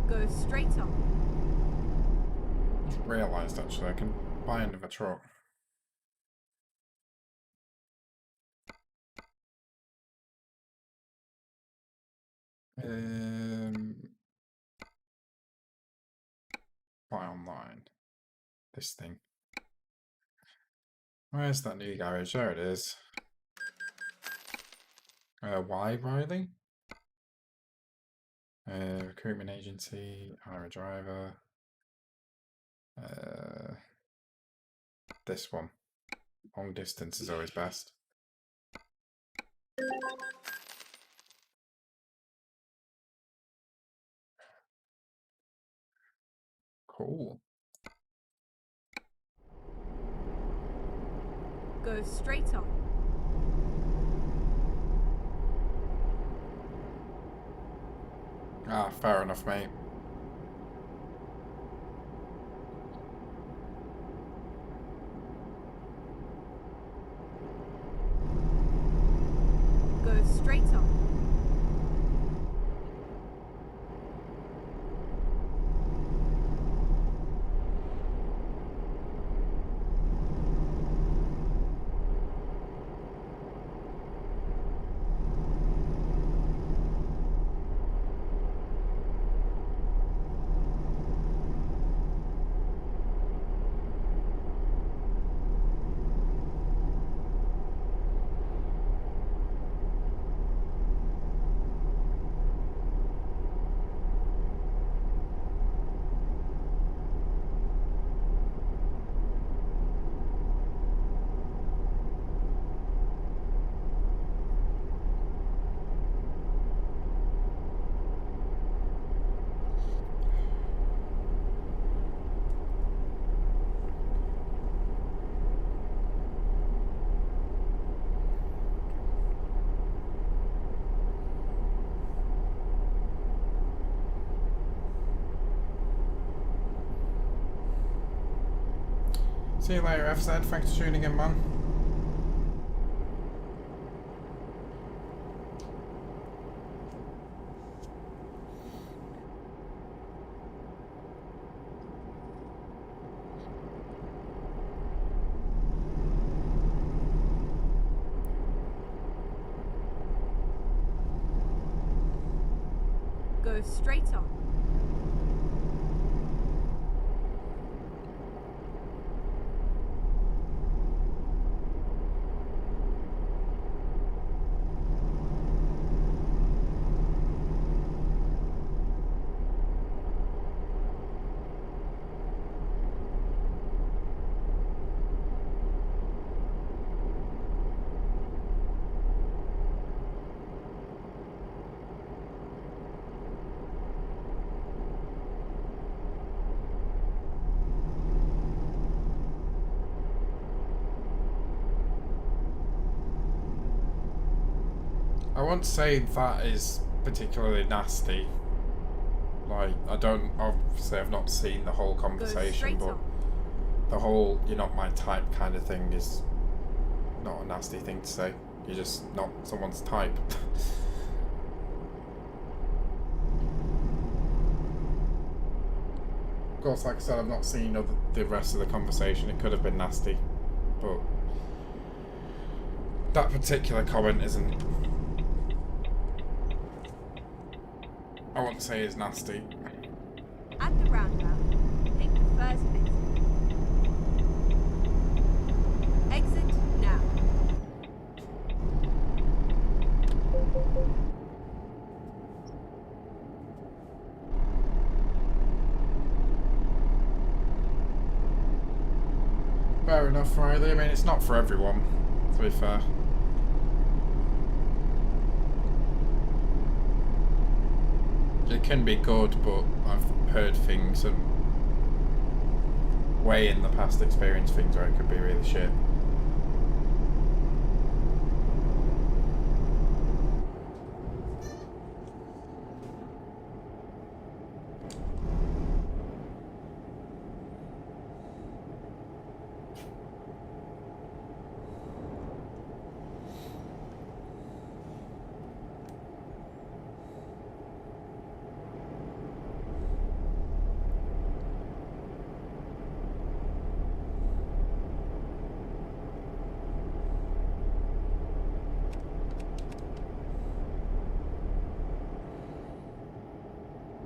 Go straight on. Just realised actually I can buy another truck. Buy online. This thing. Where's that new garage? There it is. Why, Riley? Recruitment agency, hire a driver. This one. Long distance is always best. Cool. Go straight on. Ah, fair enough, mate. Go straight on. See you later, FZ. Thanks for tuning in, man. Go straight on. I won't say that is particularly nasty. Like, obviously I've not seen the whole conversation, but the whole "you're not my type" kind of thing is not a nasty thing to say. You're just not someone's type. Of course, like I said, I've not seen the rest of the conversation. It could have been nasty, but that particular comment isn't. I wouldn't say it's nasty. At the roundabout, take the first exit. Exit now. Fair enough, Riley. I mean, it's not for everyone, to be fair. It can be good, but I've heard things and way in the past experienced things where it could be really shit.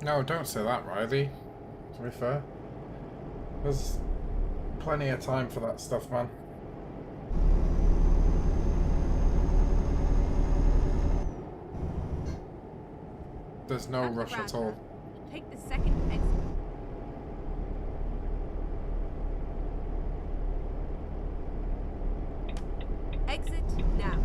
No, don't say that, Riley. To be fair. There's plenty of time for that stuff, man. There's no At the rush at all. roundabout, take the second exit. Exit now.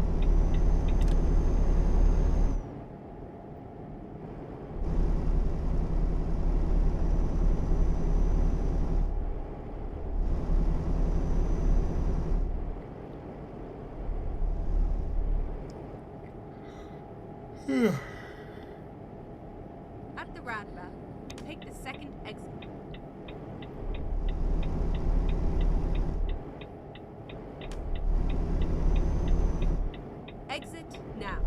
At the roundabout, take the second exit. Exit now.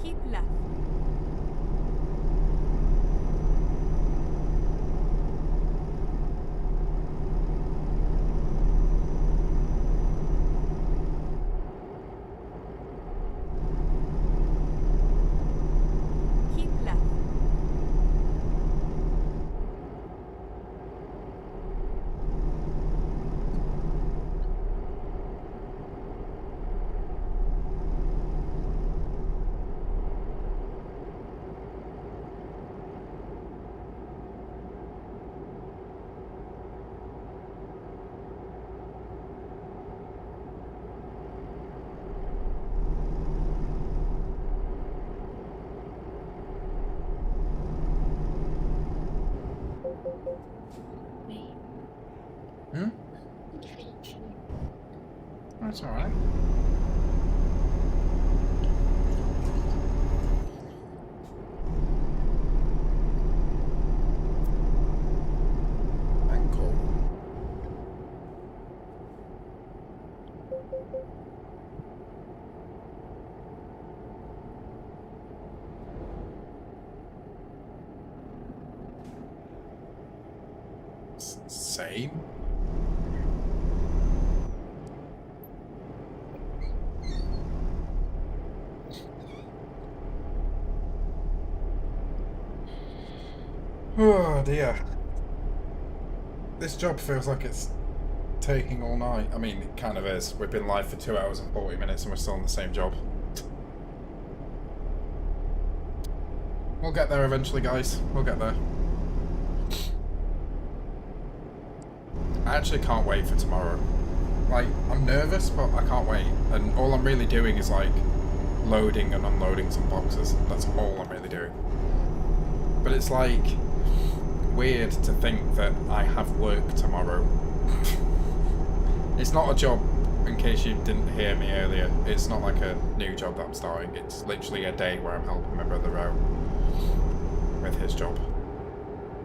Keep left. Keep left. Wait. Hmm? That's alright. Ankle. Same. Oh dear. This job feels like it's taking all night. I mean, it kind of is. We've been live for 2 hours and 40 minutes and we're still on the same job. We'll get there eventually, guys. We'll get there. I actually can't wait for tomorrow. Like, I'm nervous, but I can't wait. And all I'm really doing is, like, loading and unloading some boxes. That's all I'm really doing. But it's, like, weird to think that I have work tomorrow. It's not a job, in case you didn't hear me earlier. It's not like a new job that I'm starting. It's literally a day where I'm helping my brother out with his job.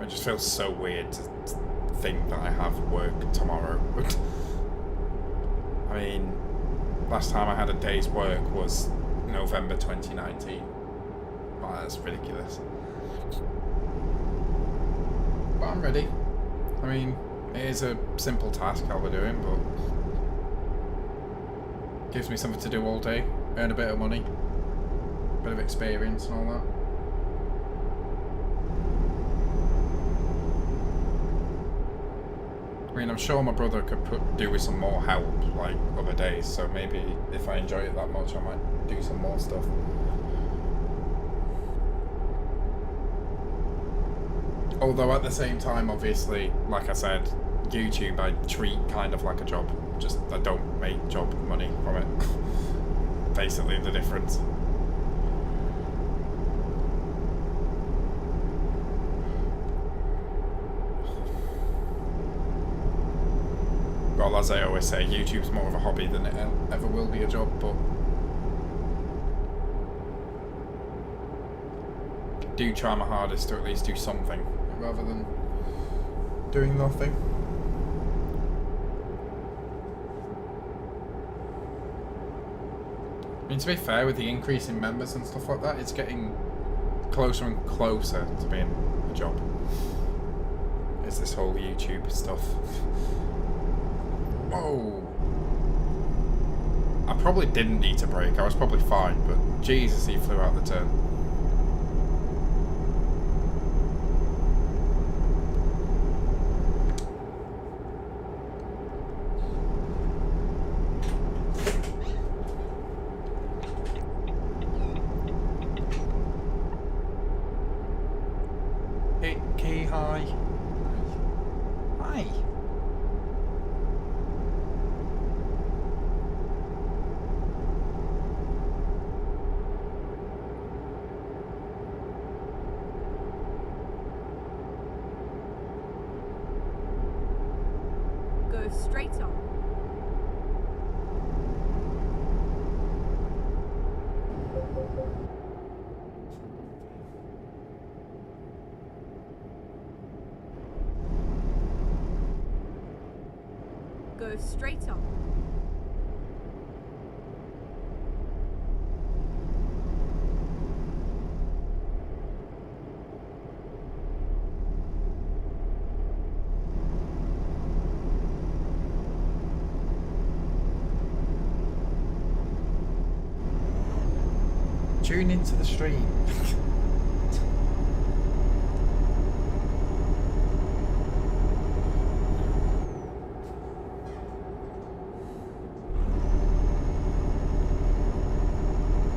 It just feels so weird to think that I have work tomorrow. I mean, last time I had a day's work was November 2019. Wow, that's ridiculous. But I'm ready. I mean, it is a simple task how we're doing, but gives me something to do all day, earn a bit of money, bit of experience and all that. I mean, I'm sure my brother could do with some more help, like, other days, so maybe if I enjoy it that much, I might do some more stuff. Although at the same time, obviously, like I said, YouTube I treat kind of like a job, just I don't make job money from it. Basically the difference. Well, as I always say, YouTube's more of a hobby than it ever will be a job, but do try my hardest to at least do something, rather than doing nothing. I mean, to be fair, with the increase in members and stuff like that, it's getting closer and closer to being a job. It's this whole YouTube stuff. Whoa! I probably didn't need to brake. I was probably fine, but Jesus, he flew out the turn. Hey, Key, hi. Hi. Go straight on. Go straight on. Tune into the stream.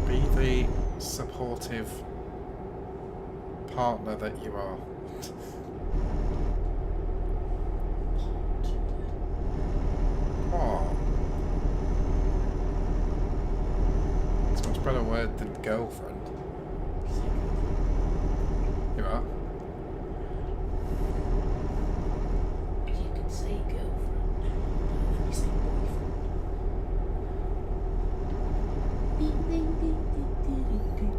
Be the supportive partner that you are. Oh. It's a much better word than girlfriend. You are? You can say girlfriend. You say boyfriend. Ding, ding, ding, ding, ding, ding, ding.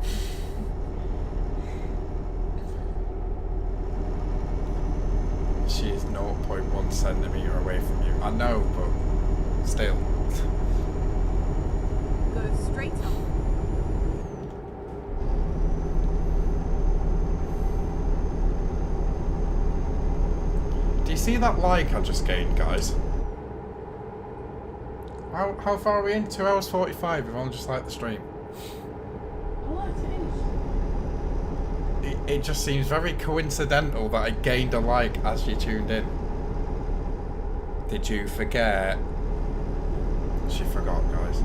She is 0.1 centimetre away from you. I know, but still. Go straight on. Do you see that like I just gained, guys? How far are we in? 2 hours 45. We've only just liked the stream. I like it. It just seems very coincidental that I gained a like as you tuned in. Did you forget? She forgot, guys.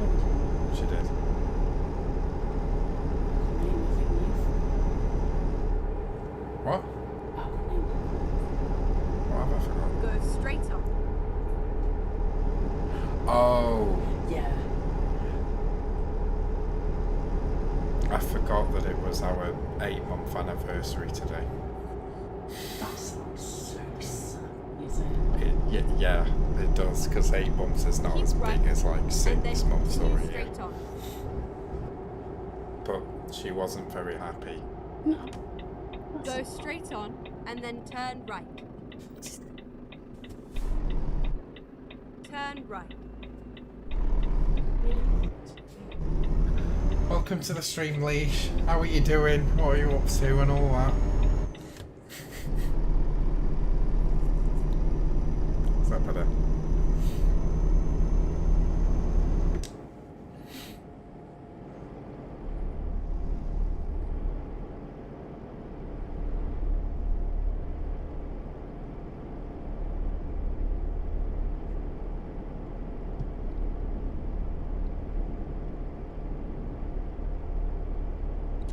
She did. What? What have I forgotten? Go straight on. Oh, Yeah. I forgot that it was our 8-month anniversary today. That sounds so sad, isn't it? Yeah, it does, because 8 months is not Keep as right, big as like and 6 then months or a continue year. straight on. But she wasn't very happy. No. Go straight on and then turn right. Turn right. Welcome to the stream, Leash. How are you doing? What are you up to and all that? Is that better?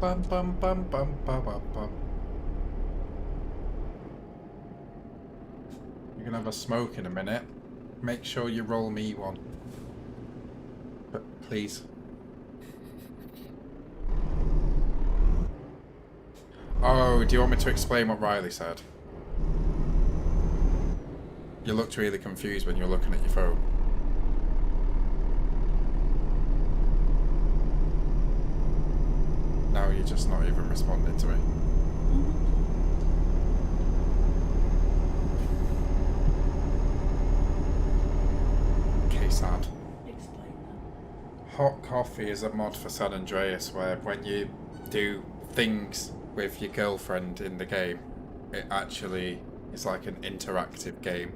Bum bum bum bum bum bum bum. You're gonna have a smoke in a minute. Make sure you roll me one. But please. Oh, do you want me to explain what Riley said? You looked really confused when you were looking at your phone. Now you're just not even responding to me. Okay, sad. Explain that. Hot coffee is a mod for San Andreas where when you do things with your girlfriend in the game, it actually is like an interactive game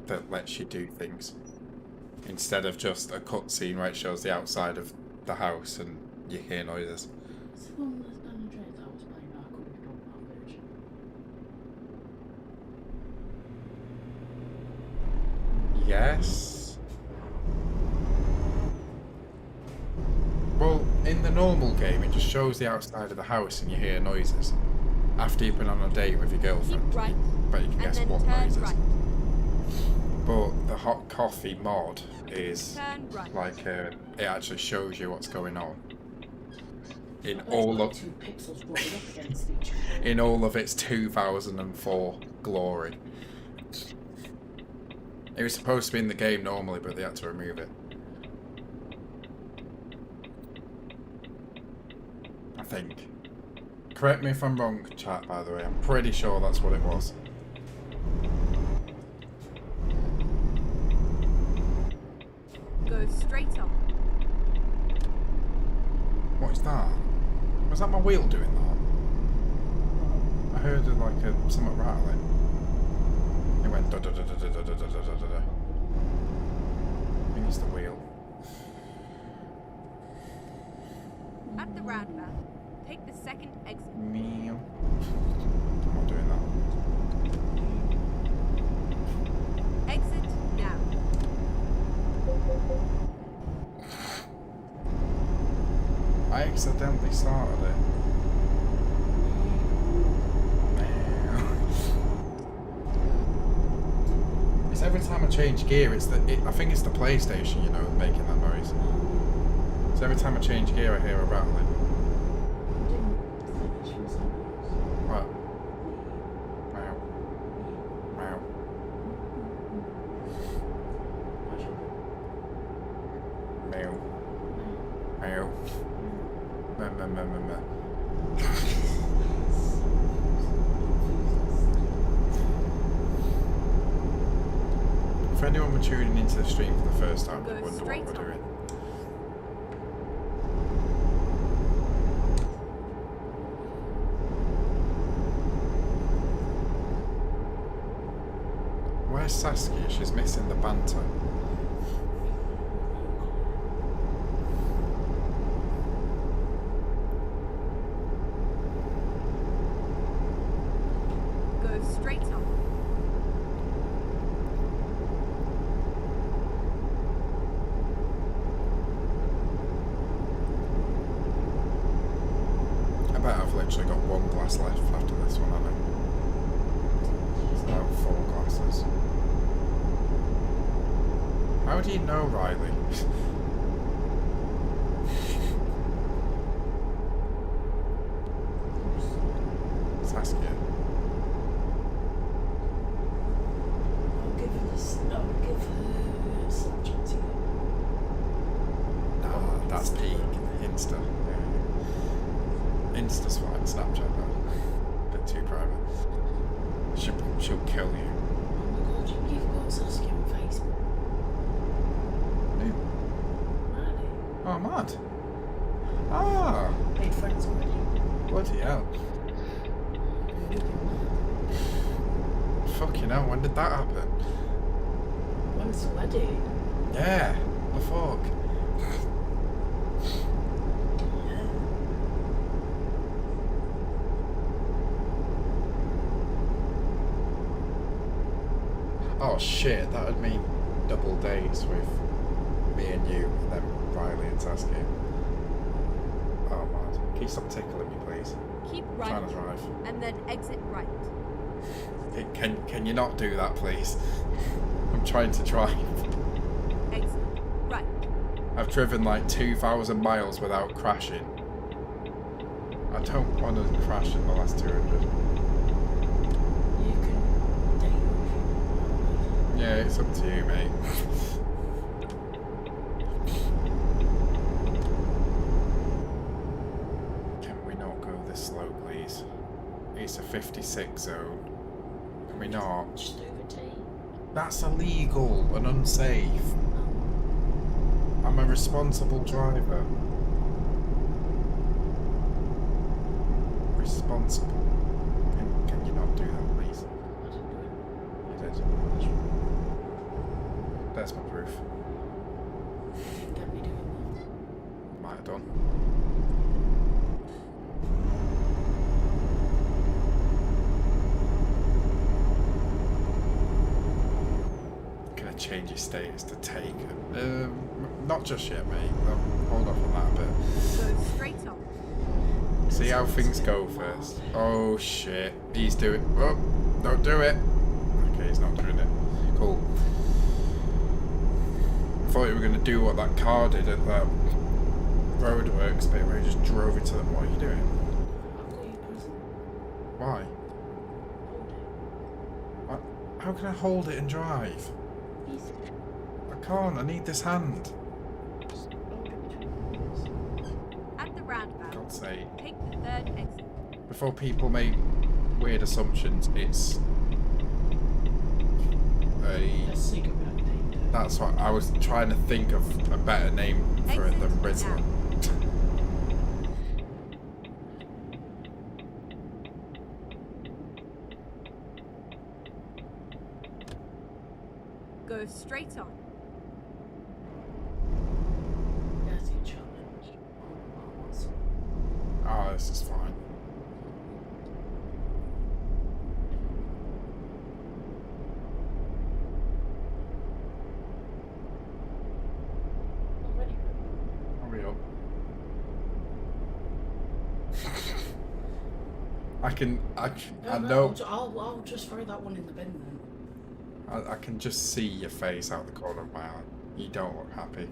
that lets you do things. instead of just a cutscene where it shows the outside of the house and you hear noises. It's the one with Andreas that was playing our couldn't on that version. Yes. Well, in the normal game, it just shows the outside of the house and you hear noises. After you've been on a date with your girlfriend. Keep right. But you can And guess then what turn noises. right. But the hot coffee mod is Turn right. like it actually shows you what's going on in It's all like of 2 pixels rubbing up against each other. in all of its 2004 glory. It was supposed to be in the game normally, but they had to remove it. I think. Correct me if I'm wrong, chat, by the way. I'm pretty sure that's what it was. Go straight on. What is that? Was that my wheel doing that? I heard like something rattling. It went da da da da da da da da da da da. I think it's the wheel. At the roundabout, take the second exit. Meow. I'm not doing that. Exit now. I accidentally started it. It's every time I change gear, I think it's the PlayStation, you know, making that noise. So every time I change gear, I hear a rattling. What? Meow. Meow. Meow. Meow. Meh, meh, meh, meh, meh. For anyone were tuning into the stream for the first time, Go I wonder straight what we're on. doing. Where's Saskia? She's missing the banter. Go straight on. I bet I've literally got one glass left after this one, haven't I? It's now 4 glasses. How do you know, Riley? Saskia. I'll give her Snapchat to you. Nah, that's peak. Insta. Yeah. Insta's fine. Snapchat though. Bit too private. She'll kill you. Oh my god, you've got Saskia on Facebook. Who? Really? Oh, mad. Ah, Made friends already. bloody hell. Fucking hell, when did that happen? When's the wedding? Yeah, the fuck. Yeah. Oh shit, that would mean double dates with me and you, and then Riley and Saskia. Oh man, can you stop tickling me, please? Keep I'm right. trying to drive. And then exit right. Can you not do that, please? I'm trying to drive. Exit right. I've driven like 2,000 miles without crashing. I don't want to crash in the last 200. You can date her. Yeah, it's up to you, mate. Can we not go this slow, please? It's a 56 zone. Can we not? Just overtake. That's illegal and unsafe. I'm a responsible driver. Responsible. Can you not do that, please? I didn't do it. You did. There's my proof. that done. Gonna change your status to taken. Not just yet, mate. Hold off on that a bit. Go straight on. See how things go first. Oh shit. He's doing. Oh, don't do it. Okay, he's not doing it. Cool. I thought you were going to do what that car did at that roadworks bit where he just drove into them. What are you doing? I've got you prison. Why? Hold How can I hold it and drive? it. Easy. I can't. I need this hand. Just hold it between your ears. At the roundabout, God's sake. take the third exit. Before people make weird assumptions, it's a. A cigarette data. That's what I was trying to think of a better name for it than Rizzler. Go straight on. That's your challenge. Oh, this is fine. Already. Hurry up. I know. I'll just throw that one in the bin then. I can just see your face out the corner of my eye. You don't look happy.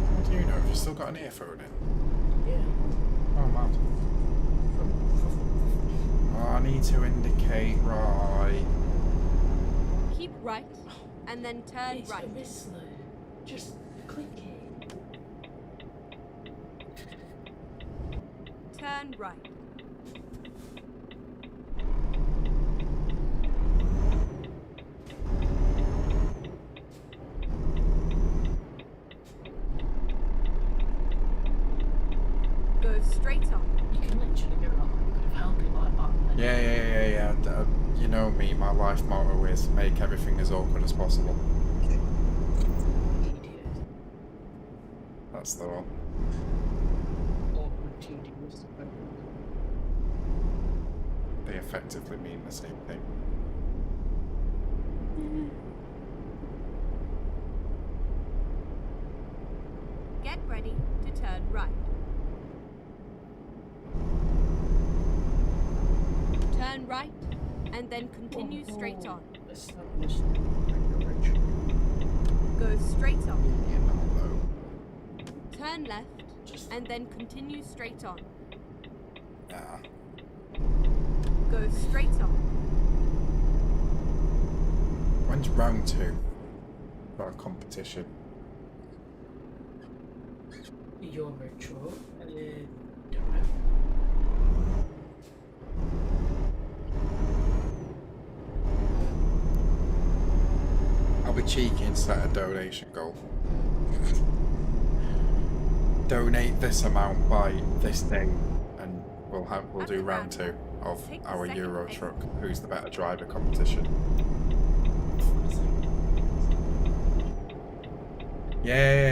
How do you know if you've still got an earphone in? Yeah. Oh, mad. Oh, I need to indicate right. Keep right, and then turn It's right. a bit slow. Just click it. Turn right. Go straight on. You can literally go like, you could have held it like that. And then Yeah. You know me, my life motto is make everything as awkward as possible. Idiot. That's the one. Awkward tedious. They effectively mean the same thing. Get ready to turn right. Turn right, and then continue straight on. Established direction. Go straight on. You're not low. Turn left, Just and then continue straight on. Nah. Go straight on. When's round 2? For a competition. your retro. Don't know. I'll be cheeky and set a donation goal. Donate this amount by this day, and we'll do round 2 of our Euro truck. Who's the better driver competition? Yeah.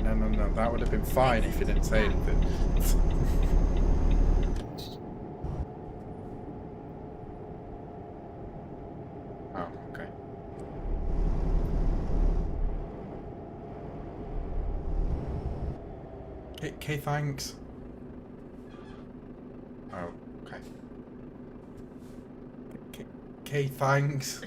No. That would have been fine if you didn't say anything. Oh, okay. Okay, thanks. Oh, okay. Okay, thanks.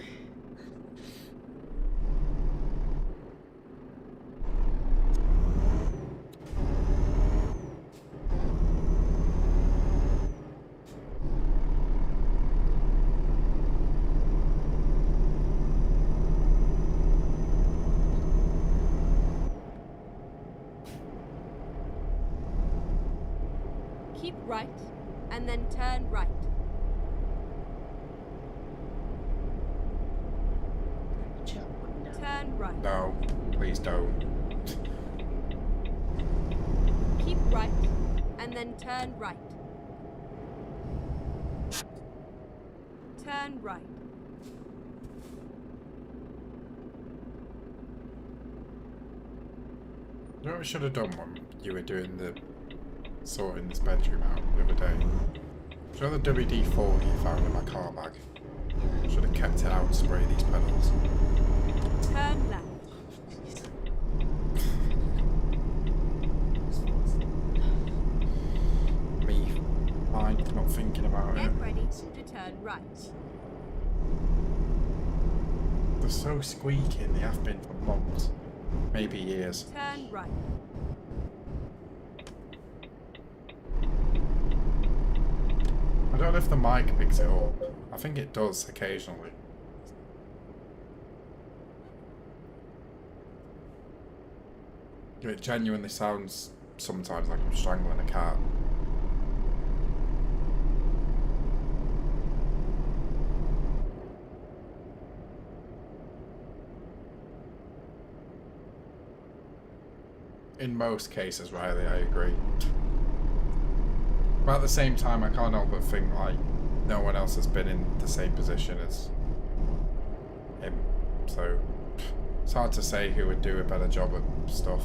Keep right, and then turn right. Turn right. No, please don't. Keep right, and then turn right. Turn right. You know what we should have done when you were doing the sorting this bedroom out the other day? Do you know the WD-40 you found in my car bag? Should have kept it out and sprayed these pedals. Turn left. Me, fine, not thinking about it. Get ready to turn right. They're so squeaky and they have been for months, maybe years. Turn right. I don't know if the mic picks it up. I think it does occasionally. It genuinely sounds sometimes like I'm strangling a cat. In most cases, Riley, I agree. But at the same time, I can't help but think, like, no one else has been in the same position as him. So, it's hard to say who would do a better job at stuff.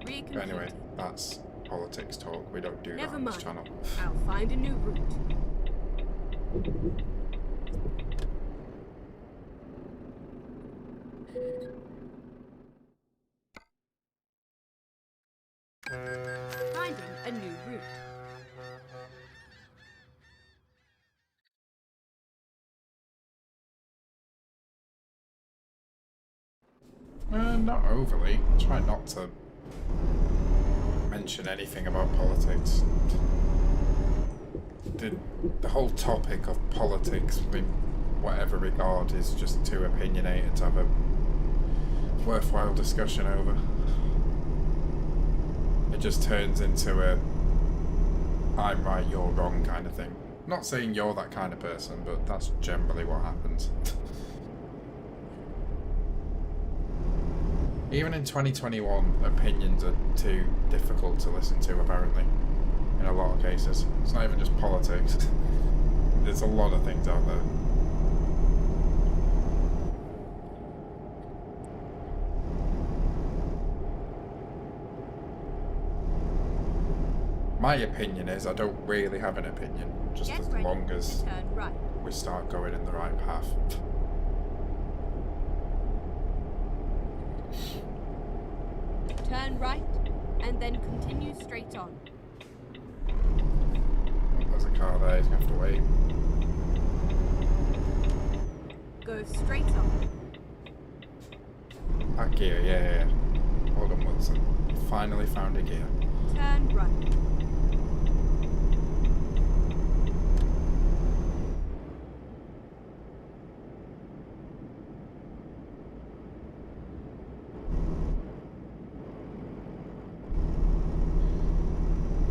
But anyway, that's politics talk. We don't do that on this channel. I'll find a new route. Finding a new route. Not overly. Try not to mention anything about politics. The whole topic of politics, in whatever regard, is just too opinionated to have a worthwhile discussion over. It just turns into a I'm right, you're wrong kind of thing. Not saying you're that kind of person, but that's generally what happens. Even in 2021, opinions are too difficult to listen to, apparently, in a lot of cases. It's not even just politics. There's a lot of things out there. My opinion is I don't really have an opinion, just as long as we start going in the right path. Turn right, and then continue straight on. There's a car there, he's going to have to wait. Go straight on. That gear, yeah. Hold on, Wilson. Finally found a gear. Turn right.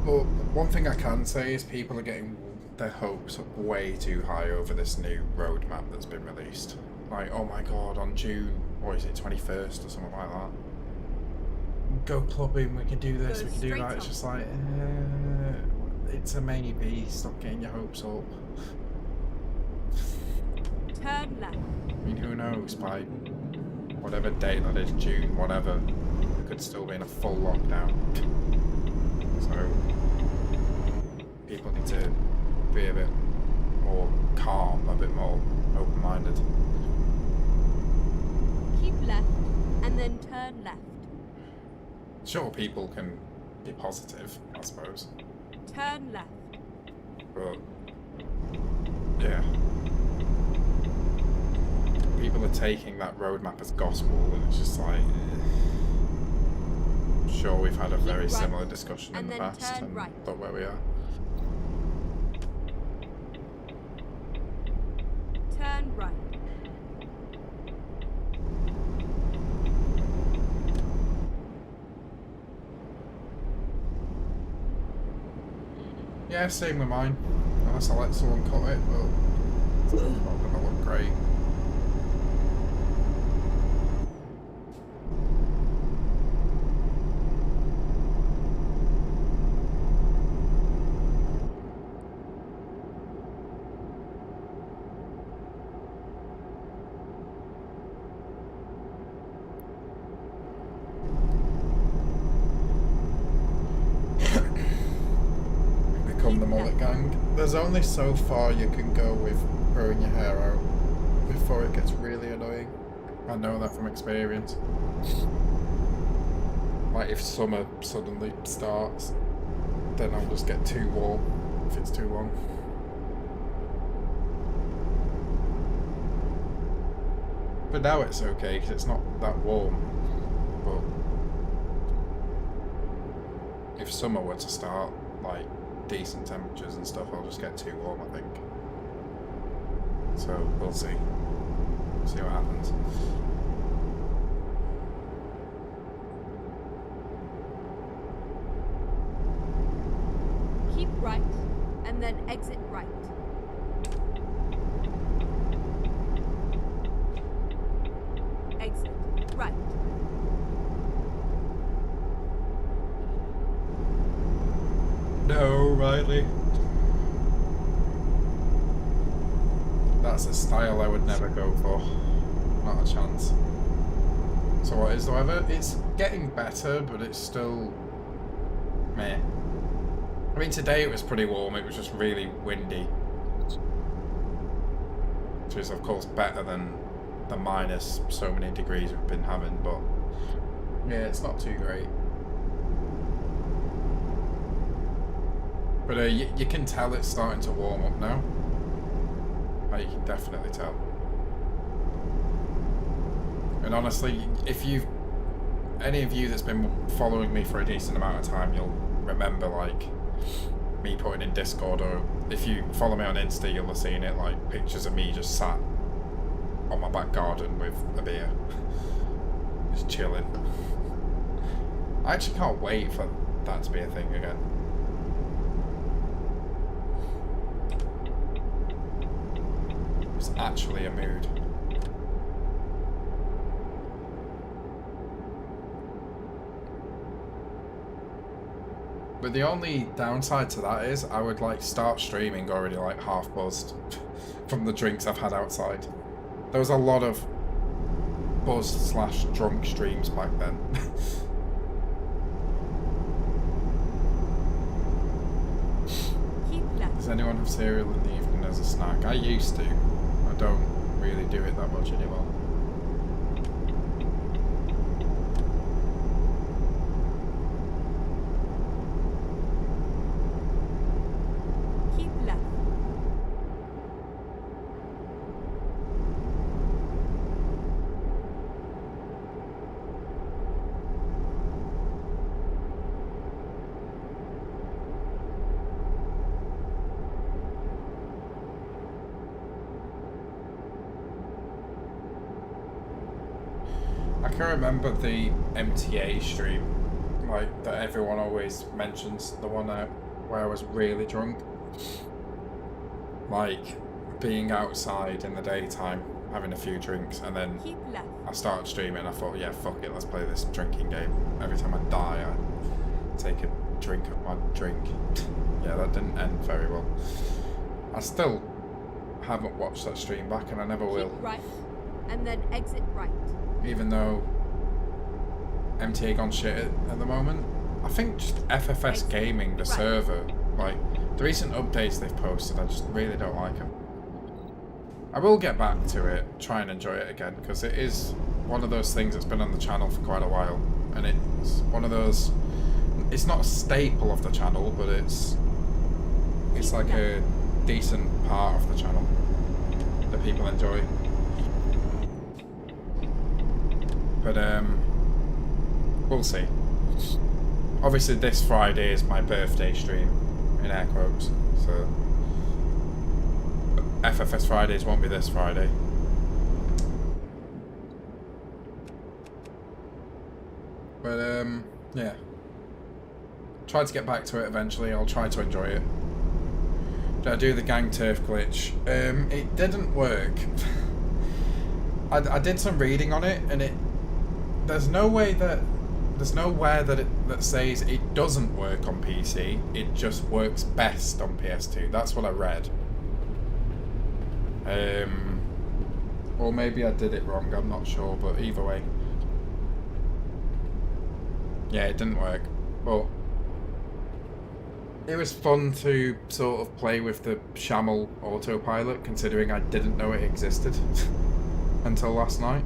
But one thing I can say is people are getting their hopes up way too high over this new roadmap that's been released. Like, oh my god, on June, what is it, 21st or something like that? Go clubbing, we can do this, we can do that. It's just like, it's a maybe. Stop getting your hopes up. Turn left. I mean, who knows, by whatever date that is, June, whatever, we could still be in a full lockdown. So, people need to be a bit more calm, a bit more open-minded. Keep left, and then turn left. Sure, people can be positive, I suppose. Turn left. But, yeah. People are taking that roadmap as gospel, and it's just like... Sure, we've had a very similar discussion in the past, and look where we are. Turn right. Yeah, same with mine. Unless I let someone cut it, but it's not gonna look great. become the mullet gang. There's only so far you can go with growing your hair out before it gets really annoying. I know that from experience. Like if summer suddenly starts, then I'll just get too warm if it's too long. But now it's okay because it's not that warm. But if summer were to start, like decent temperatures and stuff, I'll just get too warm, I think. So we'll see. See what happens. Keep right, and then exit right. Exit right. No, Riley. That's a style I would never go for. Not a chance. So what is the weather? It's getting better, but it's still meh. I mean, today it was pretty warm. It was just really windy, which is of course better than the minus so many degrees we've been having. But yeah, it's not too great. But you can tell it's starting to warm up now. You can definitely tell. And honestly, if any of you that's been following me for a decent amount of time, you'll remember like me putting in Discord, or if you follow me on Insta, you'll have seen it, like pictures of me just sat on my back garden with a beer, just chilling. I actually can't wait for that to be a thing again. It's actually a mood. But the only downside to that is I would like start streaming already like half buzzed from the drinks I've had outside. There was a lot of buzzed / drunk streams back then. Does anyone have cereal in the evening as a snack? I used to. I don't really do it that much anymore. Keep left. I can remember the MTA stream, like that everyone always mentions, the one where I was really drunk. Like being outside in the daytime, having a few drinks, and then Keep left. I started streaming and I thought, yeah, fuck it, let's play this drinking game. Every time I die, I take a drink of my drink. Yeah, that didn't end very well. I still haven't watched that stream back and I never will. Keep right, and then exit right. Even though MTA gone shit at the moment. I think just FFS Gaming, the server, like the recent updates they've posted, I just really don't like them. I will get back to it, try and enjoy it again, because it is one of those things that's been on the channel for quite a while, and it's one of those, it's not a staple of the channel, but it's like a decent part of the channel that people enjoy. But we'll see. Obviously this Friday is my birthday stream, in air quotes, so FFS Fridays won't be this Friday. But yeah. Try to get back to it eventually, I'll try to enjoy it. Did I do the gang turf glitch? It didn't work. I did some reading on it, and there's nowhere that says it doesn't work on PC. It just works best on PS2. That's what I read. Or maybe I did it wrong. I'm not sure, but either way, yeah, it didn't work. But It was fun to sort of play with the SHAML autopilot, considering I didn't know it existed until last night.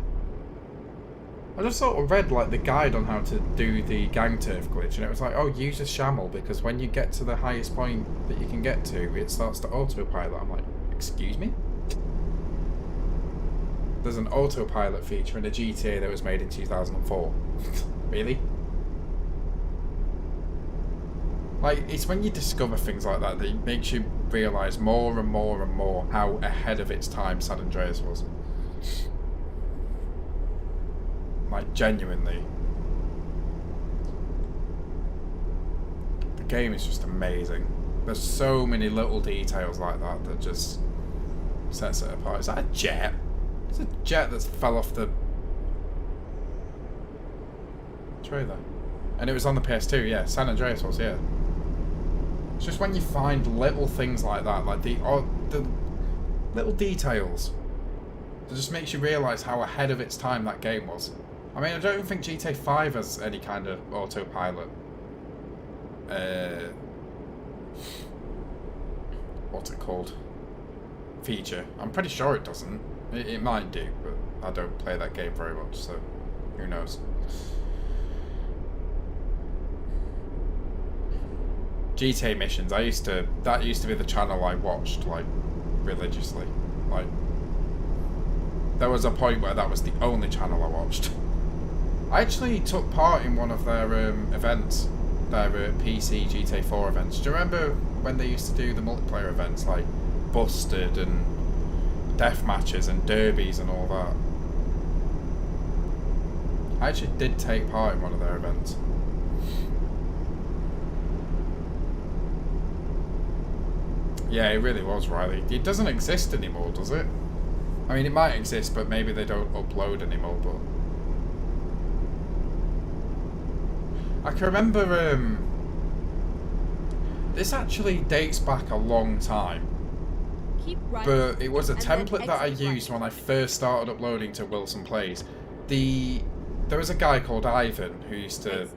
I just sort of read like the guide on how to do the gang turf glitch, and it was like, oh, use a SHAML, because when you get to the highest point that you can get to, it starts to autopilot. I'm like, excuse me? There's an autopilot feature in a GTA that was made in 2004. Really? Like, it's when you discover things like that that it makes you realise more and more and more how ahead of its time San Andreas was. Like, genuinely. The game is just amazing. There's so many little details like that that just sets it apart. Is that a jet? It's a jet that's fell off the trailer. And it was on the PS2, yeah. San Andreas was, yeah. It's just when you find little things like that, like the little details, it just makes you realise how ahead of its time that game was. I mean, I don't even think GTA 5 has any kind of autopilot. What's it called? Feature. I'm pretty sure it doesn't. It might do, but I don't play that game very much, so who knows. GTA missions. That used to be the channel I watched like religiously. Like, there was a point where that was the only channel I watched. I actually took part in one of their events, their PC GTA 4 events. Do you remember when they used to do the multiplayer events like Busted and death matches and derbies and all that? I actually did take part in one of their events. Yeah, it really was, Riley. It doesn't exist anymore, does it? I mean, it might exist, but maybe they don't upload anymore, but... I can remember, this actually dates back a long time. But it was a template that I used when I first started uploading to WilsonPlays. There was a guy called Ivan who used to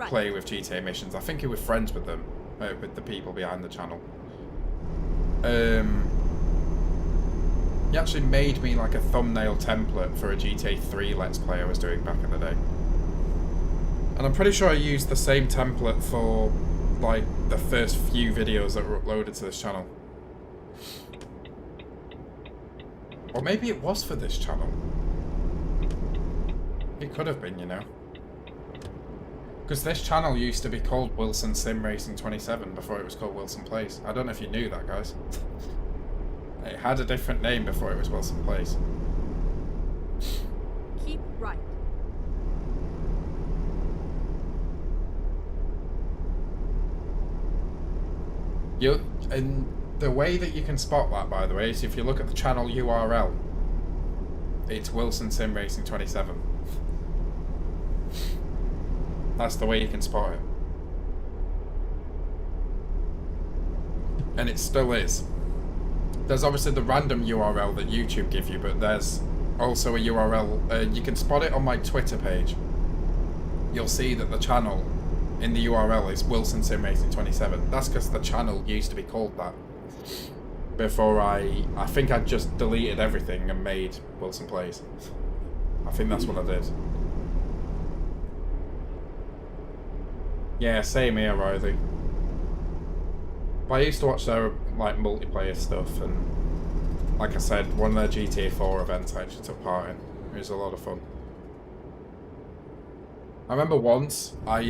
play with GTA missions. I think he was friends with them, with the people behind the channel. He actually made me like a thumbnail template for a GTA 3 Let's Play I was doing back in the day. And I'm pretty sure I used the same template for like the first few videos that were uploaded to this channel. Or maybe it was for this channel. It could have been, you know. Because this channel used to be called Wilson Sim Racing 27 before it was called WilsonPlays. I don't know if you knew that, guys. It had a different name before it was WilsonPlays. Keep right. And the way that you can spot that, by the way, is if you look at the channel URL, it's Wilson Sim Racing 27. That's the way you can spot it. And it still is. There's obviously the random URL that YouTube give you, but there's also a URL. You can spot it on my Twitter page. You'll see that the channel in the URL is Wilson Sim Racing 27. That's because the channel used to be called that. Before I think I just deleted everything and made WilsonPlays. I think that's what I did. Yeah, same here, Riley. But I used to watch their like multiplayer stuff, and like I said, one of their GTA 4 events I actually took part in. It was a lot of fun. I remember once what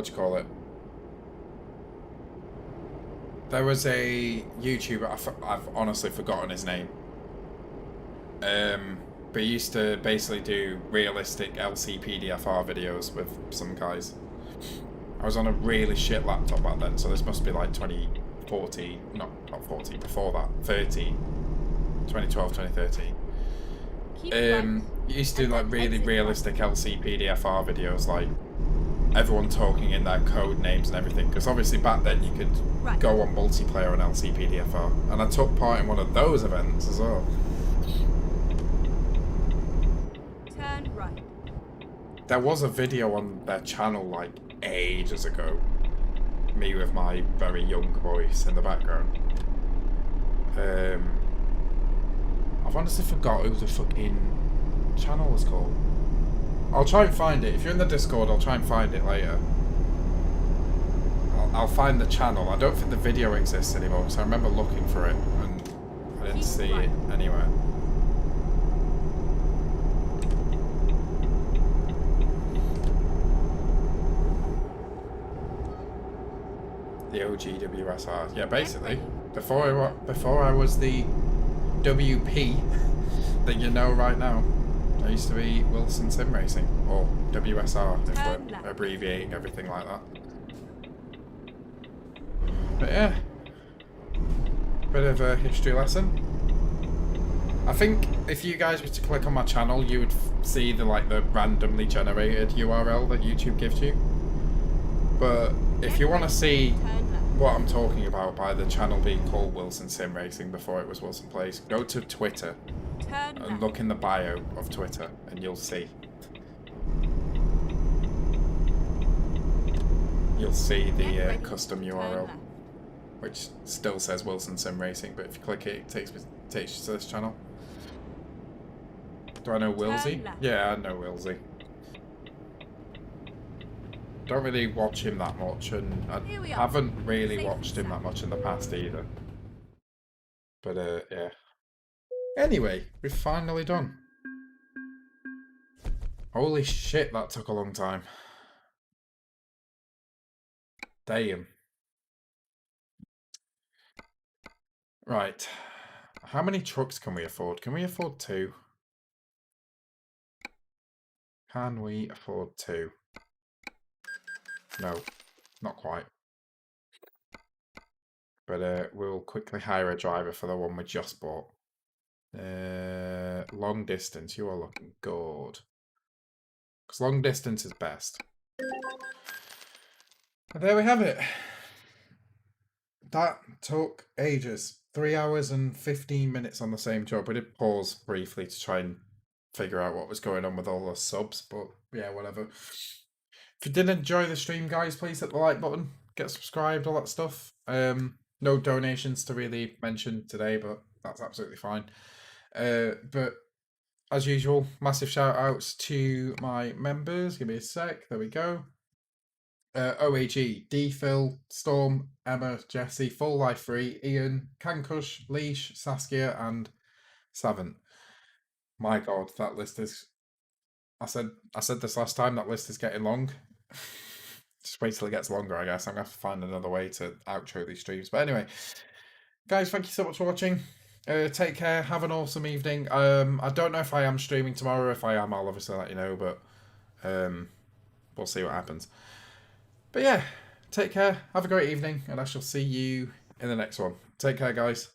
do you call it? There was a YouTuber, I've honestly forgotten his name. But he used to basically do realistic LCPDFR videos with some guys. I was on a really shit laptop back then, so this must be like 2014, not 14, before that, 13. 2012, 2013. He used to do like really realistic LCPDFR videos, like everyone talking in their code names and everything, because obviously back then you could go on multiplayer on LCPDFR, and I took part in one of those events as well. Turn right. there was a video on their channel like ages ago. Me with my very young voice in the background. I've honestly forgot who the fucking channel was called. I'll try and find it. If you're in the Discord, I'll try and find it later. I'll find the channel. I don't think the video exists anymore, because I remember looking for it and I didn't see it anywhere. The OG WSR. Yeah, basically. Before I was the WP that you know right now, I used to be Wilson Sim Racing, or WSR if we're abbreviating everything like that. But yeah, bit of a history lesson. I think if you guys were to click on my channel, you would see the randomly generated URL that YouTube gives you. But if you want to see what I'm talking about by the channel being called Wilson Sim Racing before it was Wilson Plays, go to Twitter and look in the bio of Twitter and you'll see. You'll see the custom URL, which still says Wilson Sim Racing, but if you click it, it takes you to this channel. Do I know Wilsey? Yeah, I know Wilsey. Don't really watch him that much, and I haven't really watched him that much in the past either. But yeah. Anyway, we've finally done. Holy shit, that took a long time. Damn. Right. How many trucks can we afford? Can we afford 2? Can we afford 2? No, not quite. But we'll quickly hire a driver for the one we just bought. Long distance, you are looking good. Because long distance is best. And there we have it. That took ages. 3 hours and 15 minutes on the same job. We did pause briefly to try and figure out what was going on with all the subs, but yeah, whatever. If you did enjoy the stream, guys, please hit the like button, get subscribed, all that stuff. No donations to really mention today, but that's absolutely fine. But as usual, massive shout outs to my members. Give me a sec. There we go. OAG, DeFil, Storm, Emma, Jesse, Full Life Free, Iain, KANKOUSH, Leash, Saskia, and Savant. My God, that list is. I said this last time. That list is getting long. Just wait till it gets longer, I guess. I'm gonna have to find another way to outro these streams. But anyway, guys, thank you so much for watching. Take care. Have an awesome evening. I don't know if I am streaming tomorrow. If I am, I'll obviously let you know. But we'll see what happens. But yeah, take care. Have a great evening, and I shall see you in the next one. Take care, guys.